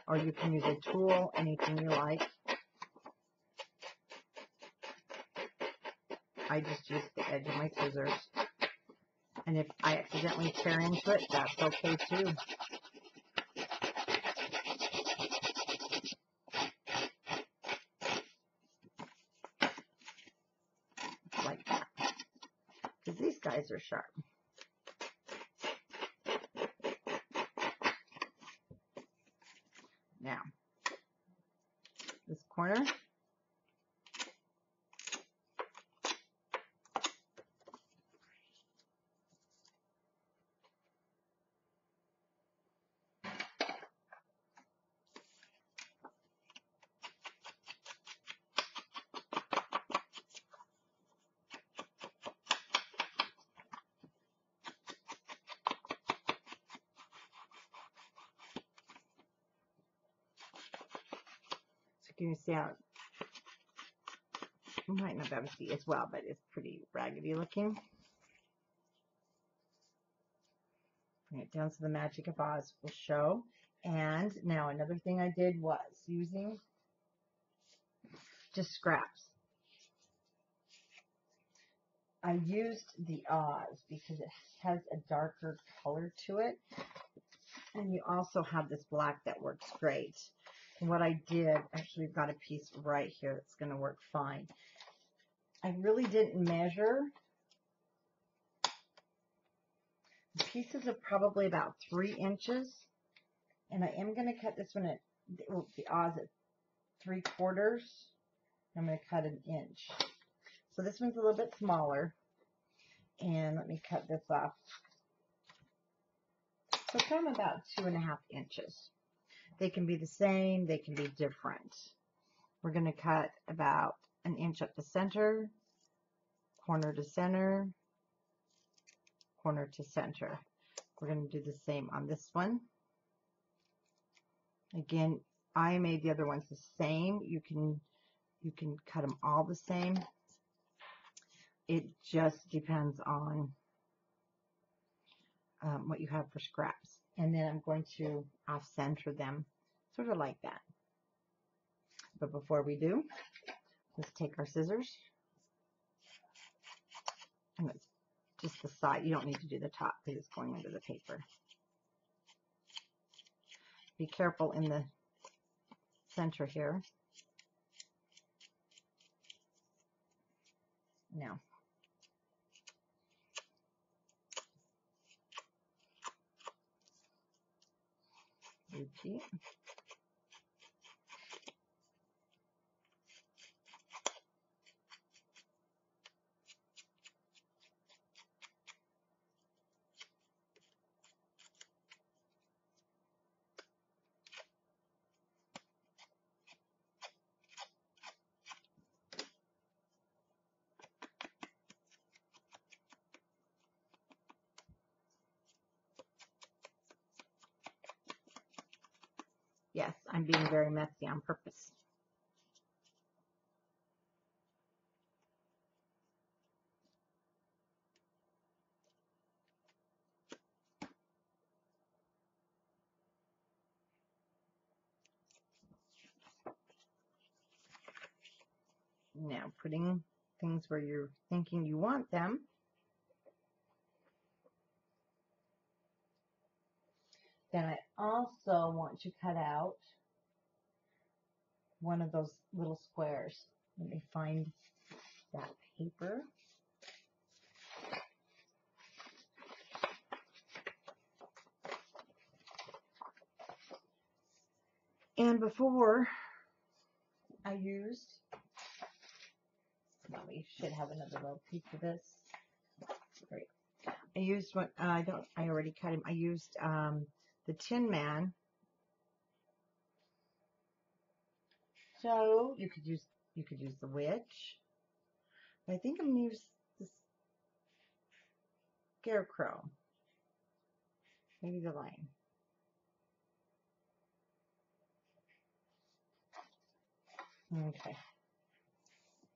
Or you can use a tool, anything you like. I just use the edge of my scissors. And if I accidentally tear into it, that's okay too. Like that. Because these guys are sharp. Now, this corner. Can you see how you might not be able to see as well, but it's pretty raggedy looking. Bring it down so the magic of Oz will show. And now another thing I did was using just scraps. I used the Oz because it has a darker color to it. And you also have this black that works great. And what I did, actually I've got a piece right here that's going to work fine. I really didn't measure. The pieces are probably about 3 inches. And I am going to cut this one at the Oz at 3/4. I'm going to cut an inch. So this one's a little bit smaller. And let me cut this off. So come about 2.5 inches. They can be the same, they can be different. We're going to cut about an inch up the center, corner to center, corner to center. We're going to do the same on this one. Again, I made the other ones the same. You can cut them all the same. It just depends on what you have for scraps. And then I'm going to off-center them, sort of like that. But before we do, let's take our scissors. And it's just the side. You don't need to do the top because it's going under the paper. Be careful in the center here. Now, repeat. Yes, I'm being very messy on purpose. Now, putting things where you're thinking you want them. Then I also want to cut out one of those little squares. Let me find that paper. And before I used, well, we should have another little piece of this. Great. I used what I already cut him. I used the Tin Man. So you could use the witch. But I think I'm gonna use the Scarecrow. Maybe the lion. Okay.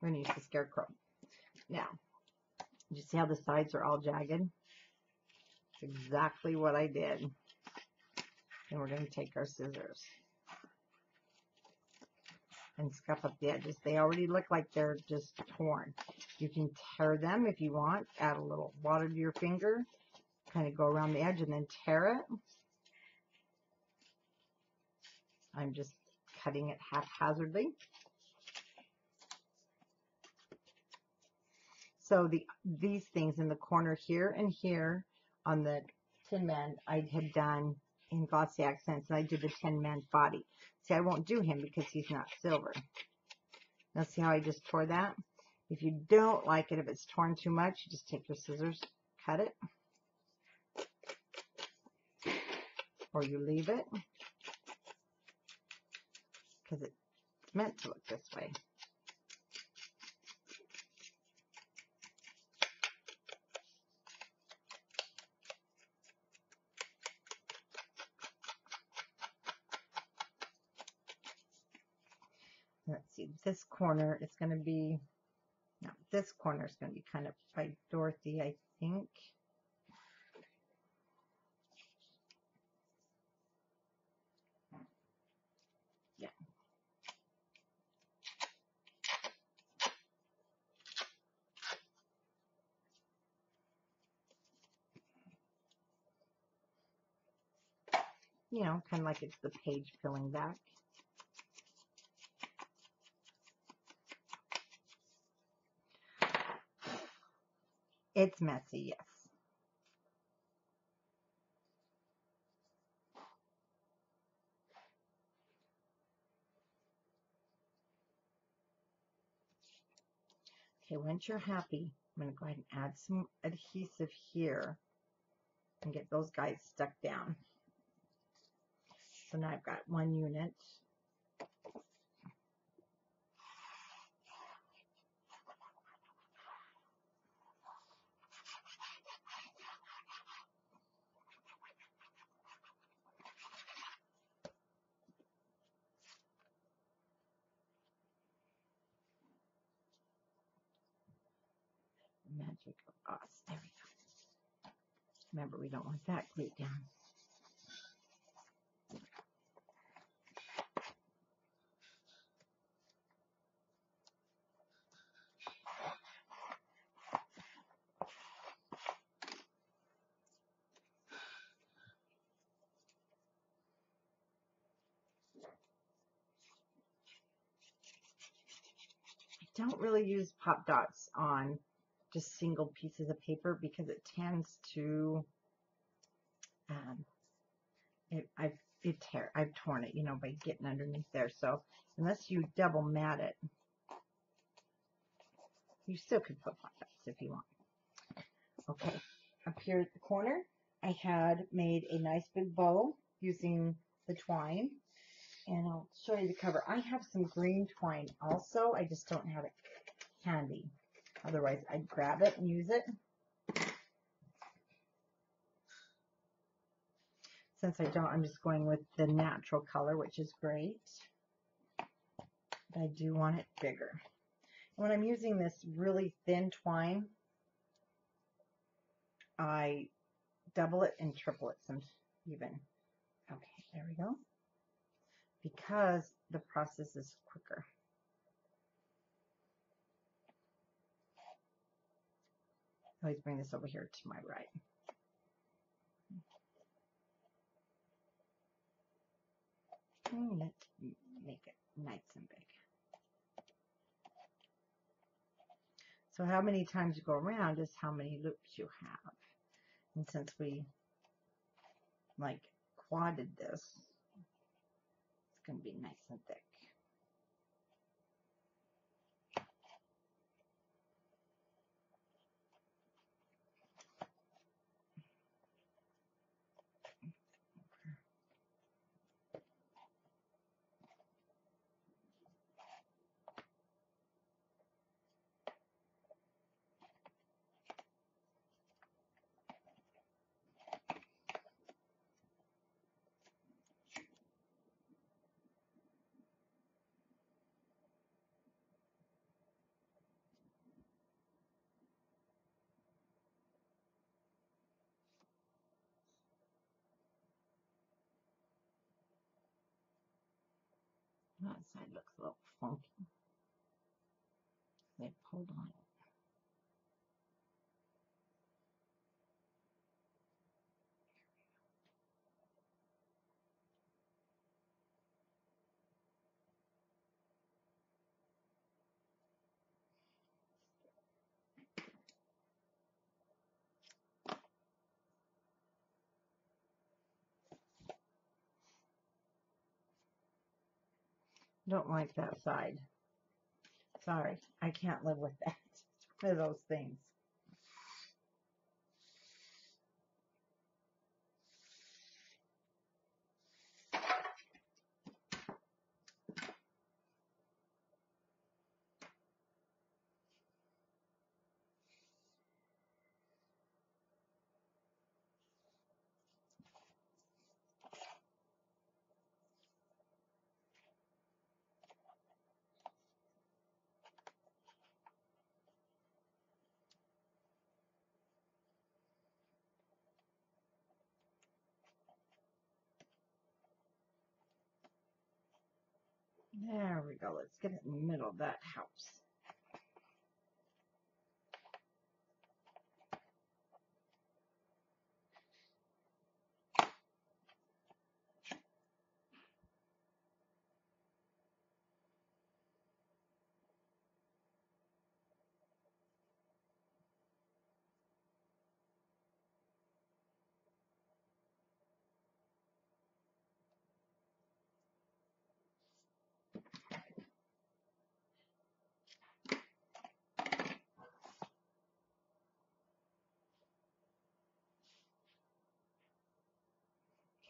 We're gonna use the Scarecrow. Now, you see how the sides are all jagged? That's exactly what I did. And we're going to take our scissors and scuff up the edges. They already look like they're just torn. You can tear them if you want. Add a little water to your finger. Kind of go around the edge and then tear it. I'm just cutting it haphazardly. So these things in the corner here and here on the Tin Man I had done in glossy accents, and I did the Tin Man's body. See, I won't do him because he's not silver. Now see how I just tore that? If you don't like it, if it's torn too much, you just take your scissors, cut it, or you leave it because it's meant to look this way. this corner is going to be, no, this corner is going to be kind of by Dorothy, I think. Yeah. You know, kind of like it's the page filling back. It's messy, yes. Okay, once you're happy, I'm going to go ahead and add some adhesive here and get those guys stuck down. So now I've got one unit. Magic of Oz. There we go. Remember, we don't want that glued down. I don't really use pop dots on just single pieces of paper because it tends to, I've torn it, you know, by getting underneath there. So unless you double mat it, you still could put pop dots if you want. Okay, up here at the corner, I had made a nice big bow using the twine, and I'll show you the cover. I have some green twine also. I just don't have it handy. Otherwise, I'd grab it and use it. Since I don't, I'm just going with the natural color, which is great. But I do want it bigger. And when I'm using this really thin twine, I double it and triple it some even. Okay, there we go. Because the process is quicker. I always bring this over here to my right. And let's make it nice and big. So how many times you go around is how many loops you have. And since we like quadded this, it's going to be nice and thick. That side looks a little funky. They pulled on it. Don't like that side. Sorry, I can't live with that. One of those things. There we go. Let's get it in the middle of that house.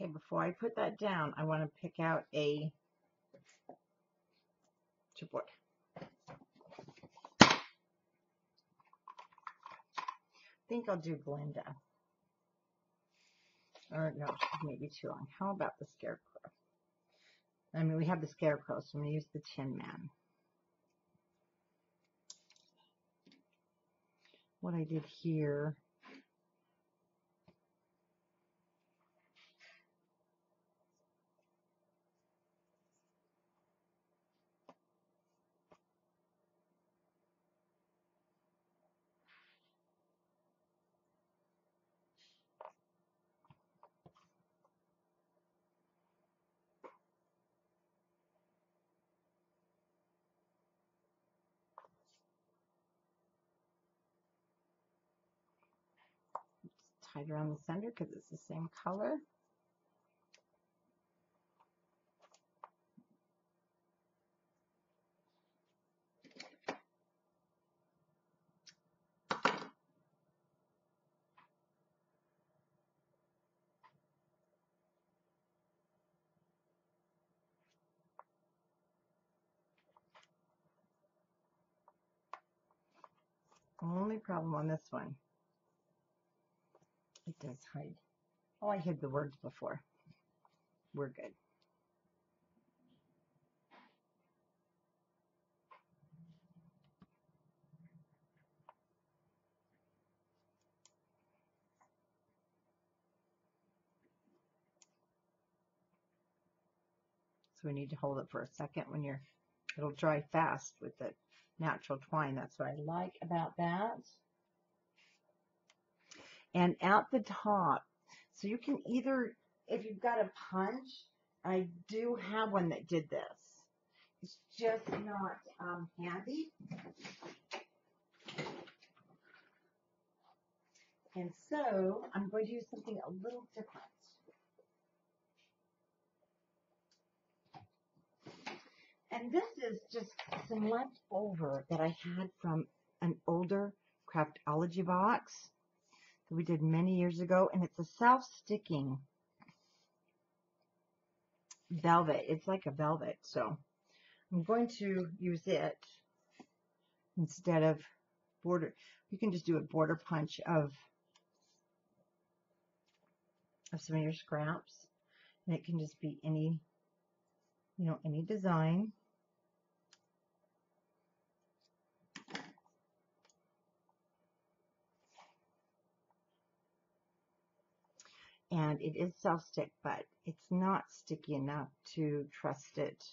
Okay, before I put that down, I want to pick out a chipboard. I think I'll do Glinda. Or no, maybe too long. How about the Scarecrow? I mean, we have the Scarecrow, so I'm going to use the Tin Man. What I did here. Tied around the center because it's the same color. Only problem on this one, it does hide. Oh, I hid the words before. We're good. So we need to hold it for a second when it'll dry fast with the natural twine. That's what I like about that. And at the top, so you can either, if you've got a punch, I do have one that did this. It's just not handy. And so I'm going to use something a little different. And this is just some leftover that I had from an older Craftology box that we did many years ago. And it's a self-sticking velvet. It's like a velvet. So I'm going to use it instead of border. You can just do a border punch of some of your scraps. And it can just be any, any design. And it is self-stick, but it's not sticky enough to trust it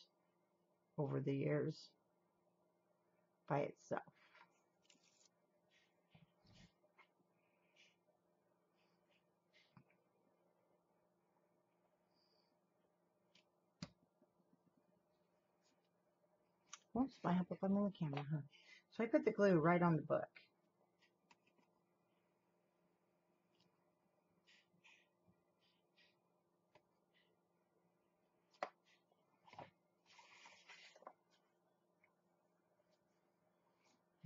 over the years by itself. Oops, I have to put on the camera, huh? So I put the glue right on the book.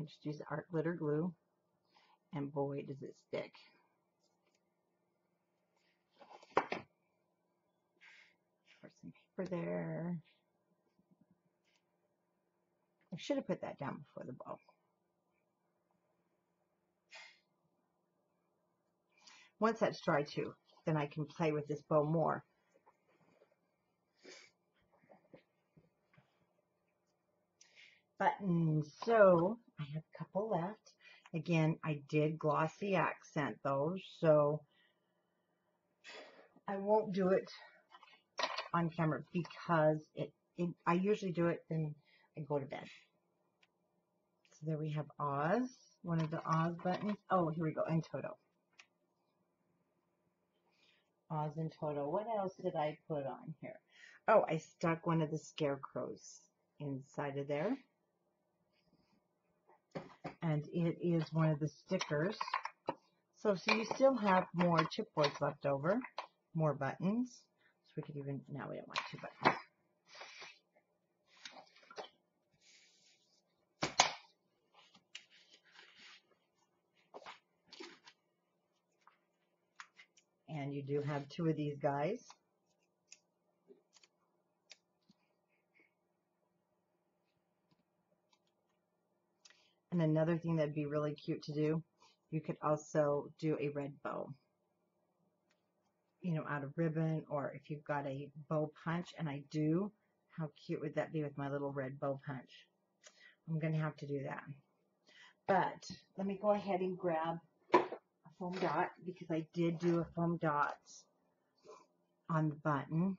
I just use art glitter glue, and boy, does it stick. Pour some paper there. I should have put that down before the bow. Once that's dry too, then I can play with this bow more. Buttons. So I have a couple left. Again, I did glossy accent those, so I won't do it on camera because it I usually do it then I go to bed. So there we have Oz, one of the Oz buttons. Oh, here we go, and Toto. Oz and Toto. What else did I put on here? Oh, I stuck one of the Scarecrows inside of there. And it is one of the stickers. So you still have more chipboards left over, more buttons. So we could even, now we don't want 2 buttons. And you do have 2 of these guys. And another thing that'd be really cute to do, you could also do a red bow. You know, out of ribbon, or if you've got a bow punch, and I do, how cute would that be with my little red bow punch? I'm going to have to do that. But let me go ahead and grab a foam dot, because I did do a foam dot on the button.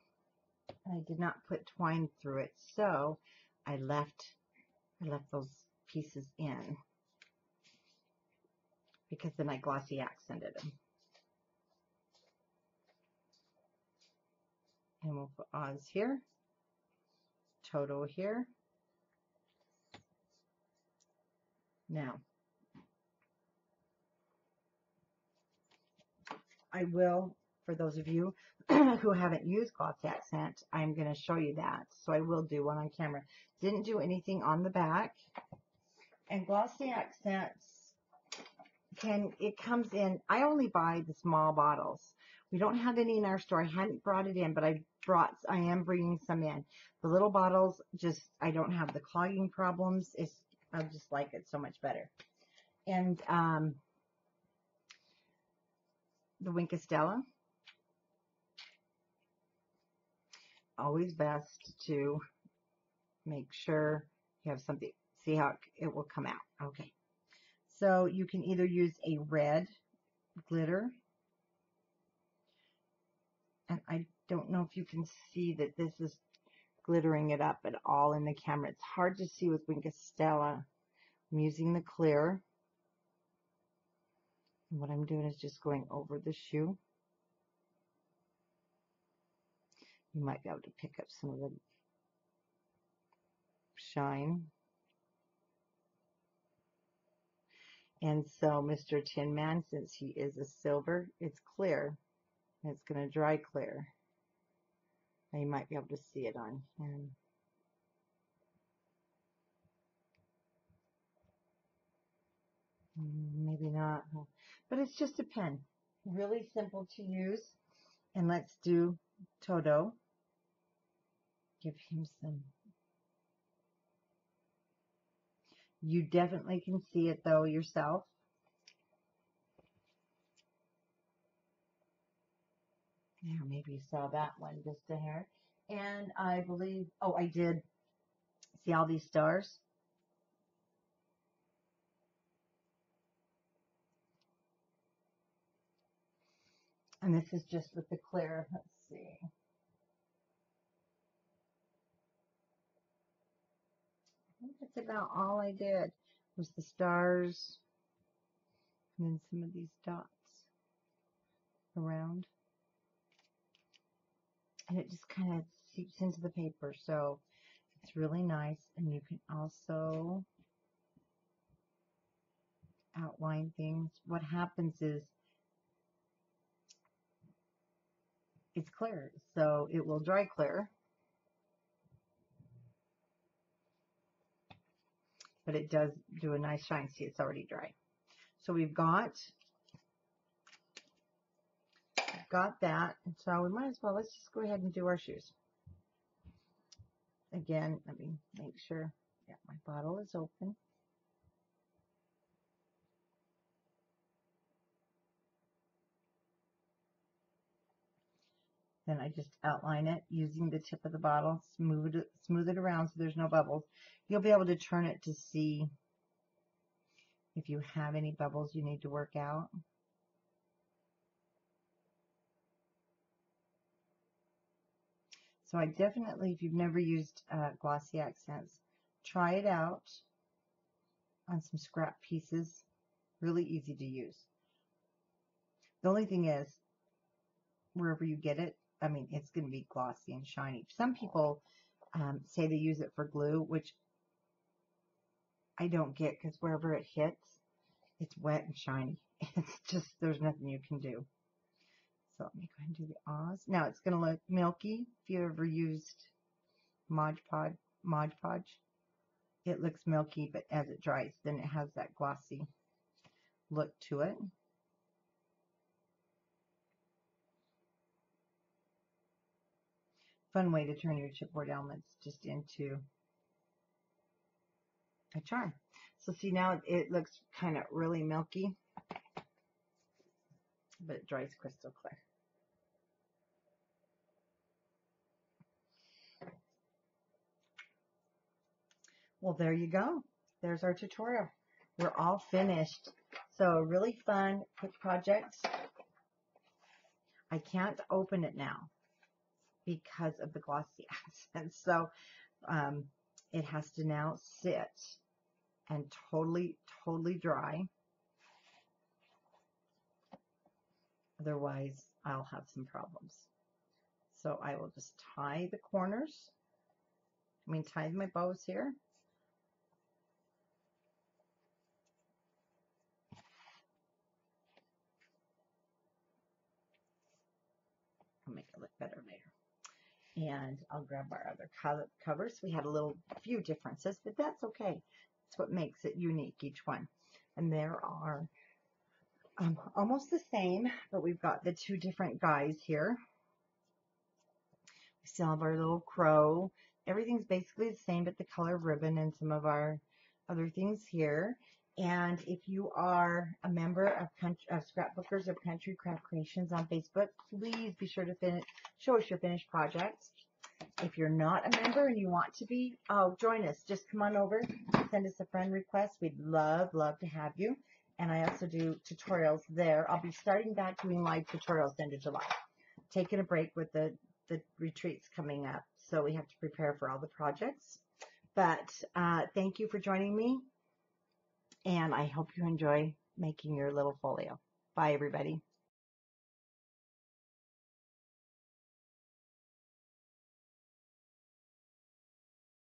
And I did not put twine through it, so I left those pieces in, because then I glossy accented them. And we'll put Oz here, Toto here. Now, I will, for those of you who haven't used glossy accent, I'm going to show you that. So I will do one on camera. Didn't do anything on the back. And glossy accents it comes in, I only buy the small bottles. We don't have any in our store. I hadn't brought it in, but I am bringing some in. The little bottles, I don't have the clogging problems. I just like it so much better. And the Wink of Stella. Always best to make sure you have something. See how it will come out. Okay. So you can either use a red glitter. And I don't know if you can see that this is glittering it up at all in the camera. It's hard to see with Wink of Stella. I'm using the clear. And what I'm doing is just going over the shoe. You might be able to pick up some of the shine. And so Mr. Tin Man, since he is a silver, it's clear. And it's going to dry clear. Now you might be able to see it on him. Maybe not. But it's just a pen. Really simple to use. And let's do Toto. Give him some. You definitely can see it though yourself. Yeah, maybe you saw that one just a hair. And I believe, oh, I did see all these stars. And this is just with the clear. Let's see. I think that's about all I did was the stars and then some of these dots around. And it just kind of seeps into the paper. So it's really nice. And you can also outline things. What happens is it's clear. So it will dry clear. But it does do a nice shine. See, it's already dry. So we've got that. And so we might as well, let's just go ahead and do our shoes. Again, let me make sure. Yeah, my bottle is open. Then I just outline it using the tip of the bottle, smooth it around so there's no bubbles. You'll be able to turn it to see if you have any bubbles you need to work out. So I definitely, if you've never used glossy accents, try it out on some scrap pieces. Really easy to use. The only thing is, wherever you get it, I mean, it's going to be glossy and shiny. Some people say they use it for glue, which I don't get, because wherever it hits, it's wet and shiny. It's just, there's nothing you can do. So let me go ahead and do the Oz. Now it's going to look milky. If you ever used Mod Podge, it looks milky, but as it dries, then it has that glossy look to it. Fun way to turn your chipboard elements just into a charm. So see, now it looks kind of really milky, but it dries crystal clear. Well, there you go. There's our tutorial. We're all finished. So a really fun, quick project. I can't open it now because of the glossy accents. So it has to now sit and totally dry. Otherwise, I'll have some problems. So I will just tie the corners. Tie my bows here. I'll make it look better later. And I'll grab our other covers. We had a few differences, but that's okay. That's what makes it unique, each one. And there are almost the same, but we've got the two different guys here. We still have our little crow. Everything's basically the same, but the color ribbon and some of our other things here. And if you are a member of Scrapbookers of Country Craft Creations on Facebook, please be sure to show us your finished projects. If you're not a member and you want to be, join us. Just come on over, send us a friend request. We'd love to have you. And I also do tutorials there. I'll be starting back doing live tutorials end of July. Taking a break with the retreats coming up, so we have to prepare for all the projects. But thank you for joining me, and I hope you enjoy making your little folio. Bye, everybody.